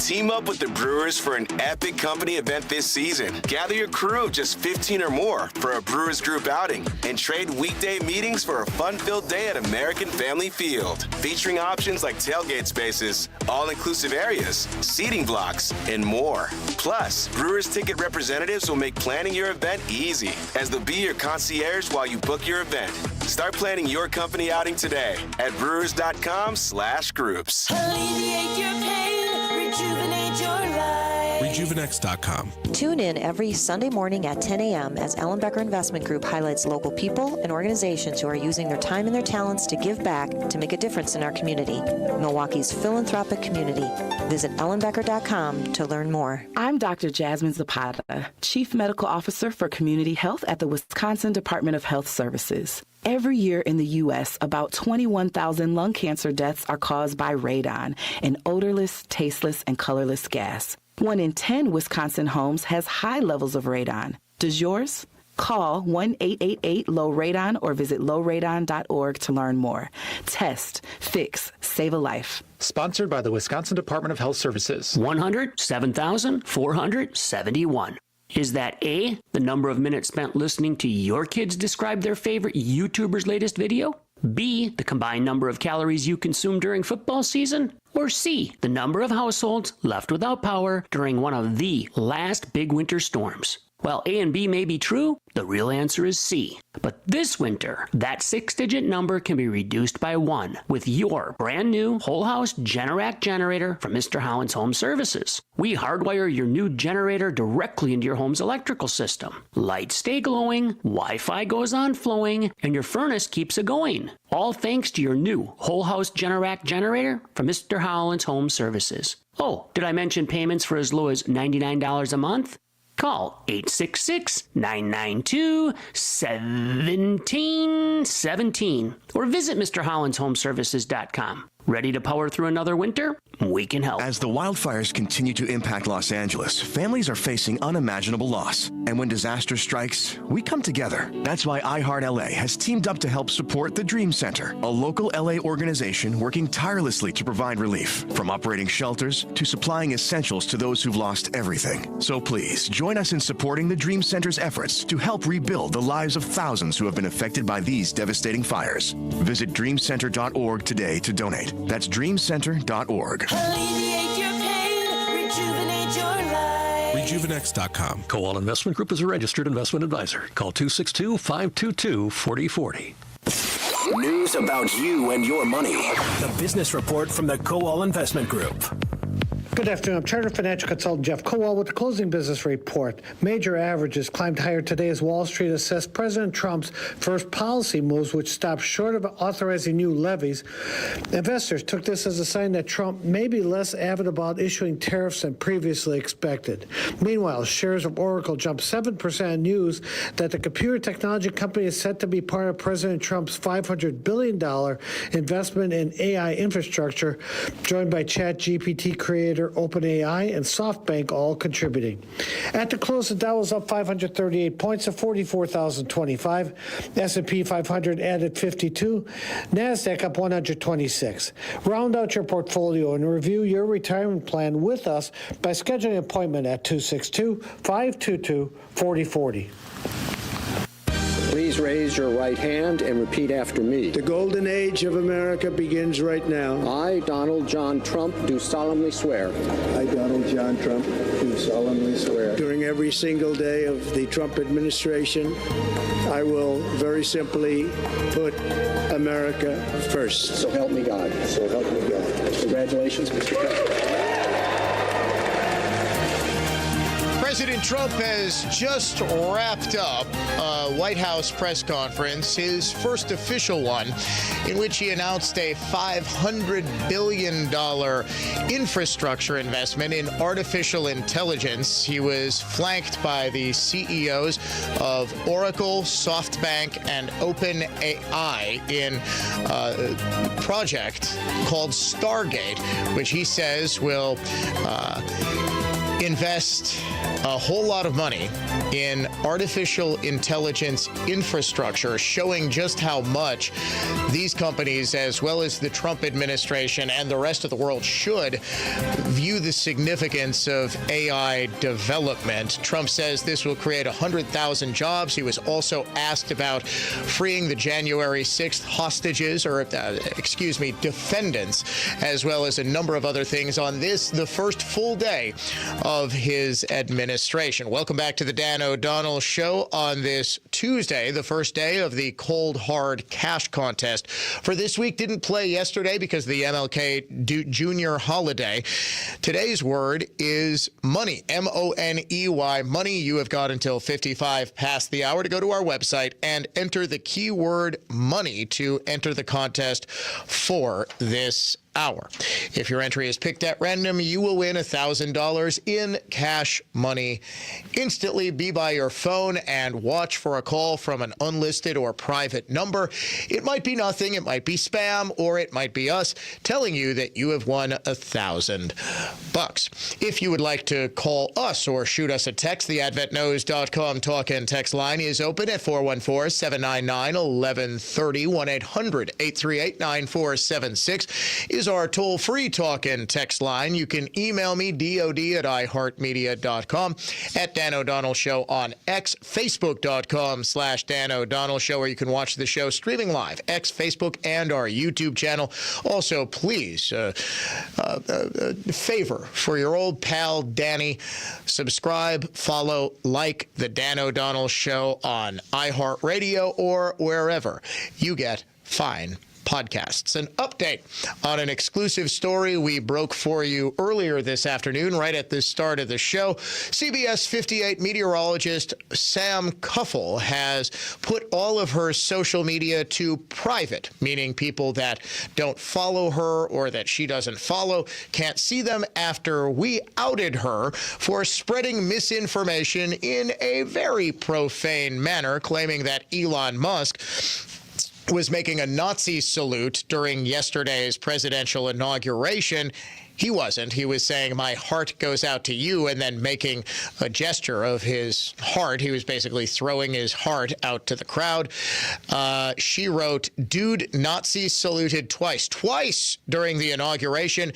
Team up with the Brewers for an epic company event this season. Gather your crew of just 15 or more for a Brewers group outing and trade weekday meetings for a fun-filled day at American Family Field. Featuring options like tailgate spaces, all-inclusive areas, seating blocks, and more. Plus, Brewers ticket representatives will make planning your event easy, as they'll be your concierge while you book your event. Start planning your company outing today at brewers.com/groups. Alleviate your pain, rejuvenate your life. Rejuvenex.com. Tune in every Sunday morning at 10 a.m. as Ellen Becker Investment Group highlights local people and organizations who are using their time and their talents to give back to make a difference in our community. Milwaukee's philanthropic community. Visit ellenbecker.com to learn more. I'm Dr. Jasmine Zapata, Chief Medical Officer for Community Health at the Wisconsin Department of Health Services. Every year in the U.S., about 21,000 lung cancer deaths are caused by radon, an odorless, tasteless, and colorless gas. 1 in 10 Wisconsin homes has high levels of radon. Does yours? Call 1-888-LOW-RADON or visit lowradon.org to learn more. Test, fix, save a life. Sponsored by the Wisconsin Department of Health Services. 107,471. Is that A, the number of minutes spent listening to your kids describe their favorite YouTuber's latest video? B, the combined number of calories you consume during football season? Or C, the number of households left without power during one of the last big winter storms? While A and B may be true, the real answer is C. But this winter, that 6-digit number can be reduced by 1 with your brand new whole house Generac generator from Mr. Holland's Home Services. We hardwire your new generator directly into your home's electrical system. Lights stay glowing, Wi-Fi goes on flowing, and your furnace keeps it going. All thanks to your new whole house Generac generator from Mr. Holland's Home Services. Oh, did I mention payments for as low as $99 a month? Call 866-992-1717 or visit MrHollandsHomeservices.com. Ready to power through another winter? We can help. As the wildfires continue to impact Los Angeles, families are facing unimaginable loss. And when disaster strikes, we come together. That's why iHeartLA has teamed up to help support the Dream Center, a local LA organization working tirelessly to provide relief, from operating shelters to supplying essentials to those who've lost everything. So please, join us in supporting the Dream Center's efforts to help rebuild the lives of thousands who have been affected by these devastating fires. Visit dreamcenter.org today to donate. That's dreamcenter.org. Alleviate your pain, rejuvenate your life. Rejuvenex.com. Kowal Investment Group is a registered investment advisor. Call 262-522-4040. News about you and your money. The business report from the Kowal Investment Group. Good afternoon. I'm Chartered Financial Consultant Jeff Kowal with the closing business report. Major averages climbed higher today as Wall Street assessed President Trump's first policy moves, which stopped short of authorizing new levies. Investors took this as a sign that Trump may be less avid about issuing tariffs than previously expected. Meanwhile, shares of Oracle jumped 7% on news that the computer technology company is set to be part of President Trump's $500 billion investment in AI infrastructure, joined by ChatGPT creator OpenAI and SoftBank all contributing. At the close, the Dow was up 538 points to 44,025. S&P 500 added 52. NASDAQ up 126. Round out your portfolio and review your retirement plan with us by scheduling an appointment at 262-522-4040. Please raise your right hand and repeat after me. The golden age of America begins right now. I, Donald John Trump, do solemnly swear. I, Donald John Trump, do solemnly swear. During every single day of the Trump administration, I will very simply put America first. So help me God. So help me God. Congratulations, Mr. President. President Trump has just wrapped up a White House press conference, his first official one, in which he announced a $500 billion infrastructure investment in artificial intelligence. He was flanked by the CEOs of Oracle, SoftBank, and OpenAI in a project called Stargate, which he says will invest a whole lot of money in artificial intelligence infrastructure, showing just how much these companies, as well as the Trump administration and the rest of the world, should view the significance of AI development. Trump says this will create 100,000 jobs. He was also asked about freeing the January 6th hostages, or defendants, as well as a number of other things on this, the first full day of his administration. Welcome back to the Dan O'Donnell Show on this Tuesday, the first day of the Cold Hard Cash Contest. For this week, didn't play yesterday because of the MLK Junior holiday. Today's word is money, M-O-N-E-Y, money. You have got until 55 past the hour to go to our website and enter the keyword money to enter the contest for this hour. If your entry is picked at random, you will win $1,000 in cash money instantly. Be by your phone and watch for a call from an unlisted or private number. It might be nothing, it might be spam, or it might be us telling you that you have won $1,000. If you would like to call us or shoot us a text, the adventknows.com talk and text line is open at 414-799-1130. 1-800-838-9476 is our toll-free talk and text line. You can email me, dod@iheartmedia.com, at Dan O'Donnell Show on X, Facebook.com/Dan O'Donnell Show, where you can watch the show streaming live, X, Facebook, and our YouTube channel. Also, please, favor for your old pal Danny, subscribe, follow, like the Dan O'Donnell Show on iHeartRadio or wherever you get fine podcasts. An update on an exclusive story we broke for you earlier this afternoon, right at the start of the show. CBS 58 meteorologist Sam Kuffel has put all of her social media to private, meaning people that don't follow her or that she doesn't follow can't see them, after we outed her for spreading misinformation in a very profane manner, claiming that Elon Musk was making a Nazi salute during yesterday's presidential inauguration. He wasn't. He was saying, "My heart goes out to you," and then making a gesture of his heart. He was basically throwing his heart out to the crowd. She wrote, "Dude, Nazi saluted twice during the inauguration.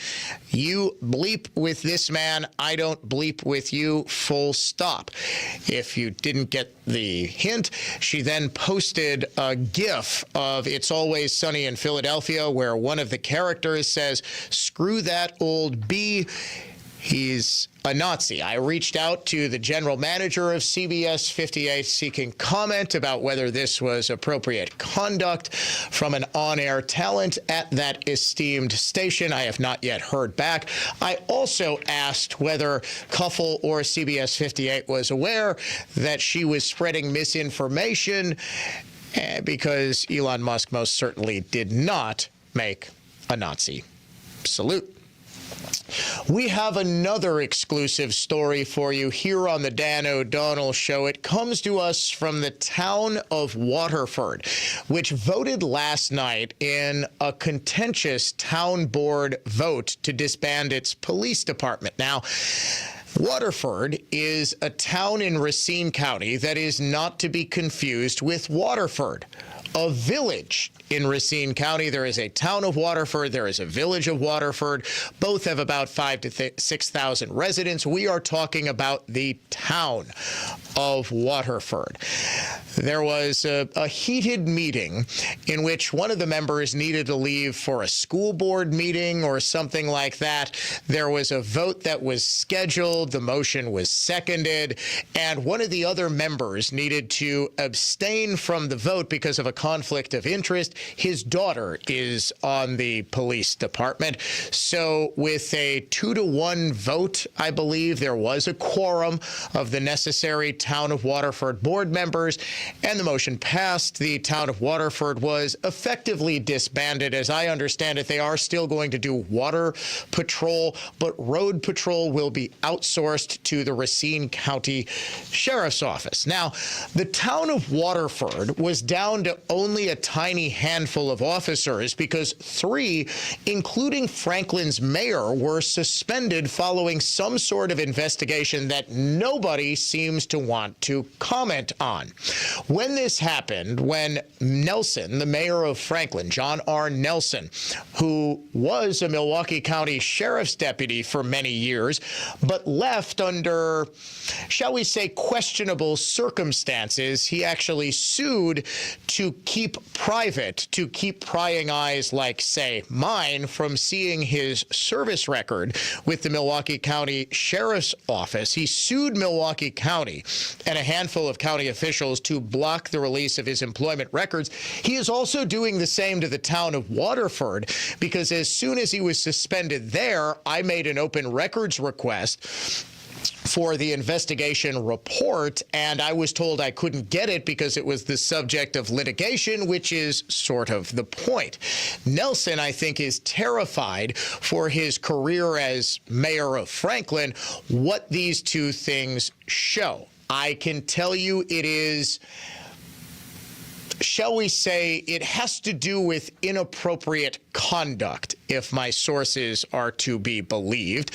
You bleep with this man. I don't bleep with you, full stop." If you didn't get the hint, she then posted a GIF of It's Always Sunny in Philadelphia, where one of the characters says, "Screw that old B. He's a Nazi." I reached out to the general manager of CBS 58 seeking comment about whether this was appropriate conduct from an on-air talent at that esteemed station. I have not yet heard back. I also asked whether Kuffel or CBS 58 was aware that she was spreading misinformation, because Elon Musk most certainly did not make a Nazi salute. We have another exclusive story for you here on the Dan O'Donnell Show. It comes to us from the town of Waterford, which voted last night in a contentious town board vote to disband its police department. Now, Waterford is a town in Racine County that is not to be confused with Waterford, a village in Racine County. There is a town of Waterford. There is a village of Waterford. Both have about 5,000 to 6,000 residents. We are talking about the town of Waterford. There was a heated meeting in which one of the members needed to leave for a school board meeting or something like that. There was a vote that was scheduled. The motion was seconded, and one of the other members needed to abstain from the vote because of a conflict of interest. His daughter is on the police department. So with a 2-to-1 vote, I believe there was a quorum of the necessary Town of Waterford board members, and the motion passed. The Town of Waterford was effectively disbanded. As I understand it, they are still going to do water patrol, but road patrol will be outsourced to the Racine County Sheriff's Office. Now, the Town of Waterford was down to only a tiny handful of officers because 3, including Franklin's mayor, were suspended following some sort of investigation that nobody seems to want to comment on. When this happened, when Nelson, the mayor of Franklin, John R. Nelson, who was a Milwaukee County Sheriff's deputy for many years, but left under, shall we say, questionable circumstances, he actually sued to keep private attempt to keep prying eyes like, say, mine from seeing his service record with the Milwaukee County Sheriff's Office. He sued Milwaukee County and a handful of county officials to block the release of his employment records. He is also doing the same to the town of Waterford, because as soon as he was suspended there, I made an open records request for the investigation report, and I was told I couldn't get it because it was the subject of litigation, which is sort of the point. Nelson, I think, is terrified for his career as mayor of Franklin. What these two things show, I can tell you it is, shall we say, it has to do with inappropriate conduct, if my sources are to be believed.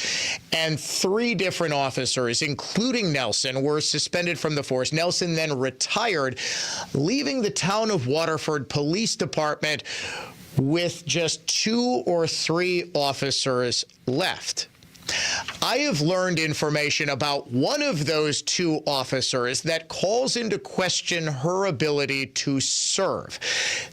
And 3 different officers, including Nelson, were suspended from the force. Nelson then retired, leaving the town of Waterford Police Department with just 2 or 3 officers left. I have learned information about one of those 2 officers that calls into question her ability to serve.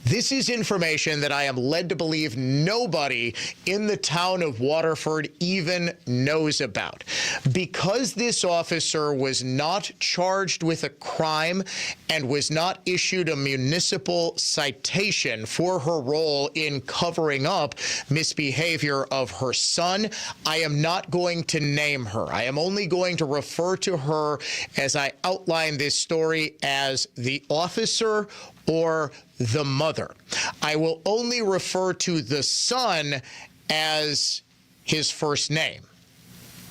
This is information that I am led to believe nobody in the town of Waterford even knows about. Because this officer was not charged with a crime and was not issued a municipal citation for her role in covering up misbehavior of her son, I am not going to name her. I am only going to refer to her, as I outline this story, as the officer or the mother. I will only refer to the son as his first name,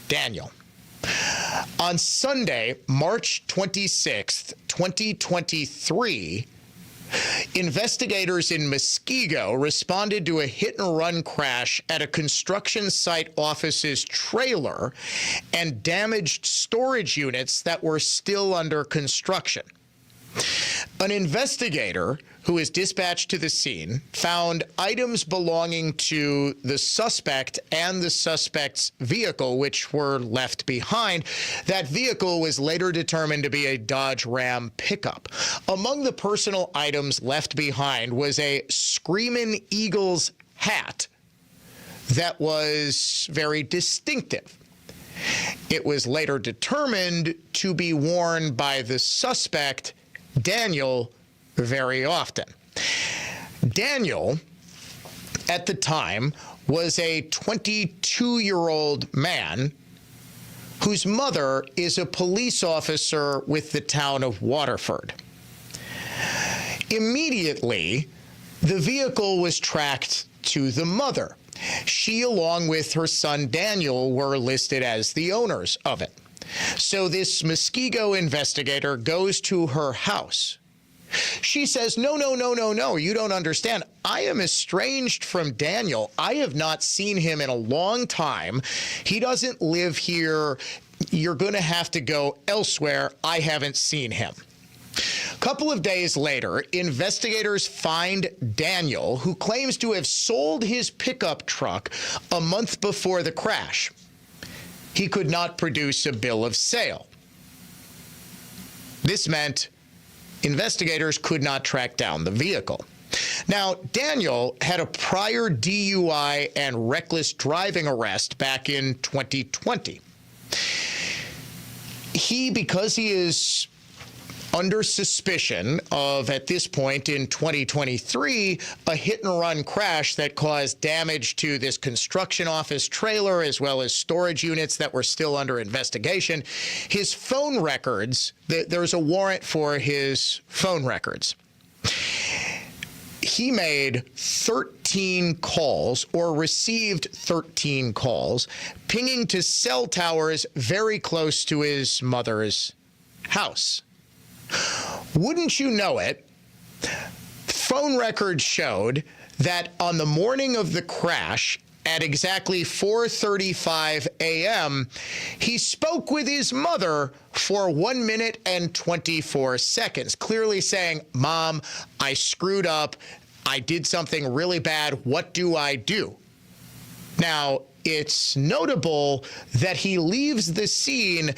Daniel. On Sunday, March 26th, 2023, investigators in Muskego responded to a hit-and-run crash at a construction site office's trailer and damaged storage units that were still under construction. An investigator who was dispatched to the scene found items belonging to the suspect and the suspect's vehicle, which were left behind. That vehicle was later determined to be a Dodge Ram pickup. Among the personal items left behind was a Screamin' Eagles hat that was very distinctive. It was later determined to be worn by the suspect, Daniel, very often. Daniel, at the time, was a 22-year-old man whose mother is a police officer with the town of Waterford. Immediately, the vehicle was tracked to the mother. She, along with her son Daniel, were listed as the owners of it. So this Muskego investigator goes to her house. She says, no, you don't understand. I am estranged from Daniel. I have not seen him in a long time. He doesn't live here. You're going to have to go elsewhere. I haven't seen him. A couple of days later, investigators find Daniel, who claims to have sold his pickup truck a month before the crash. He could not produce a bill of sale. This meant investigators could not track down the vehicle. Now, Daniel had a prior DUI and reckless driving arrest back in 2020. Because he is under suspicion of, at this point in 2023, a hit-and-run crash that caused damage to this construction office trailer as well as storage units that were still under investigation. His phone records, there's a warrant for his phone records. He made 13 calls or received 13 calls, pinging to cell towers very close to his mother's house. Wouldn't you know it, phone records showed that on the morning of the crash, at exactly 4:35 a.m., he spoke with his mother for 1 minute and 24 seconds, clearly saying, "Mom, I screwed up. I did something really bad. What do I do?" Now, it's notable that he leaves the scene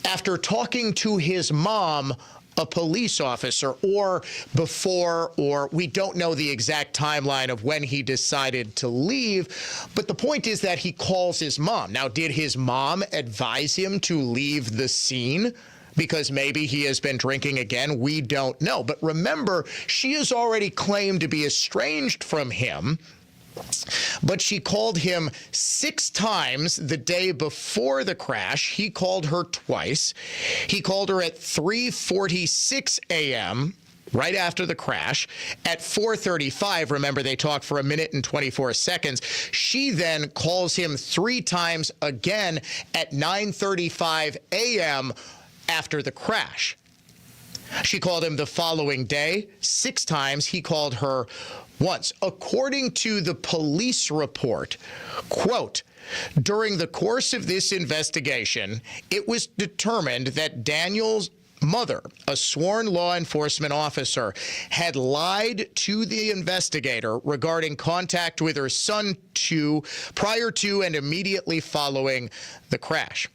after talking to his mom a police officer, or before, or we don't know the exact timeline of when he decided to leave. But the point is that he calls his mom. Now, did his mom advise him to leave the scene? Because maybe he has been drinking again. We don't know. But remember, she has already claimed to be estranged from him. But she called him 6 times the day before the crash. He called her twice. He called her at 3:46 a.m., right after the crash. At 4:35, remember, they talked for 1 minute and 24 seconds. She then calls him 3 times again at 9:35 a.m. after the crash. She called him the following day 6 times. He called her once. According to the police report, quote, during the course of this investigation, it was determined that Daniel's mother, a sworn law enforcement officer, had lied to the investigator regarding contact with her son prior to and immediately following the crash.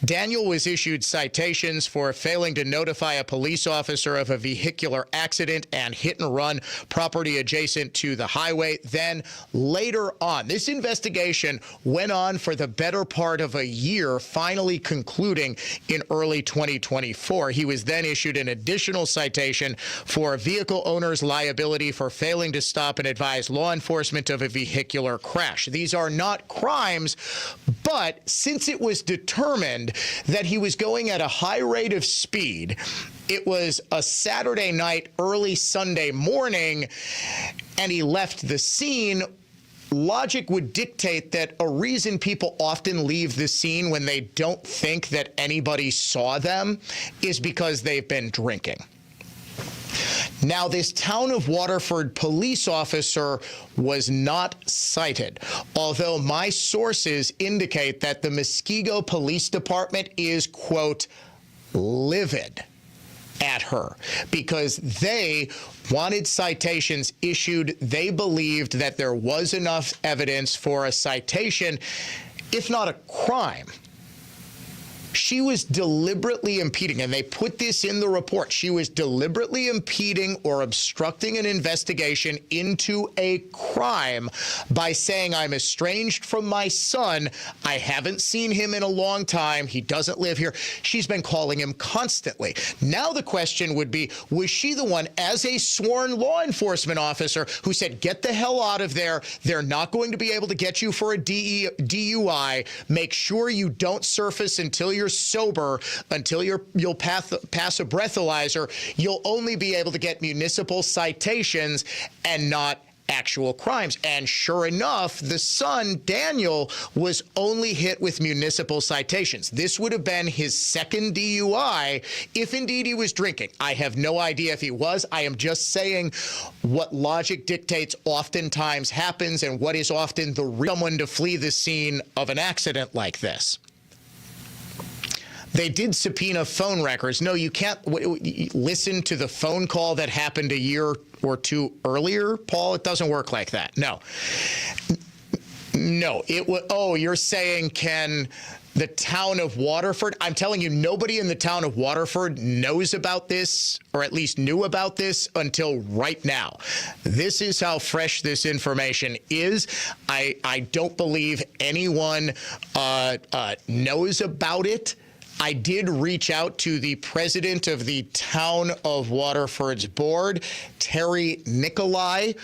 Daniel was issued citations for failing to notify a police officer of a vehicular accident and hit and run property adjacent to the highway. Then later on, this investigation went on for the better part of a year, finally concluding in early 2024. He was then issued an additional citation for vehicle owner's liability for failing to stop and advise law enforcement of a vehicular crash. These are not crimes, but since it was determined that he was going at a high rate of speed, it was a Saturday night, early Sunday morning, and he left the scene. Logic would dictate that a reason people often leave the scene when they don't think that anybody saw them is because they've been drinking. Now, this town of Waterford police officer was not cited, although my sources indicate that the Muskego Police Department is, quote, livid at her because they wanted citations issued. They believed that there was enough evidence for a citation, if not a crime. She was deliberately impeding, and they put this in the report. She was deliberately impeding or obstructing an investigation into a crime by saying, I'm estranged from my son. I haven't seen him in a long time. He doesn't live here. She's been calling him constantly. Now the question would be, was she the one, as a sworn law enforcement officer, who said, get the hell out of there. They're not going to be able to get you for a DUI. Make sure you don't surface until you're sober, until you'll pass a breathalyzer. You'll only be able to get municipal citations and not actual crimes. And sure enough, the son, Daniel, was only hit with municipal citations. This would have been his second DUI if indeed he was drinking. I have no idea if he was. I am just saying what logic dictates oftentimes happens and what is often the reason someone to flee the scene of an accident like this. They did subpoena phone records. No, you can't listen to the phone call that happened a year or two earlier, Paul. It doesn't work like that. No. You're saying, can the town of Waterford? I'm telling you, nobody in the town of Waterford knows about this, or at least knew about this until right now. This is how fresh this information is. I don't believe anyone knows about it. I did reach out to the president of the town of Waterford's board, Terry Nicolai,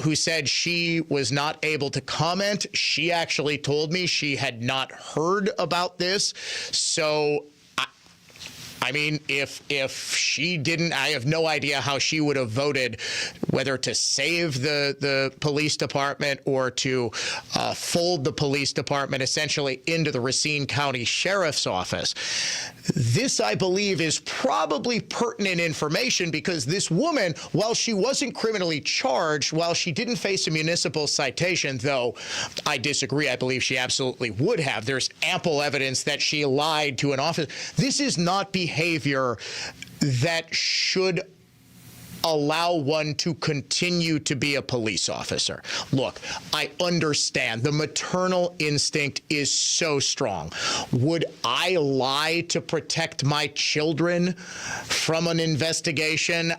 who said she was not able to comment. She actually told me she had not heard about this. So, I mean, if she didn't, I have no idea how she would have voted, whether to save the police department or to fold the police department essentially into the Racine County Sheriff's Office. This, I believe, is probably pertinent information because this woman, while she wasn't criminally charged, while she didn't face a municipal citation, though I disagree, I believe she absolutely would have. There's ample evidence that she lied to an officer. This is not behavior that should allow one to continue to be a police officer. Look, I understand the maternal instinct is so strong. Would I lie to protect my children from an investigation?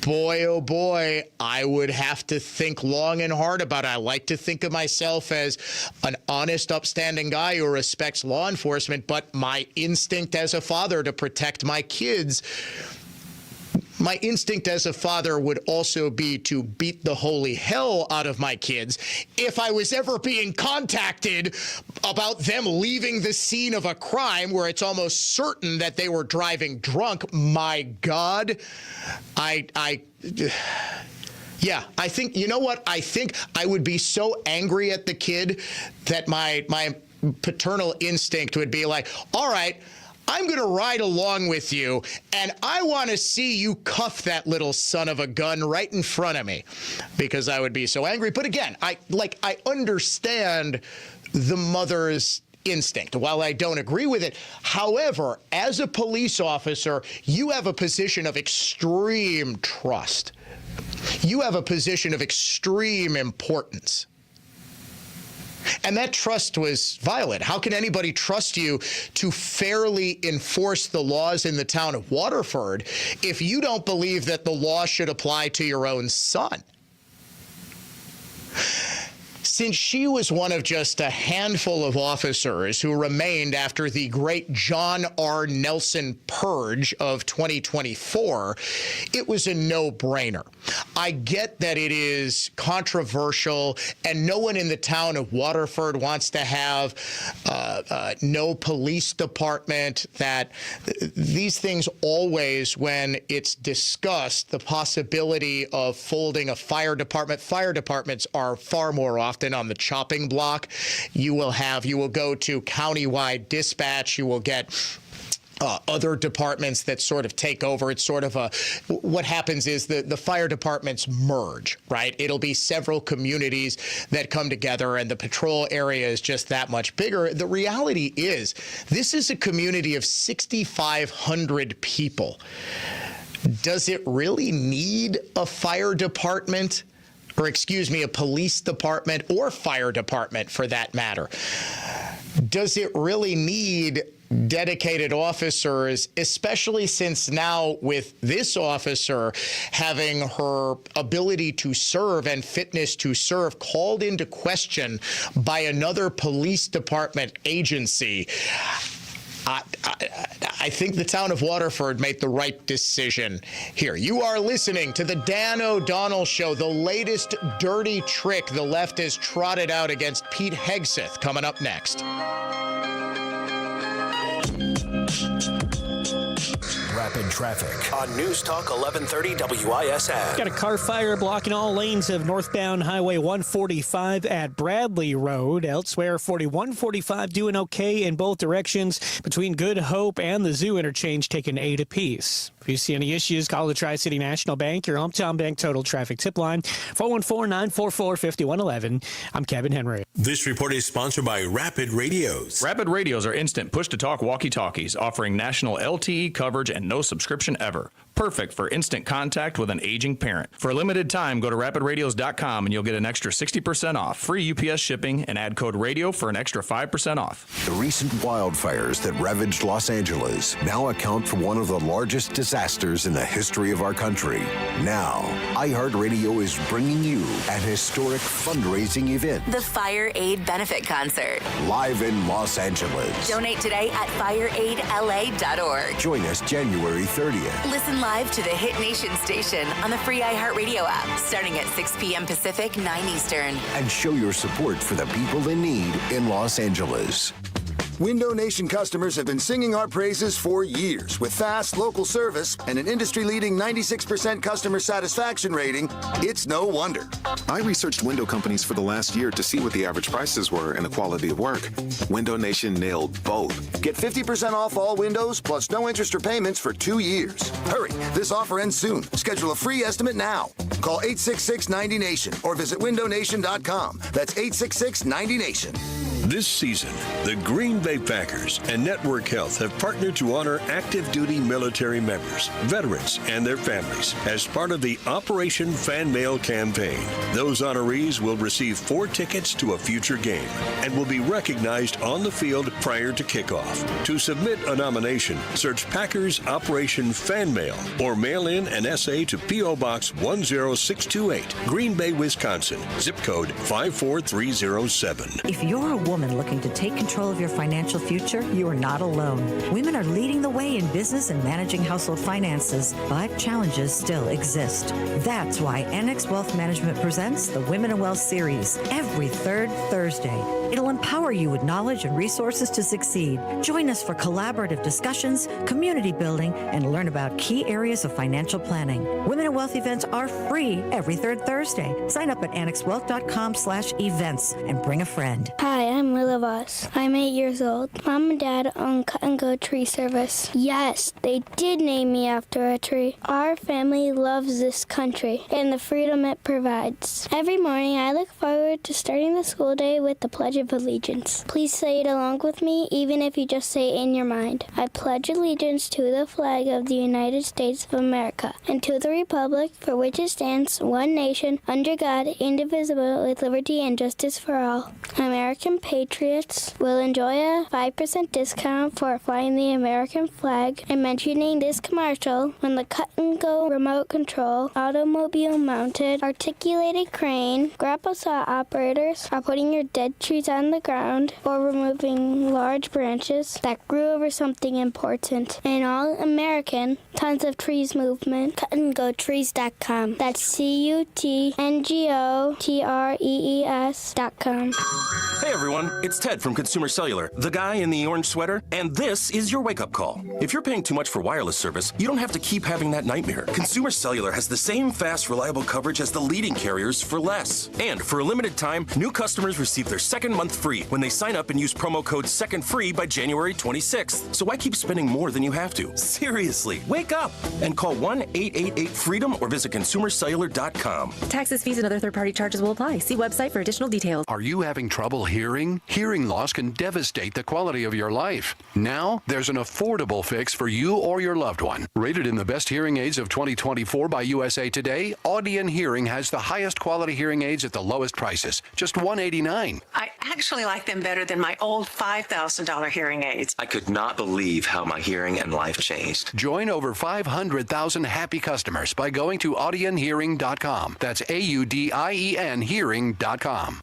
Boy, oh boy, I would have to think long and hard about it. I like to think of myself as an honest, upstanding guy who respects law enforcement, but my instinct as a father to protect my kids, my instinct as a father would also be to beat the holy hell out of my kids if I was ever being contacted about them leaving the scene of a crime where it's almost certain that they were driving drunk. My God, yeah, I think, you know what? I think I would be so angry at the kid that my paternal instinct would be like, all right, I'm going to ride along with you, and I want to see you cuff that little son of a gun right in front of me, because I would be so angry. But again, I understand the mother's instinct, while I don't agree with it. However, as a police officer, you have a position of extreme trust. You have a position of extreme importance. And that trust was violated. How can anybody trust you to fairly enforce the laws in the town of Waterford if you don't believe that the law should apply to your own son? Since she was one of just a handful of officers who remained after the great John R. Nelson purge of 2024, it was a no-brainer. I get that it is controversial, and no one in the town of Waterford wants to have no police department, that these things always, when it's discussed, the possibility of folding a fire departments are far more often on the chopping block. You will go to countywide dispatch. You will get other departments that sort of take over. It's sort of what happens is the fire departments merge, right? It'll be several communities that come together, and the patrol area is just that much bigger. The reality is, this is a community of 6,500 people. Does it really need a fire department? Or excuse me, a police department or fire department for that matter? Does it really need dedicated officers, especially since now with this officer having her ability to serve and fitness to serve called into question by another police department agency? I think the town of Waterford made the right decision here. You are listening to the Dan O'Donnell Show, the latest dirty trick the left has trotted out against Pete Hegseth, coming up next. Rapid traffic on News Talk 1130 WISN. Got a car fire blocking all lanes of northbound Highway 145 at Bradley Road. Elsewhere, 4145 doing okay in both directions between Good Hope and the Zoo interchange, taking 8 apiece. If you see any issues, call the Tri-City National Bank, your hometown bank total traffic tip line, 414-944-5111. I'm Kevin Henry. This report is sponsored by Rapid Radios. Rapid Radios are instant push-to-talk walkie-talkies offering national LTE coverage and no subscription ever. Perfect for instant contact with an aging parent. For a limited time, go to rapidradios.com and you'll get an extra 60% off, free UPS shipping, and add code radio for an extra 5% off. The recent wildfires that ravaged Los Angeles now account for one of the largest disasters in the history of our country. Now, iHeartRadio is bringing you an historic fundraising event. The Fire Aid Benefit Concert. Live in Los Angeles. Donate today at fireaidla.org. Join us January 30th. Listen live to the Hit Nation station on the free iHeartRadio app, starting at 6 p.m. Pacific, 9 Eastern. And show your support for the people in need in Los Angeles. Window Nation customers have been singing our praises for years. With fast, local service and an industry-leading 96% customer satisfaction rating, it's no wonder. I researched window companies for the last year to see what the average prices were and the quality of work. Window Nation nailed both. Get 50% off all windows, plus no interest or payments for 2 years. Hurry, this offer ends soon. Schedule a free estimate now. Call 866-90-NATION or visit windownation.com. That's 866-90-NATION. This season, the Green Bay Packers and Network Health have partnered to honor active duty military members, veterans, and their families as part of the Operation Fan Mail campaign. Those honorees will receive 4 tickets to a future game and will be recognized on the field prior to kickoff. To submit a nomination, search Packers Operation Fan Mail or mail in an essay to P.O. Box 10628, Green Bay, Wisconsin, zip code 54307. If you're a woman looking to take control of your financial future, you are not alone. Women are leading the way in business and managing household finances, but challenges still exist. That's why NX Wealth Management presents the Women in Wealth series every third Thursday. It'll empower you with knowledge and resources to succeed. Join us for collaborative discussions, community building, and learn about key areas of financial planning. Women in Wealth events are free every third Thursday. Sign up at annexwealth.com/events and bring a friend. Hi, I'm Willa Voss. I'm 8 years old. Mom and Dad own Cut and Go Tree Service. Yes, they did name me after a tree. Our family loves this country and the freedom it provides. Every morning, I look forward to starting the school day with the Pledge of Allegiance. Please say it along with me, even if you just say it in your mind. I pledge allegiance to the flag of the United States of America and to the republic for which it stands, one nation, under God, indivisible, with liberty and justice for all. American patriots will enjoy a 5% discount for flying the American flag and mentioning this commercial when the Cut and Go remote control, automobile mounted, articulated crane, grapple saw operators are putting your dead trees on the ground or removing large branches that grew over something important. An all-American Tons of Trees movement, cutandgotrees.com. That's CUTNGOTREES.com. Hey everyone, it's Ted from Consumer Cellular, the guy in the orange sweater, and this is your wake-up call. If you're paying too much for wireless service, you don't have to keep having that nightmare. Consumer Cellular has the same fast, reliable coverage as the leading carriers for less. And for a limited time, new customers receive their second month free when they sign up and use promo code SECONDFREE by January 26th. So why keep spending more than you have to? Seriously, wake up and call 1-888-FREEDOM or visit consumercellular.com. Taxes, fees, and other third-party charges will apply. See website for additional details. Are you having trouble hearing? Hearing loss can devastate the quality of your life. Now, there's an affordable fix for you or your loved one. Rated in the best hearing aids of 2024 by USA Today, Audion Hearing has the highest quality hearing aids at the lowest prices, just $189. I actually like them better than my old $5,000 hearing aids. I could not believe how my hearing and life changed. Join over 500,000 happy customers by going to audionhearing.com. That's AUDIEN hearing.com.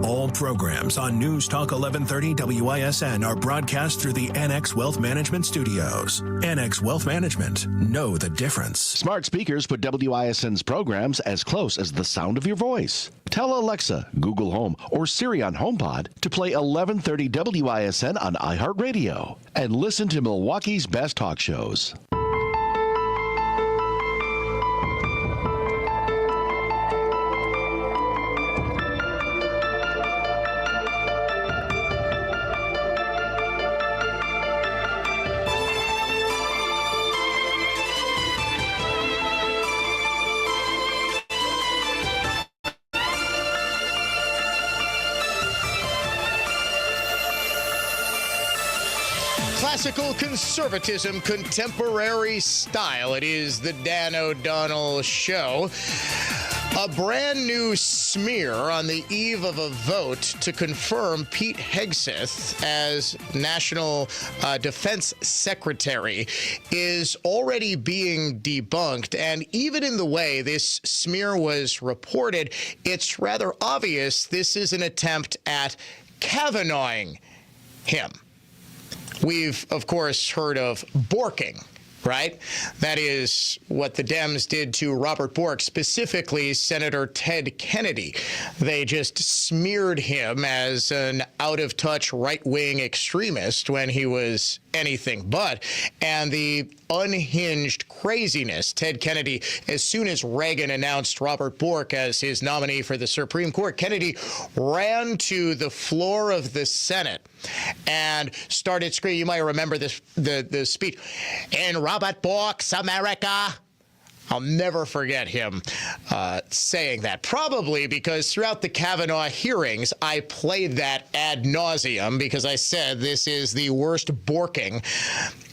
All programs on News Talk 1130 WISN are broadcast through the NX Wealth Management Studios. NX Wealth Management. Know the difference. Smart speakers put WISN's programs as close as the sound of your voice. Tell Alexa, Google Home, or Siri on HomePod to play 1130 WISN on iHeartRadio. And listen to Milwaukee's best talk shows. Classical conservatism, contemporary style. It is the Dan O'Donnell Show. A brand new smear on the eve of a vote to confirm Pete Hegseth as National Defense Secretary is already being debunked. And even in the way this smear was reported, it's rather obvious this is an attempt at Kavanaughing him. We've, of course, heard of borking, right? That is what the Dems did to Robert Bork, specifically Senator Ted Kennedy. They just smeared him as an out-of-touch right-wing extremist when he was anything but. And the unhinged craziness, Ted Kennedy, as soon as Reagan announced Robert Bork as his nominee for the Supreme Court, Kennedy ran to the floor of the Senate and started screaming. You might remember this, the speech. In Robert Bork's America, I'll never forget him saying that, probably because throughout the Kavanaugh hearings, I played that ad nauseum because I said this is the worst borking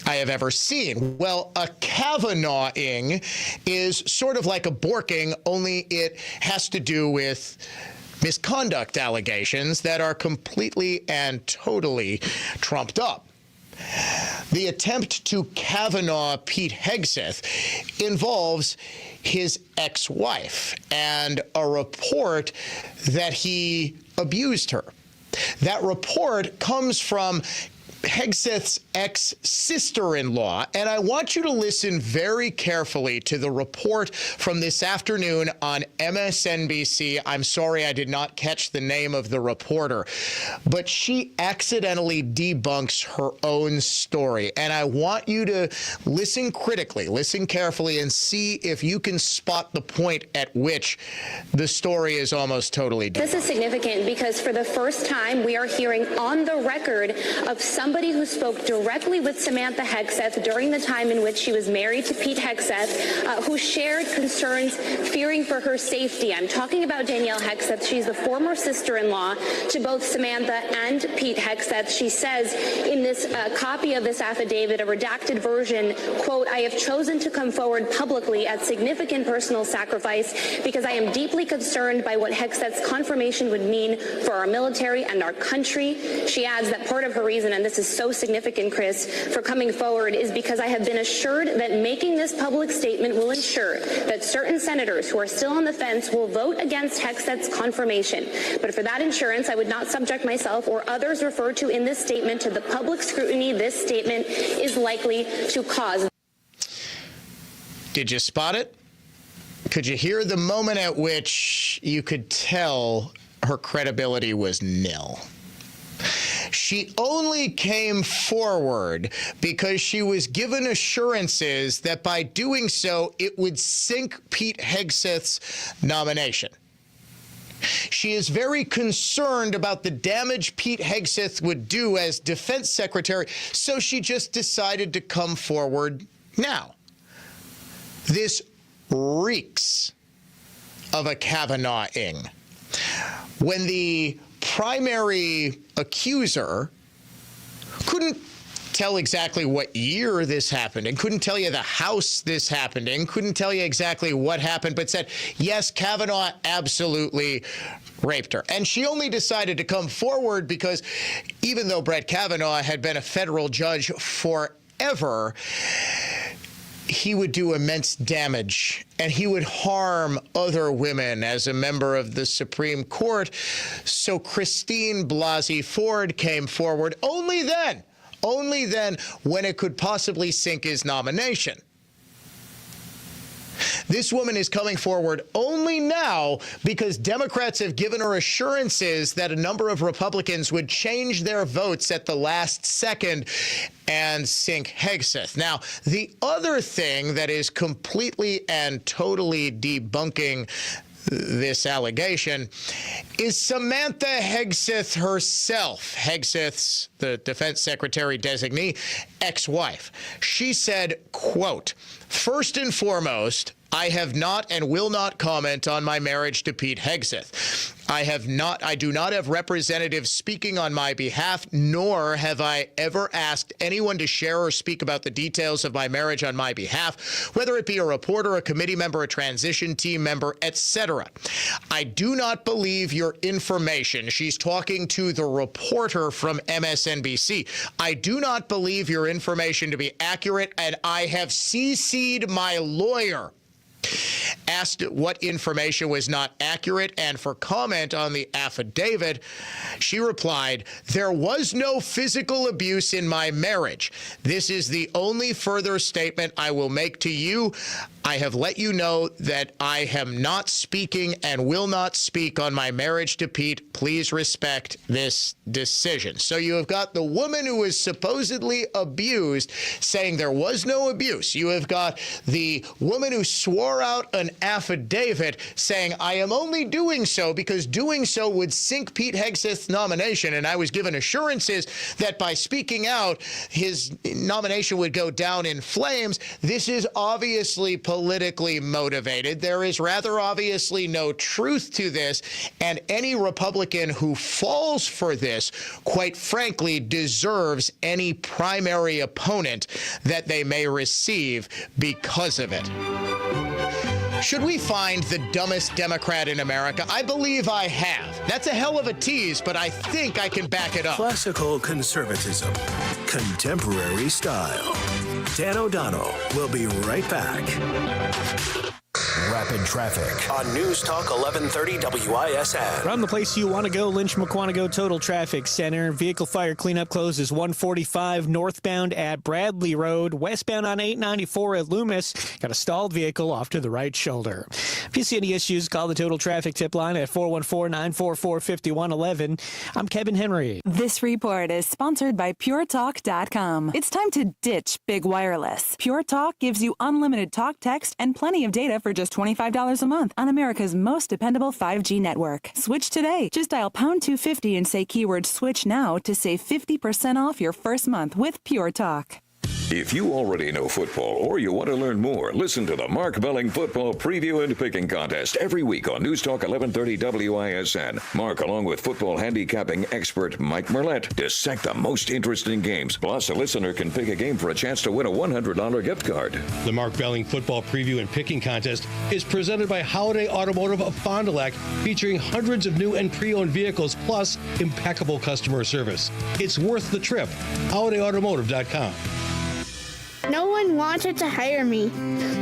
I have ever seen. Well, a Kavanaughing is sort of like a borking, only it has to do with misconduct allegations that are completely and totally trumped up. The attempt to Kavanaugh Pete Hegseth involves his ex-wife and a report that he abused her. That report comes from Hegseth's ex-sister-in-law, and I want you to listen very carefully to the report from this afternoon on MSNBC. I'm sorry I did not catch the name of the reporter, but she accidentally debunks her own story, and I want you to listen critically, listen carefully, and see if you can spot the point at which the story is almost totally debunked. This is significant because for the first time we are hearing on the record of somebody who spoke directly with Samantha Hegseth during the time in which she was married to Pete Hegseth, who shared concerns fearing for her safety. I'm talking about Danielle Hegseth. She's the former sister-in-law to both Samantha and Pete Hegseth. She says in this copy of this affidavit, a redacted version, quote, "I have chosen to come forward publicly at significant personal sacrifice because I am deeply concerned by what Hegseth's confirmation would mean for our military and our country." She adds that part of her reason, and this is so significant, Chris, for coming forward is because I have been assured that making this public statement will ensure that certain senators who are still on the fence will vote against Hegseth's confirmation. But for that insurance, I would not subject myself or others referred to in this statement to the public scrutiny this statement is likely to cause. Did you spot it? Could you hear the moment at which you could tell her credibility was nil? She only came forward because she was given assurances that by doing so, it would sink Pete Hegseth's nomination. She is very concerned about the damage Pete Hegseth would do as defense secretary, so she just decided to come forward now. This reeks of a Kavanaughing. When the primary accuser couldn't tell exactly what year this happened and couldn't tell you the house this happened in, couldn't tell you exactly what happened, but said, yes, Kavanaugh absolutely raped her. And she only decided to come forward because even though Brett Kavanaugh had been a federal judge forever, he would do immense damage and he would harm other women as a member of the Supreme Court. So Christine Blasey Ford came forward only then when it could possibly sink his nomination. This woman is coming forward only now because Democrats have given her assurances that a number of Republicans would change their votes at the last second and sink Hegseth. Now, the other thing that is completely and totally debunking this allegation is Samantha Hegseth herself, Hegseth's, the defense secretary designee, ex-wife. She said, quote, "First and foremost, I have not and will not comment on my marriage to Pete Hegseth. I do not have representatives speaking on my behalf, nor have I ever asked anyone to share or speak about the details of my marriage on my behalf, whether it be a reporter, a committee member, a transition team member, etc. I do not believe your information." She's talking to the reporter from MSNBC. "I do not believe your information to be accurate, and I have CC'd my lawyer." Asked what information was not accurate and for comment on the affidavit, she replied, "There was no physical abuse in my marriage. This is the only further statement I will make to you. I have let you know that I am not speaking and will not speak on my marriage to Pete. Please respect this decision." So you have got the woman who was supposedly abused saying there was no abuse. You have got the woman who swore out an affidavit saying, "I am only doing so because doing so would sink Pete Hegseth's nomination, and I was given assurances that by speaking out, his nomination would go down in flames." This is obviously politically motivated. There is rather obviously no truth to this, and any Republican who falls for this, quite frankly, deserves any primary opponent that they may receive because of it. Should we find the dumbest Democrat in America? I believe I have. That's a hell of a tease, but I think I can back it up. Classical conservatism, contemporary style. Dan O'Donnell will be right back. Rapid Traffic on News Talk 1130 WISN. Around the place you want to go, Lynch McQuantico Total Traffic Center. Vehicle fire cleanup closes 145 northbound at Bradley Road. Westbound on 894 at Loomis. Got a stalled vehicle off to the right shoulder. If you see any issues, call the Total Traffic Tip Line at 414-944-5111. I'm Kevin Henry. This report is sponsored by PureTalk.com. It's time to ditch big wireless. Pure Talk gives you unlimited talk, text, and plenty of data for just $25 a month on America's most dependable 5G network. Switch today. Just dial pound 250 and say keyword switch now to save 50% off your first month with Pure Talk. If you already know football or you want to learn more, listen to the Mark Belling Football Preview and Picking Contest every week on News Talk 1130 WISN. Mark, along with football handicapping expert Mike Merlette, dissect the most interesting games. Plus, a listener can pick a game for a chance to win a $100 gift card. The Mark Belling Football Preview and Picking Contest is presented by Holiday Automotive of Fond du Lac, featuring hundreds of new and pre-owned vehicles, plus impeccable customer service. It's worth the trip. HolidayAutomotive.com. No one wanted to hire me.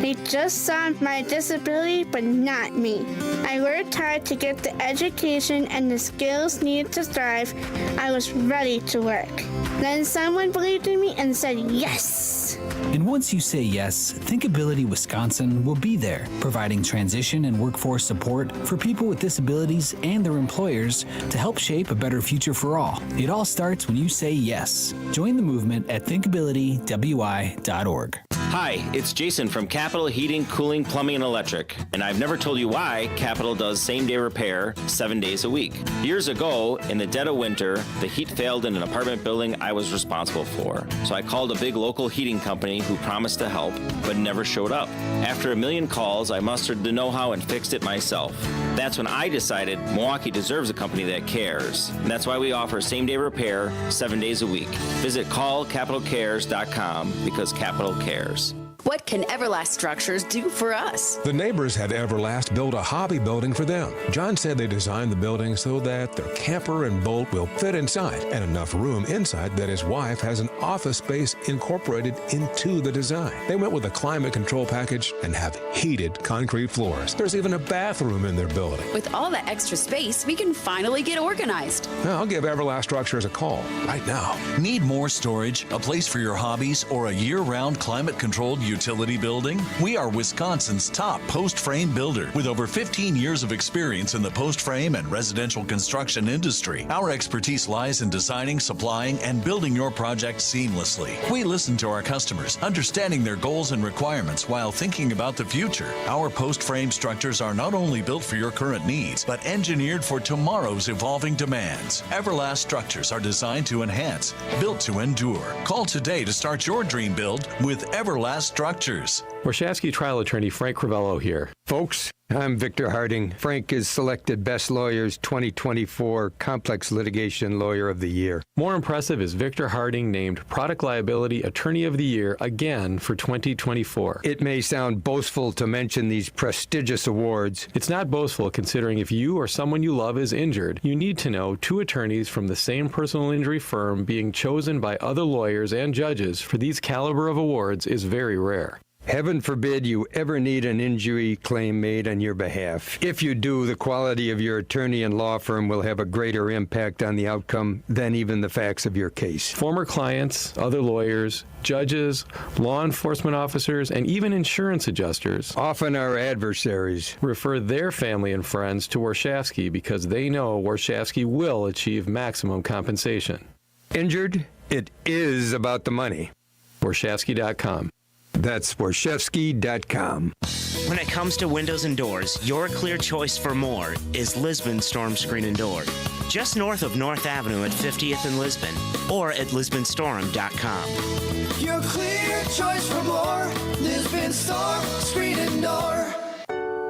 They just saw my disability, but not me. I worked hard to get the education and the skills needed to thrive. I was ready to work. Then someone believed in me and said yes. And once you say yes, Thinkability Wisconsin will be there, providing transition and workforce support for people with disabilities and their employers to help shape a better future for all. It all starts when you say yes. Join the movement at thinkabilitywi.org. Hi, it's Jason from Capital Heating, Cooling, Plumbing, and Electric, and I've never told you why Capital does same-day repair 7 days a week. Years ago, in the dead of winter, the heat failed in an apartment building I was responsible for, so I called a big local heating company who promised to help, but never showed up. After a million calls, I mustered the know-how and fixed it myself. That's when I decided Milwaukee deserves a company that cares, and that's why we offer same-day repair 7 days a week. Visit callcapitalcares.com because Capital cares. What can Everlast Structures do for us? The neighbors had Everlast build a hobby building for them. John said they designed the building so that their camper and boat will fit inside, and enough room inside that his wife has an office space incorporated into the design. They went with a climate control package and have heated concrete floors. There's even a bathroom in their building. With all that extra space, we can finally get organized. I'll give Everlast Structures a call right now. Need more storage, a place for your hobbies, or a year-round climate-controlled utility building? We are Wisconsin's top post-frame builder with over 15 years of experience in the post-frame and residential construction industry. Our expertise lies in designing, supplying, and building your project seamlessly. We listen to our customers, understanding their goals and requirements while thinking about the future. Our post-frame structures are not only built for your current needs, but engineered for tomorrow's evolving demands. Everlast Structures are designed to enhance, built to endure. Call today to start your dream build with Everlast Structures. Warshawski trial attorney Frank Crivello here. Folks, I'm Victor Harding. Frank is selected Best Lawyers 2024 Complex Litigation Lawyer of the Year. More impressive is Victor Harding named Product Liability Attorney of the Year again for 2024. It may sound boastful to mention these prestigious awards. It's not boastful considering if you or someone you love is injured, you need to know two attorneys from the same personal injury firm being chosen by other lawyers and judges for these caliber of awards is very rare. Heaven forbid you ever need an injury claim made on your behalf. If you do, the quality of your attorney and law firm will have a greater impact on the outcome than even the facts of your case. Former clients, other lawyers, judges, law enforcement officers, and even insurance adjusters, often our adversaries, refer their family and friends to Warshawski because they know Warshawski will achieve maximum compensation. Injured? It is about the money. Warshawski.com. That's Warshawski.com. When it comes to windows and doors, your clear choice for more is Lisbon Storm Screen and Door. Just north of North Avenue at 50th and Lisbon, or at lisbonstorm.com. Your clear choice for more, Lisbon Storm Screen and Door.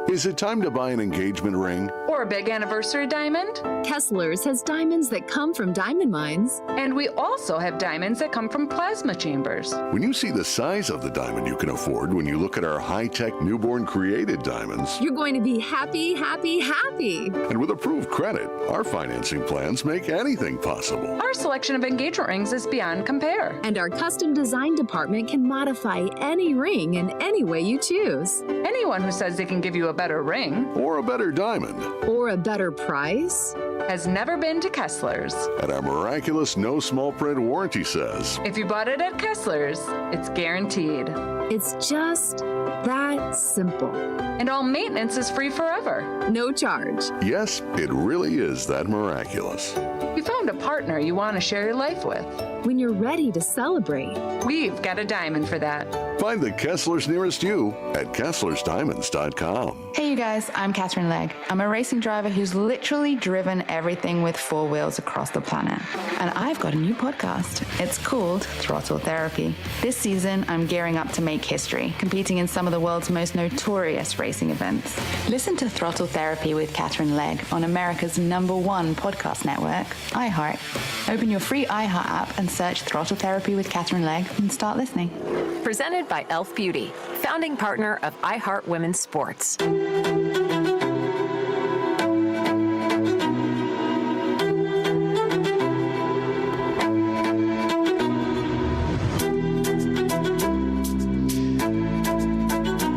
Is it time to buy an engagement ring? Or a big anniversary diamond? Kessler's has diamonds that come from diamond mines. And we also have diamonds that come from plasma chambers. When you see the size of the diamond you can afford when you look at our high-tech newborn created diamonds, you're going to be happy, happy, happy. And with approved credit, our financing plans make anything possible. Our selection of engagement rings is beyond compare. And our custom design department can modify any ring in any way you choose. Anyone who says they can give you a better ring or a better diamond or a better price has never been to Kessler's. And our miraculous no small print warranty says, if you bought it at Kessler's, it's guaranteed. It's just that simple. And all maintenance is free forever. No charge. Yes, it really is that miraculous. You found a partner you want to share your life with. When you're ready to celebrate, we've got a diamond for that. Find the Kesslers nearest you at KesslersDiamonds.com. Hey you guys, I'm Catherine Legg. I'm a racing driver who's literally driven everything with 4 wheels across the planet. And I've got a new podcast. It's called Throttle Therapy. This season, I'm gearing up to make history, competing in some of the world's most notorious racing events. Listen to Throttle Therapy with Catherine Legg on America's #1 podcast network, iHeart. Open your free iHeart app and search Throttle Therapy with Catherine Legg and start listening. Presented by Elf Beauty, founding partner of iHeart Women's Sports.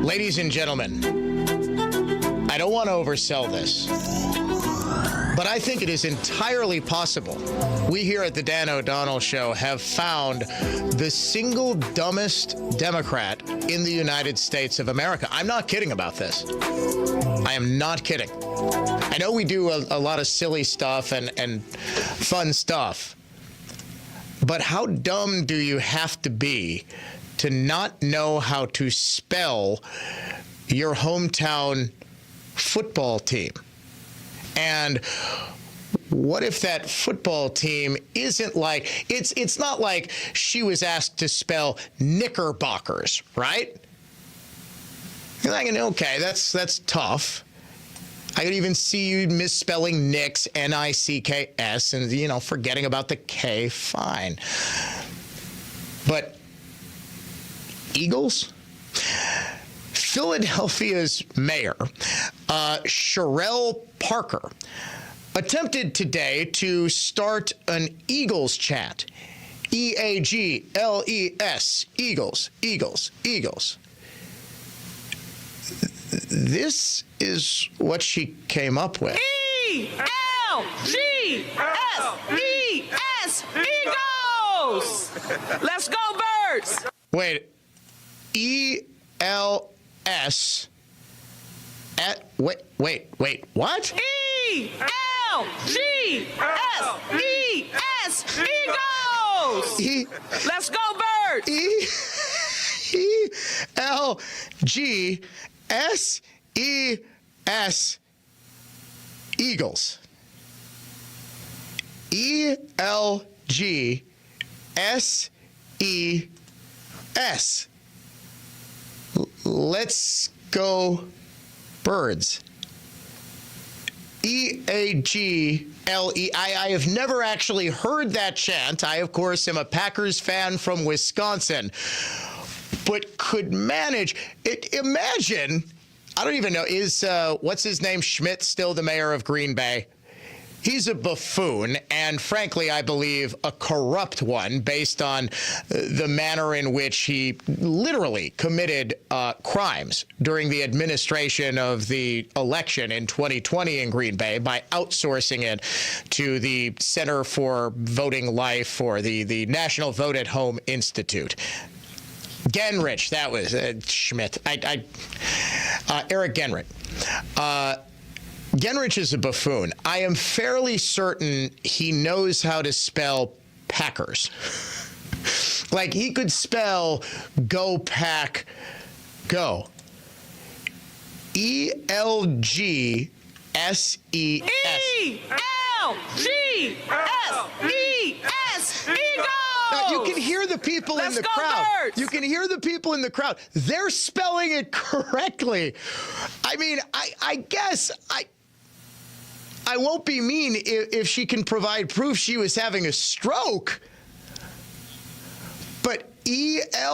Ladies and gentlemen, I don't want to oversell this, but I think it is entirely possible we here at the Dan O'Donnell Show have found the single dumbest Democrat in the United States of America. I'm not kidding about this. I am not kidding. I know we do a lot of silly stuff and fun stuff, but how dumb do you have to be to not know how to spell your hometown football team? And what if that football team isn't like, it's not like she was asked to spell Knickerbockers, right? You're like, okay, that's tough. I could even see you misspelling Knicks, N-I-C-K-S, and, forgetting about the K, fine. But Eagles? Philadelphia's mayor, Sherelle Parker, attempted today to start an Eagles chant. E-A-G-L-E-S, Eagles, Eagles, Eagles. This is what she came up with. E-L-G-S-E-S, Eagles! Let's go, birds! Wait, E-L-S wait, what? E-L-G-S-E-S, Eagles! Let's go, birds! E-L-G-S-E-S, Eagles. E-L-G-S-E-S. Let's go, birds. E-A-G-L-E. I have never actually heard that chant. I, of course, am a Packers fan from Wisconsin, but could manage it. Imagine, I don't even know, is, what's his name, Schmidt, still the mayor of Green Bay? He's a buffoon, and frankly, I believe a corrupt one, based on the manner in which he literally committed crimes during the administration of the election in 2020 in Green Bay by outsourcing it to the Center for Voting Life, or the National Vote at Home Institute. Genrich, that was Schmidt. Eric Genrich. Genrich is a buffoon. I am fairly certain he knows how to spell Packers. Like, he could spell Go Pack Go. E-L-G-S-E-S. E-L-G-S-E-S. Eagles! Now, you can hear the people in the crowd. Birds! You can hear the people in the crowd. They're spelling it correctly. I mean, I guess I won't be mean if she can provide proof she was having a stroke. But E-L-G-S-E-S,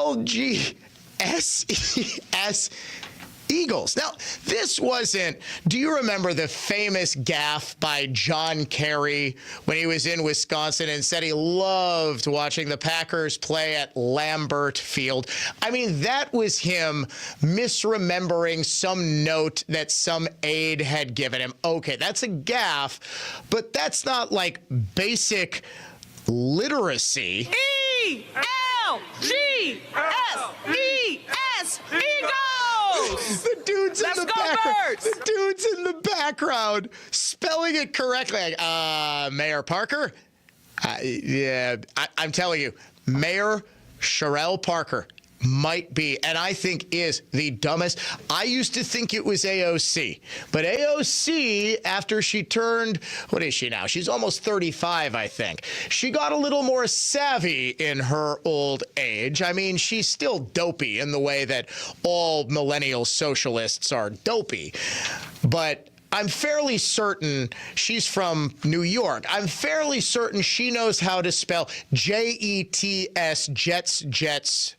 Eagles. Now, this wasn't, do you remember the famous gaffe by John Kerry when he was in Wisconsin and said he loved watching the Packers play at Lambert Field? I mean, that was him misremembering some note that some aide had given him. Okay, that's a gaffe, but that's not like basic literacy. E-L-G-S-E-S, Eagles! The dudes in the background. The dudes in the background spelling it correctly. Mayor Parker? Yeah, I'm telling you, Mayor Sherelle Parker might be, and I think is, the dumbest. I used to think it was AOC, but AOC, after she turned, what is she now? She's almost 35, I think. She got a little more savvy in her old age. I mean, she's still dopey in the way that all millennial socialists are dopey, but I'm fairly certain she's from New York. I'm fairly certain she knows how to spell J-E-T-S, Jets.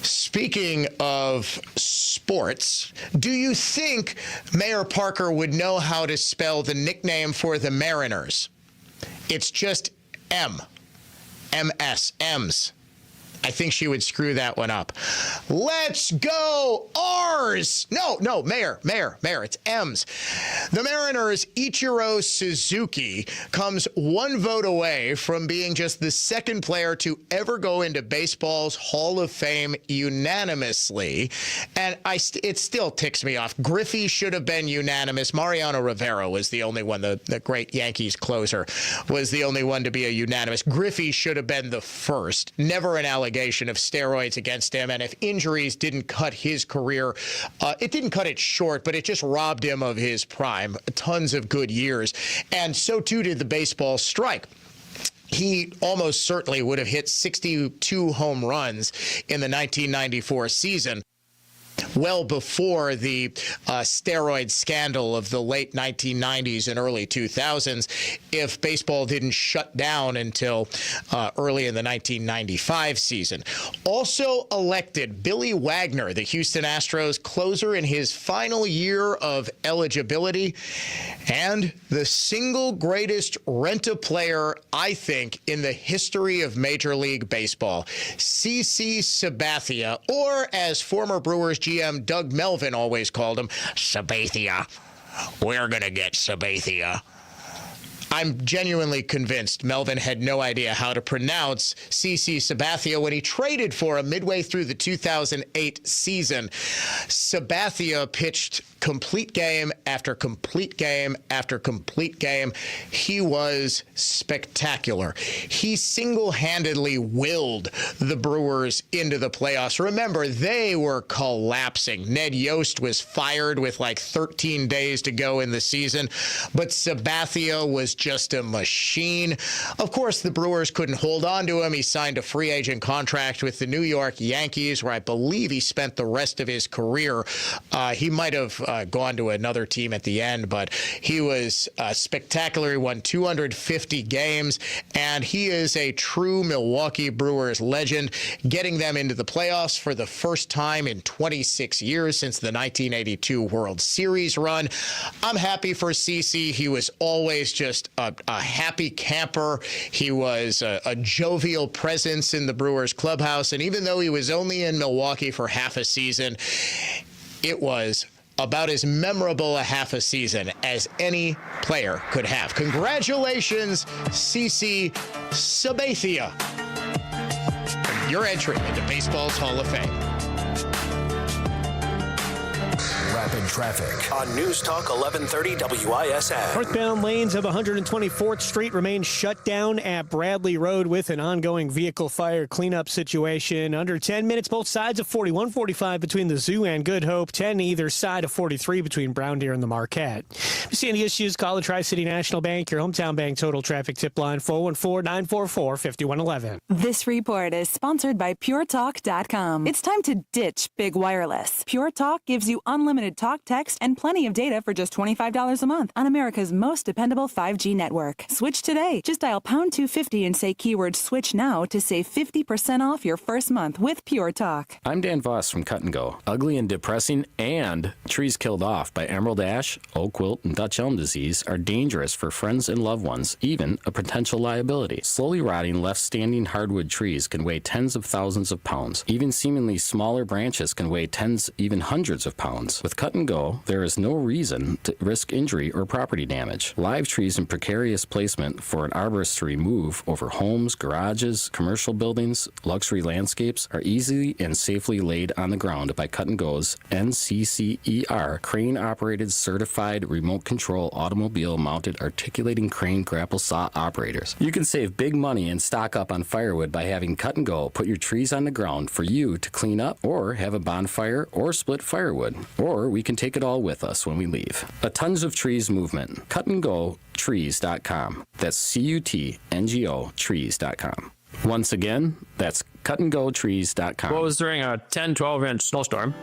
Speaking of sports, do you think Mayor Parker would know how to spell the nickname for the Mariners? It's just M-S, M's. I think she would screw that one up. Let's go R's. No, Mayor, it's M's. The Mariners' Ichiro Suzuki comes one vote away from being just the second player to ever go into baseball's Hall of Fame unanimously. And it still ticks me off. Griffey should have been unanimous. Mariano Rivera was the only one, the great Yankees closer, was the only one to be a unanimous. Griffey should have been the first. Never an allegation of steroids against him, and if injuries didn't cut his career, it didn't cut it short, but it just robbed him of his prime, tons of good years, and so too did the baseball strike. He almost certainly would have hit 62 home runs in the 1994 season, well before the steroid scandal of the late 1990s and early 2000s, if baseball didn't shut down until early in the 1995 season. Also elected, Billy Wagner, the Houston Astros closer in his final year of eligibility, and the single greatest rent-a-player, I think, in the history of Major League Baseball, CC Sabathia, or as former Brewers GM Doug Melvin always called him, Sabathia. We're going to get Sabathia. I'm genuinely convinced Melvin had no idea how to pronounce CC Sabathia when he traded for him midway through the 2008 season. Sabathia pitched complete game after complete game after complete game. He was spectacular. He single-handedly willed the Brewers into the playoffs. Remember, they were collapsing. Ned Yost was fired with like 13 days to go in the season, but Sabathia was just a machine. Of course, the Brewers couldn't hold on to him. He signed a free agent contract with the New York Yankees, where I believe he spent the rest of his career. He might have gone to another team at the end, but he was spectacular. He won 250 games, and he is a true Milwaukee Brewers legend, getting them into the playoffs for the first time in 26 years since the 1982 World Series run. I'm happy for CC. He was always just a happy camper. He was a jovial presence in the Brewers clubhouse, and even though he was only in Milwaukee for half a season, it was about as memorable a half a season as any player could have. Congratulations, CC Sabathia. Your entry into baseball's Hall of Fame. Wrap Rapid Traffic on News Talk 1130 WISN. Northbound lanes of 124th Street remain shut down at Bradley Road with an ongoing vehicle fire cleanup situation. Under 10 minutes, both sides of 4145 between the Zoo and Good Hope. 10 either side of 43 between Brown Deer and the Marquette. If you see any issues, call the Tri-City National Bank, your hometown bank total traffic tip line 414-944-5111. This report is sponsored by PureTalk.com. It's time to ditch big wireless. Pure Talk gives you unlimited talk, text, and plenty of data for just $25 a month on America's most dependable 5G network. Switch today. Just dial pound 250 and say keyword switch now to save 50% off your first month with Pure Talk. I'm Dan Voss from Cut and Go. Ugly and depressing and trees killed off by emerald ash, oak wilt, and Dutch elm disease are dangerous for friends and loved ones, even a potential liability. Slowly rotting, left-standing hardwood trees can weigh tens of thousands of pounds. Even seemingly smaller branches can weigh tens, even hundreds of pounds. With Cut and Go, there is no reason to risk injury or property damage. Live trees in precarious placement for an arborist to remove over homes, garages, commercial buildings, luxury landscapes are easily and safely laid on the ground by Cut and Go's NCCER crane-operated certified remote control automobile mounted articulating crane grapple saw operators. You can save big money and stock up on firewood by having Cut and Go put your trees on the ground for you to clean up or have a bonfire or split firewood, or we can take it all with us when we leave. A Tons of Trees movement. Cut and Go trees.com. That's CUTNGO trees.com. Once again, that's cutandgotrees.com. Well, it was during a 10-12-inch snowstorm,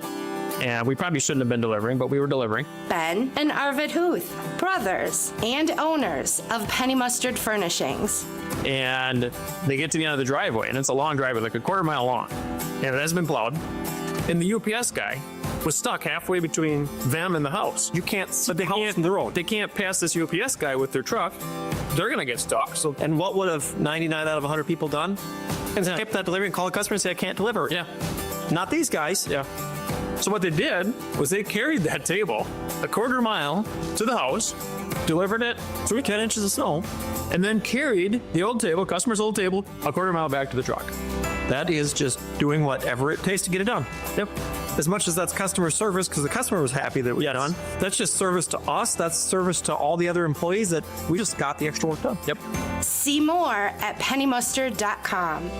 and we probably shouldn't have been delivering, but we were delivering. Ben and Arvid Huth, brothers and owners of Penny Mustard Furnishings. And they get to the end of the driveway, and it's a long driveway, like a quarter mile long, and it has been plowed. And the UPS guy was stuck halfway between them and the house. You can't see the house from the road. They can't pass this UPS guy with their truck. They're going to get stuck. So, and what would have 99 out of 100 people done? And then skip that delivery and call the customer and say, I can't deliver. Yeah. Not these guys. Yeah. So what they did was they carried that table a quarter mile to the house, delivered it through 10 inches of snow, and then carried the old table, customer's old table, a quarter mile back to the truck. That is just doing whatever it takes to get it done. Yep. As much as that's customer service, because the customer was happy that we got done, that's just service to us. That's service to all the other employees that we just got the extra work done. Yep. See more at pennymustard.com.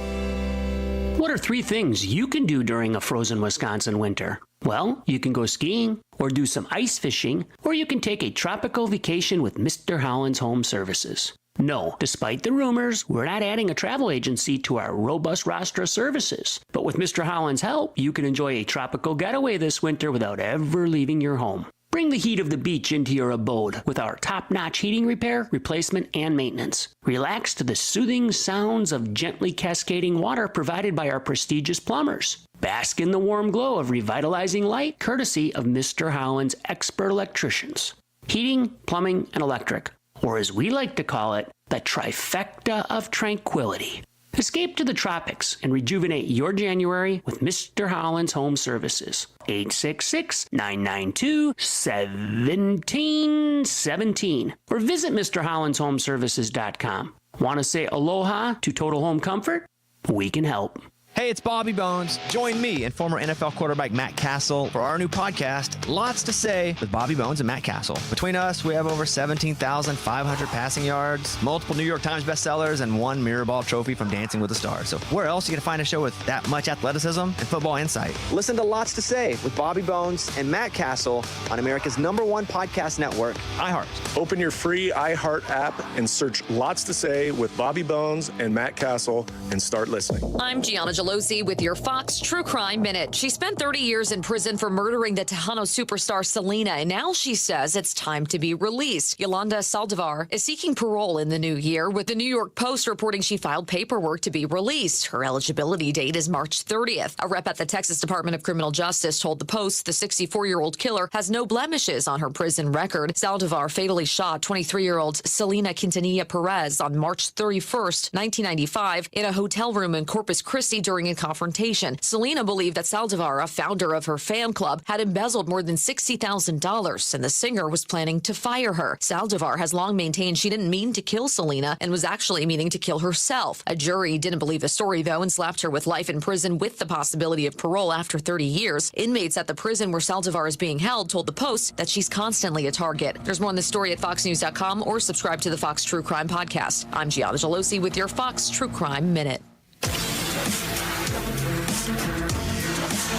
What are 3 things you can do during a frozen Wisconsin winter? Well, you can go skiing, or do some ice fishing, or you can take a tropical vacation with Mr. Holland's Home Services. No, despite the rumors, we're not adding a travel agency to our robust roster of services. But with Mr. Holland's help, you can enjoy a tropical getaway this winter without ever leaving your home. Bring the heat of the beach into your abode with our top-notch heating repair, replacement, and maintenance. Relax to the soothing sounds of gently cascading water provided by our prestigious plumbers. Bask in the warm glow of revitalizing light, courtesy of Mr. Holland's expert electricians. Heating, plumbing, and electric. Or as we like to call it, the trifecta of tranquility. Escape to the tropics and rejuvenate your January with Mr. Holland's Home Services. 866-992-1717. Or visit MrHollandsHomeservices.com. Want to say aloha to Total Home Comfort? We can help. Hey, it's Bobby Bones. Join me and former NFL quarterback Matt Castle for our new podcast, Lots to Say with Bobby Bones and Matt Castle. Between us, we have over 17,500 passing yards, multiple New York Times bestsellers, and 1 Mirrorball trophy from Dancing with the Stars. So where else are you going to find a show with that much athleticism and football insight? Listen to Lots to Say with Bobby Bones and Matt Castle on America's #1 podcast network, iHeart. Open your free iHeart app and search Lots to Say with Bobby Bones and Matt Castle and start listening. I'm Gianna Gelosi with your Fox True Crime Minute. She spent 30 years in prison for murdering the Tejano superstar Selena, and now she says it's time to be released. Yolanda Saldivar is seeking parole in the new year, with the New York Post reporting she filed paperwork to be released. Her eligibility date is March 30th. A rep at the Texas Department of Criminal Justice told the Post the 64-year-old killer has no blemishes on her prison record. Saldivar fatally shot 23-year-old Selena Quintanilla Perez on March 31st, 1995, in a hotel room in Corpus Christi during a confrontation. Selena believed that Saldivar, a founder of her fan club, had embezzled more than $60,000, and the singer was planning to fire her. Saldivar has long maintained she didn't mean to kill Selena and was actually meaning to kill herself. A jury didn't believe the story, though, and slapped her with life in prison with the possibility of parole after 30 years. Inmates at the prison where Saldivar is being held told the Post that she's constantly a target. There's more on this story at foxnews.com or subscribe to the Fox True Crime Podcast. I'm Gianna Gelosi with your Fox True Crime Minute.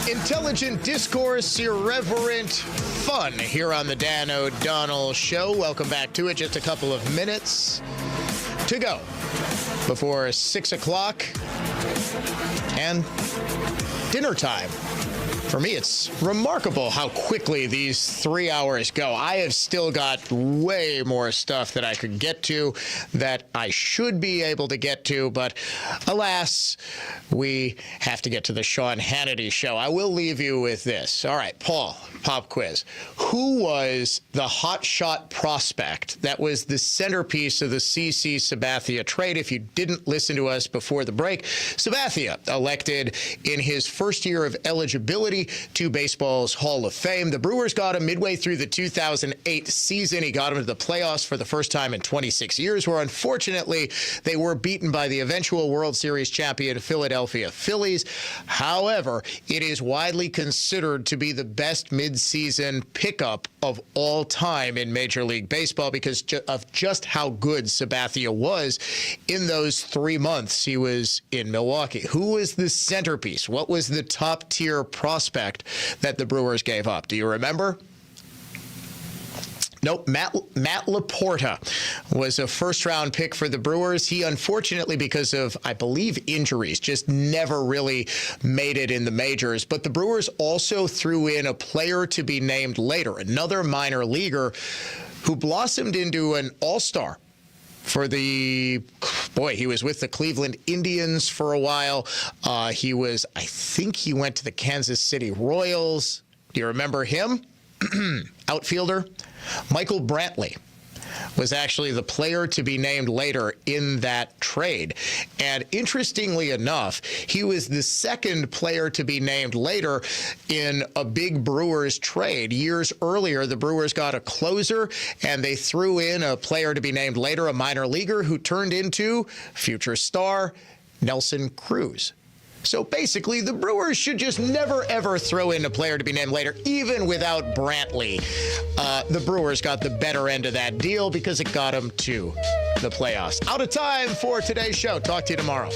Intelligent discourse, irreverent fun here on the Dan O'Donnell Show. Welcome back to it. Just a couple of minutes to go before 6 o'clock and dinner time. For me, it's remarkable how quickly these 3 hours go. I have still got way more stuff that I could get to, that I should be able to get to, but alas, we have to get to the Sean Hannity show. I will leave you with this. All right, Paul, pop quiz. Who was the hotshot prospect that was the centerpiece of the CC Sabathia trade? If you didn't listen to us before the break, Sabathia elected in his first year of eligibility to baseball's Hall of Fame. The Brewers got him midway through the 2008 season. He got him to the playoffs for the first time in 26 years, where unfortunately they were beaten by the eventual World Series champion Philadelphia Phillies. However, it is widely considered to be the best midseason pickup of all time in Major League Baseball because of just how good Sabathia was in those 3 months he was in Milwaukee. Who was the centerpiece? What was the top-tier prospect that the Brewers gave up? Do you remember? Nope. Matt Laporta was a first-round pick for the Brewers. He, unfortunately, because of, I believe, injuries, just never really made it in the majors. But the Brewers also threw in a player to be named later, another minor leaguer who blossomed into an all-star for he was with the Cleveland Indians for a while. I think he went to the Kansas City Royals. Do you remember him? Outfielder Michael Brantley was actually the player to be named later in that trade. And interestingly enough, he was the second player to be named later in a big Brewers trade. Years earlier, the Brewers got a closer, and they threw in a player to be named later, a minor leaguer who turned into future star Nelson Cruz. So basically, the Brewers should just never, ever throw in a player to be named later, even without Brantley. The Brewers got the better end of that deal because it got them to the playoffs. Out of time for today's show. Talk to you tomorrow.